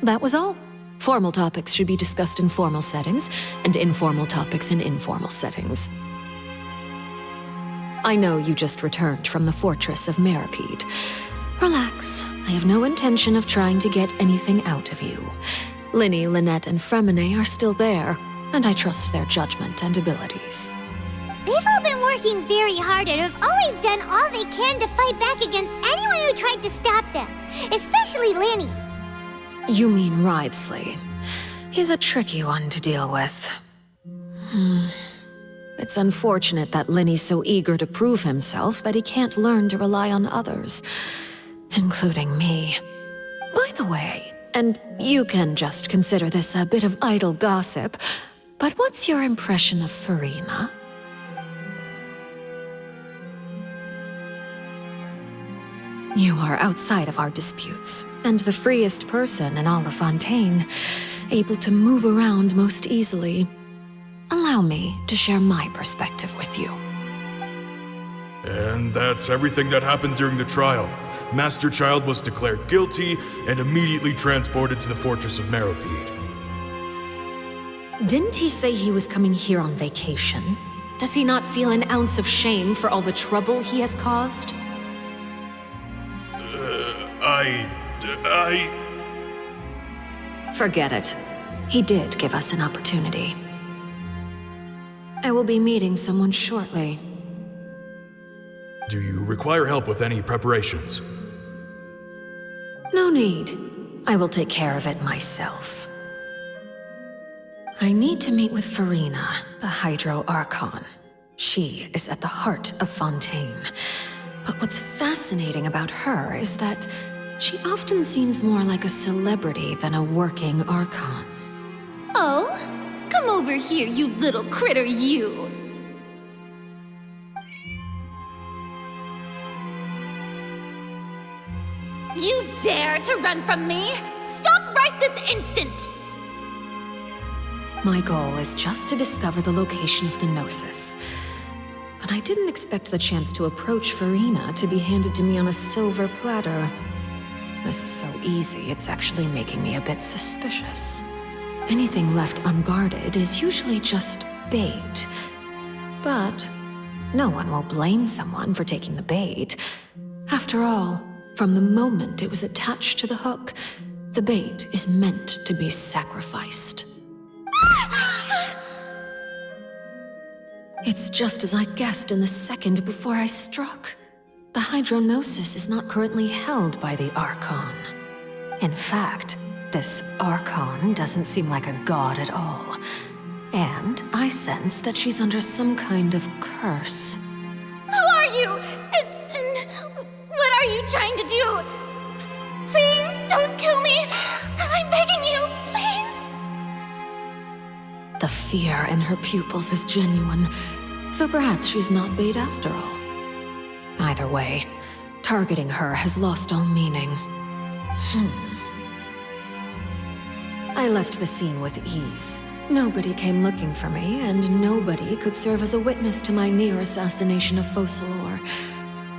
That was all. Formal topics should be discussed in formal settings, and informal topics in informal settings. I know you just returned from the fortress of Meripede. Relax. I have no intention of trying to get anything out of you. Linny, Lynette, and Fremine are still there, and I trust their judgment and abilities. They've all been working very hard and have always done all they can to fight back against anyone who tried to stop them, especially Linny. You mean Wriothesley. He's a tricky one to deal with. It's unfortunate that Linny's so eager to prove himself that he can't learn to rely on others, including me. By the way, and you can just consider this a bit of idle gossip, but what's your impression of Furina? You are outside of our disputes, and the freest person in all of Fontaine, able to move around most easily. Allow me to share my perspective with you. And that's everything that happened during the trial. Master Child was declared guilty and immediately transported to the Fortress of Meripede. Didn't he say he was coming here on vacation? Does he not feel an ounce of shame for all the trouble he has caused? Forget it. He did give us an opportunity. I will be meeting someone shortly. Do you require help with any preparations? No need. I will take care of it myself. I need to meet with Furina, the Hydro Archon. She is at the heart of Fontaine. But what's fascinating about her is that she often seems more like a celebrity than a working Archon. Oh? Come over here, you little critter, you! You dare to run from me? Stop right this instant! My goal is just to discover the location of the Gnosis. But I didn't expect the chance to approach Furina to be handed to me on a silver platter. This is so easy, it's actually making me a bit suspicious. Anything left unguarded is usually just bait. But no one will blame someone for taking the bait. After all, from the moment it was attached to the hook, the bait is meant to be sacrificed. It's just as I guessed in the second before I struck. The Hydronosis is not currently held by the Archon. In fact, this Archon doesn't seem like a god at all. And I sense that she's under some kind of curse. Who are you? And what are you trying to do? Please don't kill me! I'm begging you, please! The fear in her pupils is genuine, so perhaps she's not bait after all. Either way, targeting her has lost all meaning. I left the scene with ease. Nobody came looking for me, and nobody could serve as a witness to my near assassination of Focalor.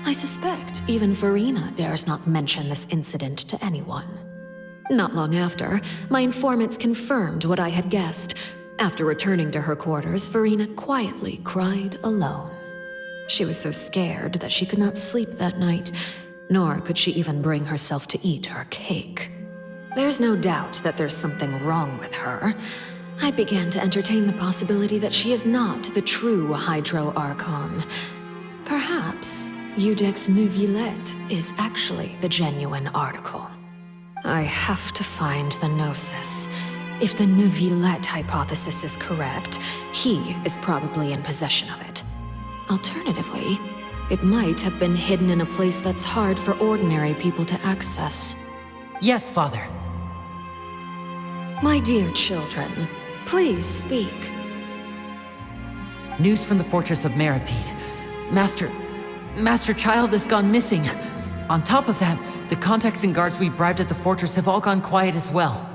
I suspect even Furina dares not mention this incident to anyone. Not long after, my informants confirmed what I had guessed. After returning to her quarters, Furina quietly cried alone. She was so scared that she could not sleep that night, nor could she even bring herself to eat her cake. There's no doubt that there's something wrong with her. I began to entertain the possibility that she is not the true Hydro Archon. Perhaps Eudex Neuvillette is actually the genuine article. I have to find the Gnosis. If the Neuvillette hypothesis is correct, he is probably in possession of it. Alternatively, it might have been hidden in a place that's hard for ordinary people to access. Yes, Father. My dear children, please speak. News from the Fortress of Meripede. Master Child has gone missing. On top of that, the contacts and guards we bribed at the fortress have all gone quiet as well.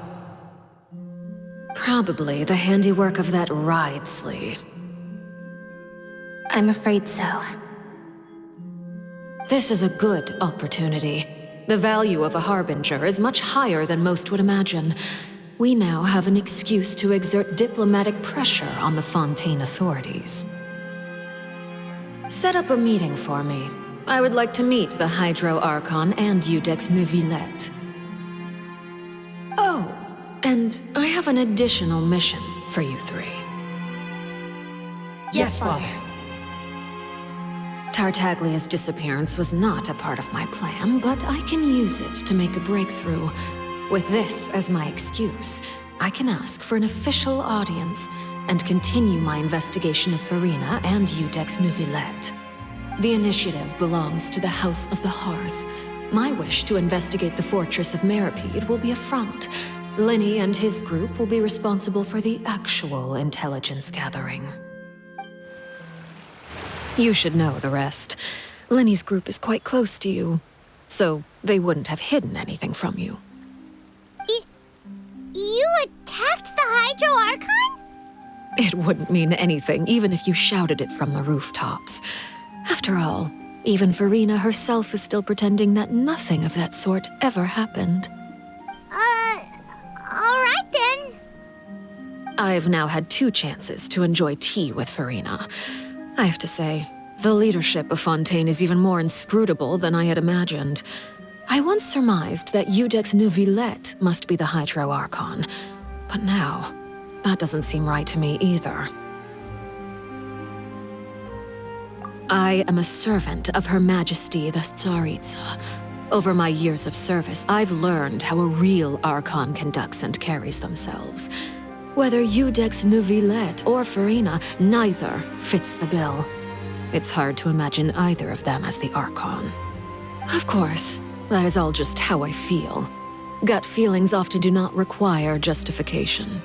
Probably the handiwork of that Wriothesley. I'm afraid so. This is a good opportunity. The value of a Harbinger is much higher than most would imagine. we now have an excuse to exert diplomatic pressure on the Fontaine authorities. Set up a meeting for me. I would like to meet the Hydro Archon and Iudex Neuvillette. Oh, and I have an additional mission for you three. Yes, Father. Tartaglia's disappearance was not a part of my plan, but I can use it to make a breakthrough. With this as my excuse, I can ask for an official audience and continue my investigation of Farina and Iudex Neuvillette. The initiative belongs to the House of the Hearth. My wish to investigate the fortress of Meripede will be a front. Lenny and his group will be responsible for the actual intelligence gathering. You should know the rest. Lenny's group is quite close to you, so they wouldn't have hidden anything from you. You attacked the Hydro Archon? It wouldn't mean anything, even if you shouted it from the rooftops. After all, even Farina herself is still pretending that nothing of that sort ever happened. Alright then. I've now had 2 chances to enjoy tea with Farina. I have to say, the leadership of Fontaine is even more inscrutable than I had imagined. I once surmised that Iudex Neuvillette must be the Hydro Archon, but now, that doesn't seem right to me either. I am a servant of Her Majesty the Tsaritsa. Over my years of service, I've learned how a real Archon conducts and carries themselves. Whether Iudex Neuvillette or Farina, neither fits the bill. It's hard to imagine either of them as the Archon. Of course, that is all just how I feel. Gut feelings often do not require justification.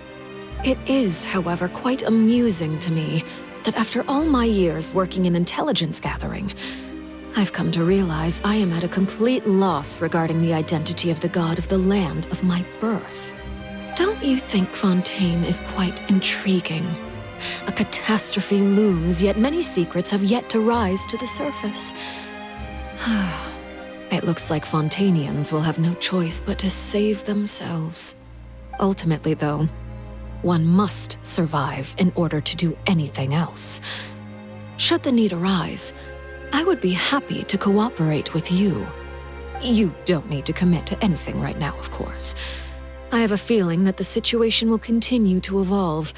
It is, however, quite amusing to me that after all my years working in intelligence gathering, I've come to realize I am at a complete loss regarding the identity of the god of the land of my birth. Don't you think Fontaine is quite intriguing? A catastrophe looms, yet many secrets have yet to rise to the surface. It looks like Fontainians will have no choice but to save themselves. Ultimately, though, one must survive in order to do anything else. Should the need arise, I would be happy to cooperate with you. You don't need to commit to anything right now, of course. I have a feeling that the situation will continue to evolve,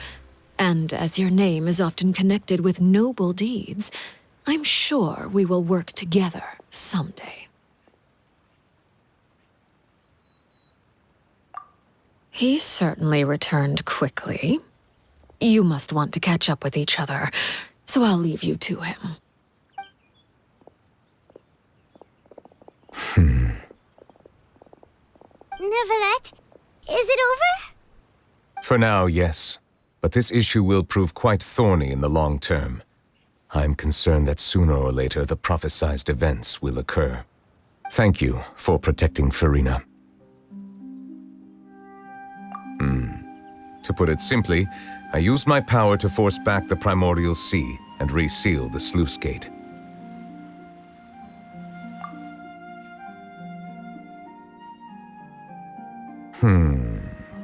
and as your name is often connected with noble deeds, I'm sure we will work together someday. He certainly returned quickly. You must want to catch up with each other, so I'll leave you to him. Neuvillette, is it over? For now, yes. But this issue will prove quite thorny in the long term. I'm concerned that sooner or later the prophesized events will occur. Thank you for protecting Farina. To put it simply, I used my power to force back the Primordial Sea and reseal the sluice gate.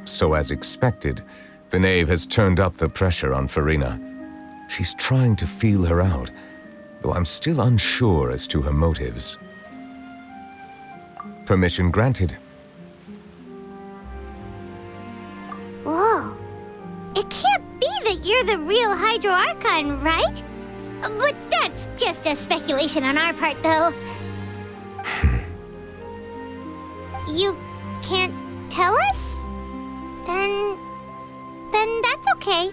So as expected, the knave has turned up the pressure on Farina. She's trying to feel her out, though I'm still unsure as to her motives. Permission granted. Whoa. It can't be that you're the real Hydro Archon, right? But that's just a speculation on our part, though. You can't tell us? Then that's okay.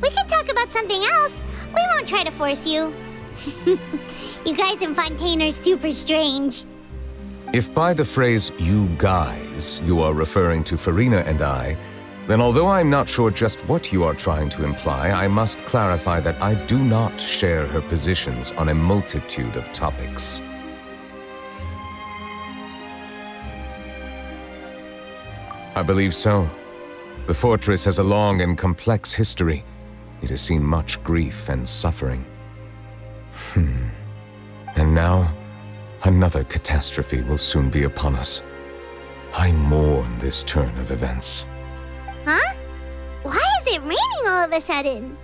We can talk about something else. We won't try to force you. You guys in Fontaine are super strange. If by the phrase, "you guys," you are referring to Farina and I, then although I'm not sure just what you are trying to imply, I must clarify that I do not share her positions on a multitude of topics. I believe so. The fortress has a long and complex history. It has seen much grief and suffering. And now, another catastrophe will soon be upon us. I mourn this turn of events. Huh? Why is it raining all of a sudden?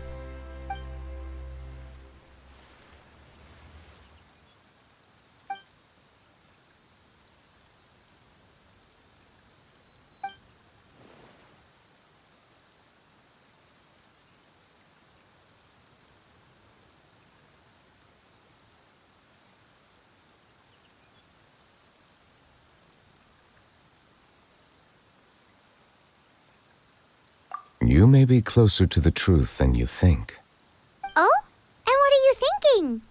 You may be closer to the truth than you think. Oh? And what are you thinking?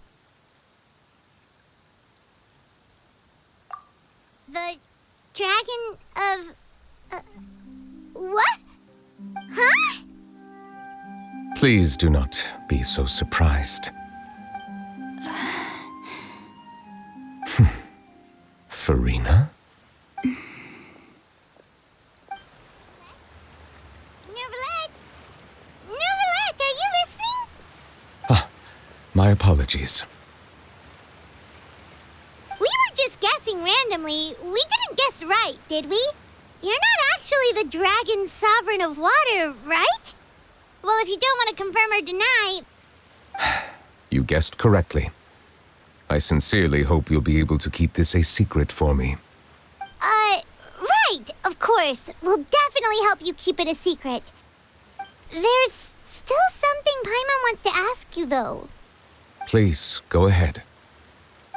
The dragon of... what? Huh? Please do not be so surprised. Farina? My apologies. We were just guessing randomly. We didn't guess right, did we? You're not actually the dragon sovereign of water, right? Well, if you don't want to confirm or deny... You guessed correctly. I sincerely hope you'll be able to keep this a secret for me. Right, of course. We'll definitely help you keep it a secret. There's still something Paimon wants to ask you, though. Please, go ahead.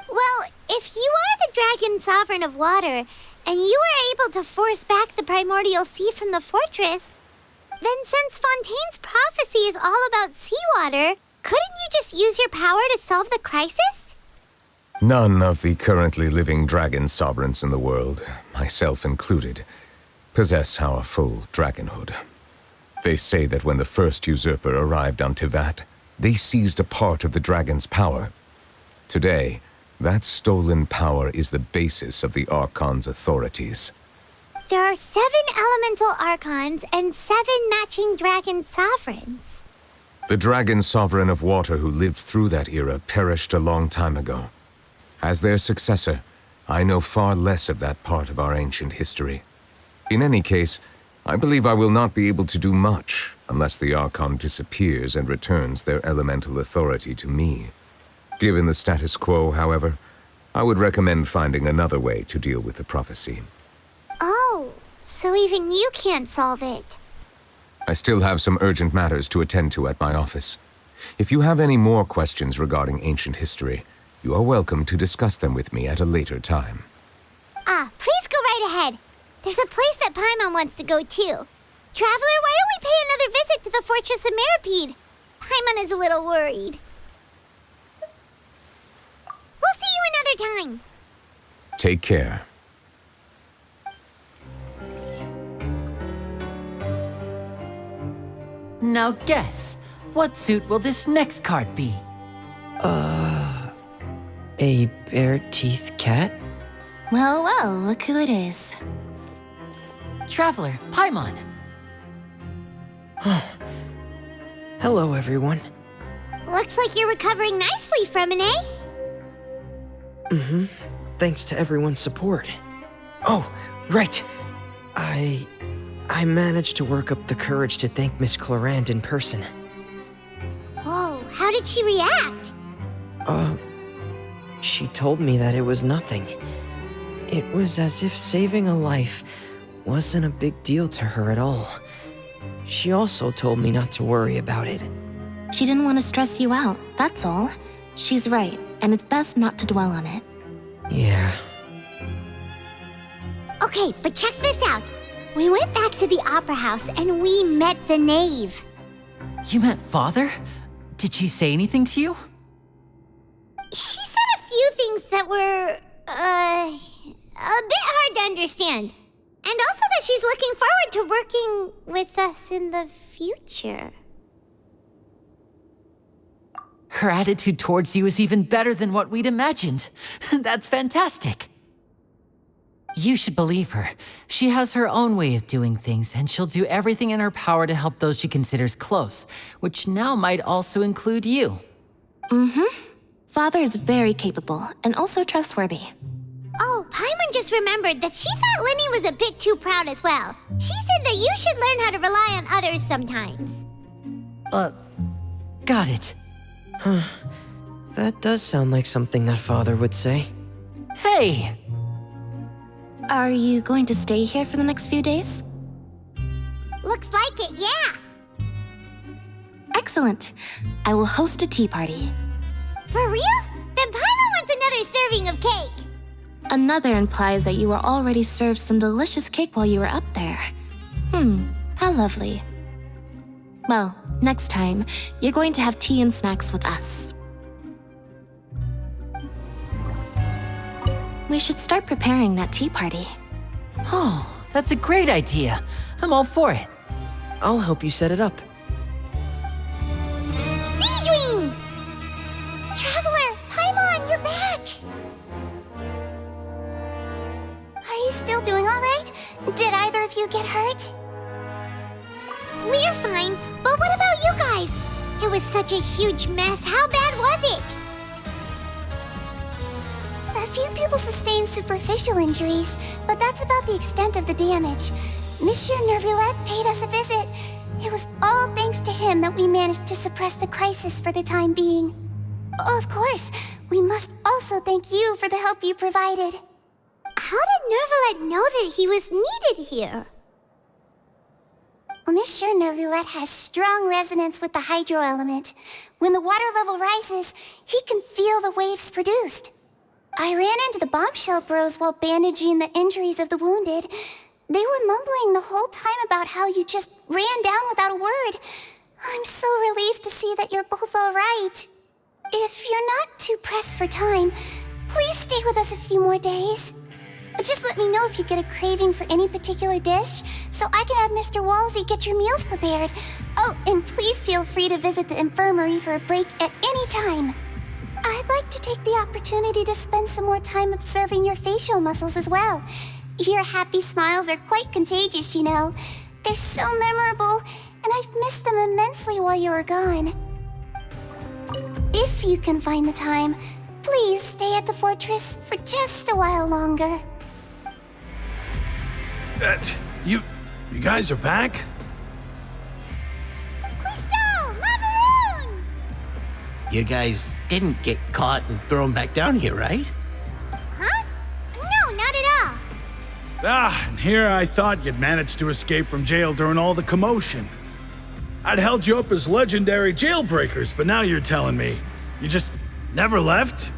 Well, if you are the dragon sovereign of water, and you were able to force back the primordial sea from the fortress, then since Fontaine's prophecy is all about seawater, couldn't you just use your power to solve the crisis? None of the currently living dragon sovereigns in the world, myself included, possess our full dragonhood. They say that when the first usurper arrived on Tivat, they seized a part of the dragon's power. Today, that stolen power is the basis of the Archon's authorities. There are 7 elemental Archons and 7 matching dragon sovereigns. The dragon sovereign of water who lived through that era perished a long time ago. As their successor, I know far less of that part of our ancient history. In any case, I believe I will not be able to do much unless the Archon disappears and returns their elemental authority to me. Given the status quo, however, I would recommend finding another way to deal with the prophecy. Oh, so even you can't solve it. I still have some urgent matters to attend to at my office. If you have any more questions regarding ancient history, you are welcome to discuss them with me at a later time. Please go right ahead. There's a place that Paimon wants to go too. Traveler, why don't we pay another visit to the Fortress of Meropide? Paimon is a little worried. We'll see you another time. Take care. Now guess, what suit will this next card be? A bare-teeth cat? Well, well, look who it is. Traveler, Paimon. Hello, everyone. Looks like you're recovering nicely from it, eh? Mm-hmm. Thanks to everyone's support. Oh, right. I managed to work up the courage to thank Miss Clarant in person. Whoa, how did she react? She told me that it was nothing. It was as if saving a life wasn't a big deal to her at all. She also told me not to worry about it. She didn't want to stress you out, that's all. She's right, and it's best not to dwell on it. Yeah. Okay, but check this out. We went back to the Opera House and we met the knave. You met Father? Did she say anything to you? She said a few things that were, a bit hard to understand. And also that she's looking forward to working with us in the future. Her attitude towards you is even better than what we'd imagined. That's fantastic. You should believe her. She has her own way of doing things, and she'll do everything in her power to help those she considers close, which now might also include you. Mm-hmm. Father is very capable, and also trustworthy. Oh, Paimon just remembered that she thought Linny was a bit too proud as well. She said that you should learn how to rely on others sometimes. Got it. Huh. That does sound like something that father would say. Hey! Are you going to stay here for the next few days? Looks like it, yeah. Excellent. I will host a tea party. For real? Then Paimon wants another serving of cake. Another implies that you were already served some delicious cake while you were up there. How lovely. Well, next time, you're going to have tea and snacks with us. We should start preparing that tea party. Oh, that's a great idea. I'm all for it. I'll help you set it up. Sijuin! Traveler, Paimon, you're back! Are you still doing all right? Did either of you get hurt? We're fine, but what about you guys? It was such a huge mess. How bad was it? A few people sustained superficial injuries, but that's about the extent of the damage. Monsieur Nervulette paid us a visit. It was all thanks to him that we managed to suppress the crisis for the time being. Of course, we must also thank you for the help you provided. How did Nervulette know that he was needed here? Well, Monsieur Nervulette has strong resonance with the hydro element. When the water level rises, he can feel the waves produced. I ran into the bombshell bros while bandaging the injuries of the wounded. They were mumbling the whole time about how you just ran down without a word. I'm so relieved to see that you're both all right. If you're not too pressed for time, please stay with us a few more days. Just let me know if you get a craving for any particular dish, so I can have Mr. Wolsey get your meals prepared. Oh, and please feel free to visit the infirmary for a break at any time. I'd like to take the opportunity to spend some more time observing your facial muscles as well. Your happy smiles are quite contagious, you know. They're so memorable, and I've missed them immensely while you were gone. If you can find the time, please stay at the fortress for just a while longer. You guys are back? Crystal! Macaroon! You guys didn't get caught and thrown back down here, right? Huh? No, not at all. And here I thought you'd managed to escape from jail during all the commotion. I'd held you up as legendary jailbreakers, but now you're telling me you just never left?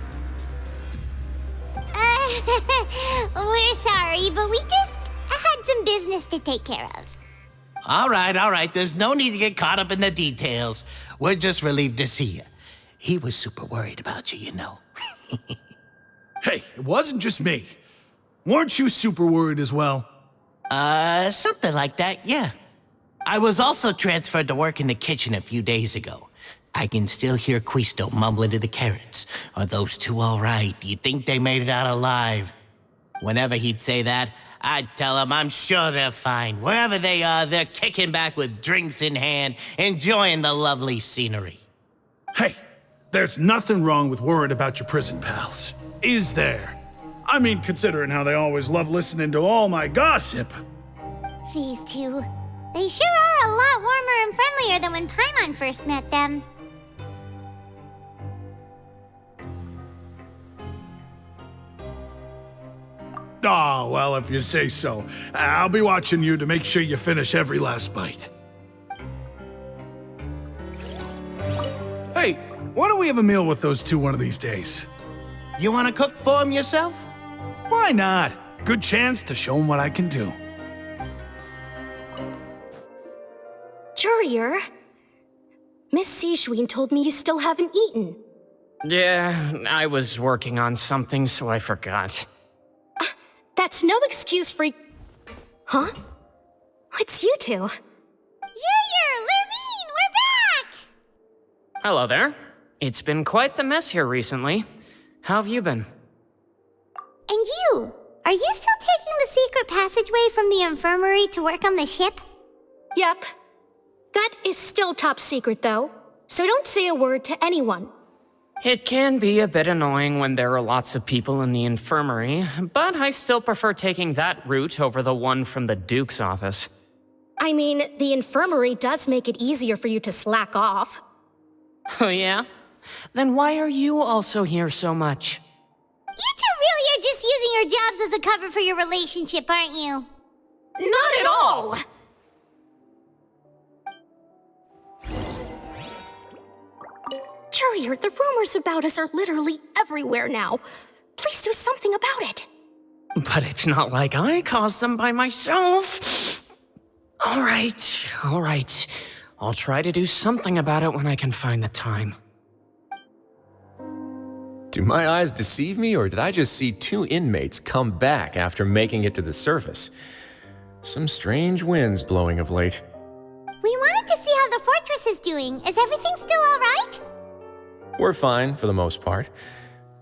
We're sorry, but we just had some business to take care of. All right. There's no need to get caught up in the details. We're just relieved to see you. He was super worried about you, you know. Hey, it wasn't just me. Weren't you super worried as well? Something like that, yeah. I was also transferred to work in the kitchen a few days ago. I can still hear Quisto mumbling to the carrots. Are those two all right? Do you think they made it out alive? Whenever he'd say that, I'd tell him I'm sure they're fine. Wherever they are, they're kicking back with drinks in hand, enjoying the lovely scenery. Hey, there's nothing wrong with worrying about your prison pals, is there? I mean, considering how they always love listening to all my gossip. These two. They sure are a lot warmer and friendlier than when Paimon first met them. Oh, well, if you say so. I'll be watching you to make sure you finish every last bite. Hey, why don't we have a meal with those two one of these days? You want to cook for them yourself? Why not? Good chance to show them what I can do. Courier, Miss Sijuin told me you still haven't eaten. Yeah, I was working on something, so I forgot. That's no excuse for... Huh? It's you two. Junior! Lurvine! We're back! Hello there. It's been quite the mess here recently. How have you been? And you? Are you still taking the secret passageway from the infirmary to work on the ship? Yep. That is still top secret, though, so don't say a word to anyone. It can be a bit annoying when there are lots of people in the infirmary, but I still prefer taking that route over the one from the Duke's office. I mean, the infirmary does make it easier for you to slack off. Oh yeah? Then why are you also here so much? You two really are just using your jobs as a cover for your relationship, aren't you? Not at all! Courier, the rumors about us are literally everywhere now. Please do something about it. But it's not like I caused them by myself. All right. I'll try to do something about it when I can find the time. Do my eyes deceive me, or did I just see 2 inmates come back after making it to the surface? Some strange winds blowing of late. We wanted to see how the fortress is doing. Is everything still all right? We're fine, for the most part.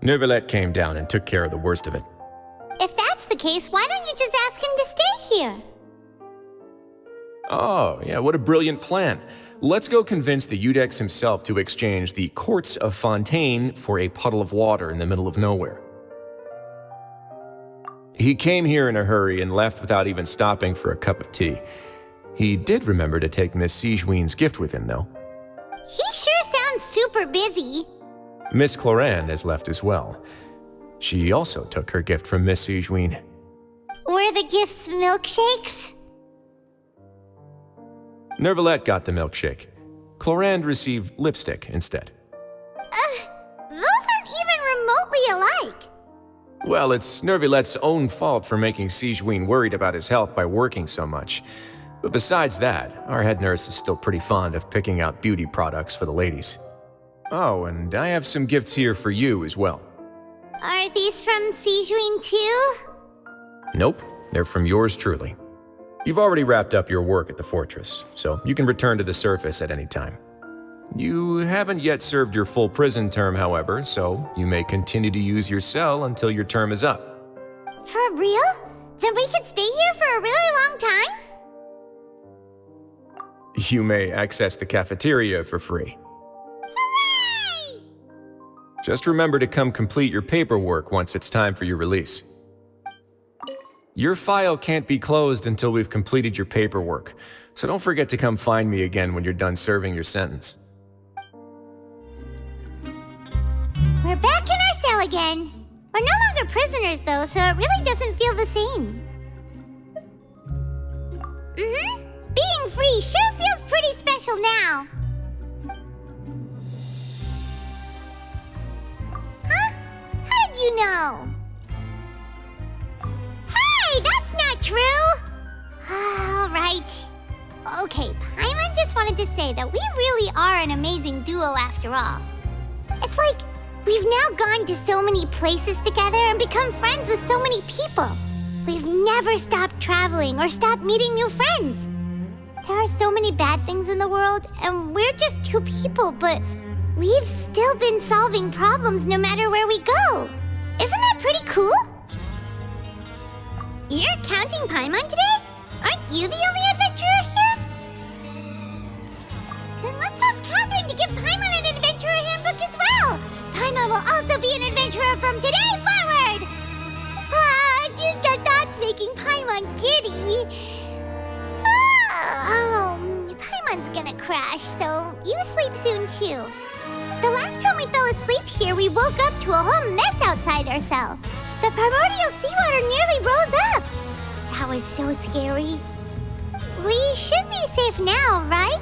Neuvillette came down and took care of the worst of it. If that's the case, why don't you just ask him to stay here? Oh, yeah, what a brilliant plan. Let's go convince the Eudex himself to exchange the Courts of Fontaine for a puddle of water in the middle of nowhere. He came here in a hurry and left without even stopping for a cup of tea. He did remember to take Miss Sigewinne's gift with him, though. He sure sounds super busy. Miss Clorand has left as well. She also took her gift from Miss Sigewinne. Were the gifts milkshakes? Neuvillette got the milkshake. Clorand received lipstick instead. Those aren't even remotely alike. Well, it's Neuvillette's own fault for making Sigewinne worried about his health by working so much. But besides that, our head nurse is still pretty fond of picking out beauty products for the ladies. Oh, and I have some gifts here for you as well. Are these from Sigewinne too? Nope, they're from yours truly. You've already wrapped up your work at the fortress, so you can return to the surface at any time. You haven't yet served your full prison term, however, so you may continue to use your cell until your term is up. For real? Then we could stay here for a really long time? You may access the cafeteria for free. Hooray! Just remember to come complete your paperwork once it's time for your release. Your file can't be closed until we've completed your paperwork, so don't forget to come find me again when you're done serving your sentence. We're back in our cell again. We're no longer prisoners, though, so it really doesn't feel the same. Being free sure feels pretty special now. Huh? How did you know? Hey, that's not true! All right. Okay, Paimon just wanted to say that we really are an amazing duo after all. It's like we've now gone to so many places together and become friends with so many people. We've never stopped traveling or stopped meeting new friends. There are so many bad things in the world, and we're just 2 people, but we've still been solving problems no matter where we go. Isn't that pretty cool? You're counting Paimon today? Aren't you the only adventurer here? Then let's ask Catherine to give Paimon an adventurer handbook as well. Paimon will also be an adventurer from today forward. Just the thoughts making Paimon giddy. Paimon's gonna crash, so you sleep soon too. The last time we fell asleep here, we woke up to a whole mess outside our cell. The primordial seawater nearly rose up. That was so scary. We should be safe now, right?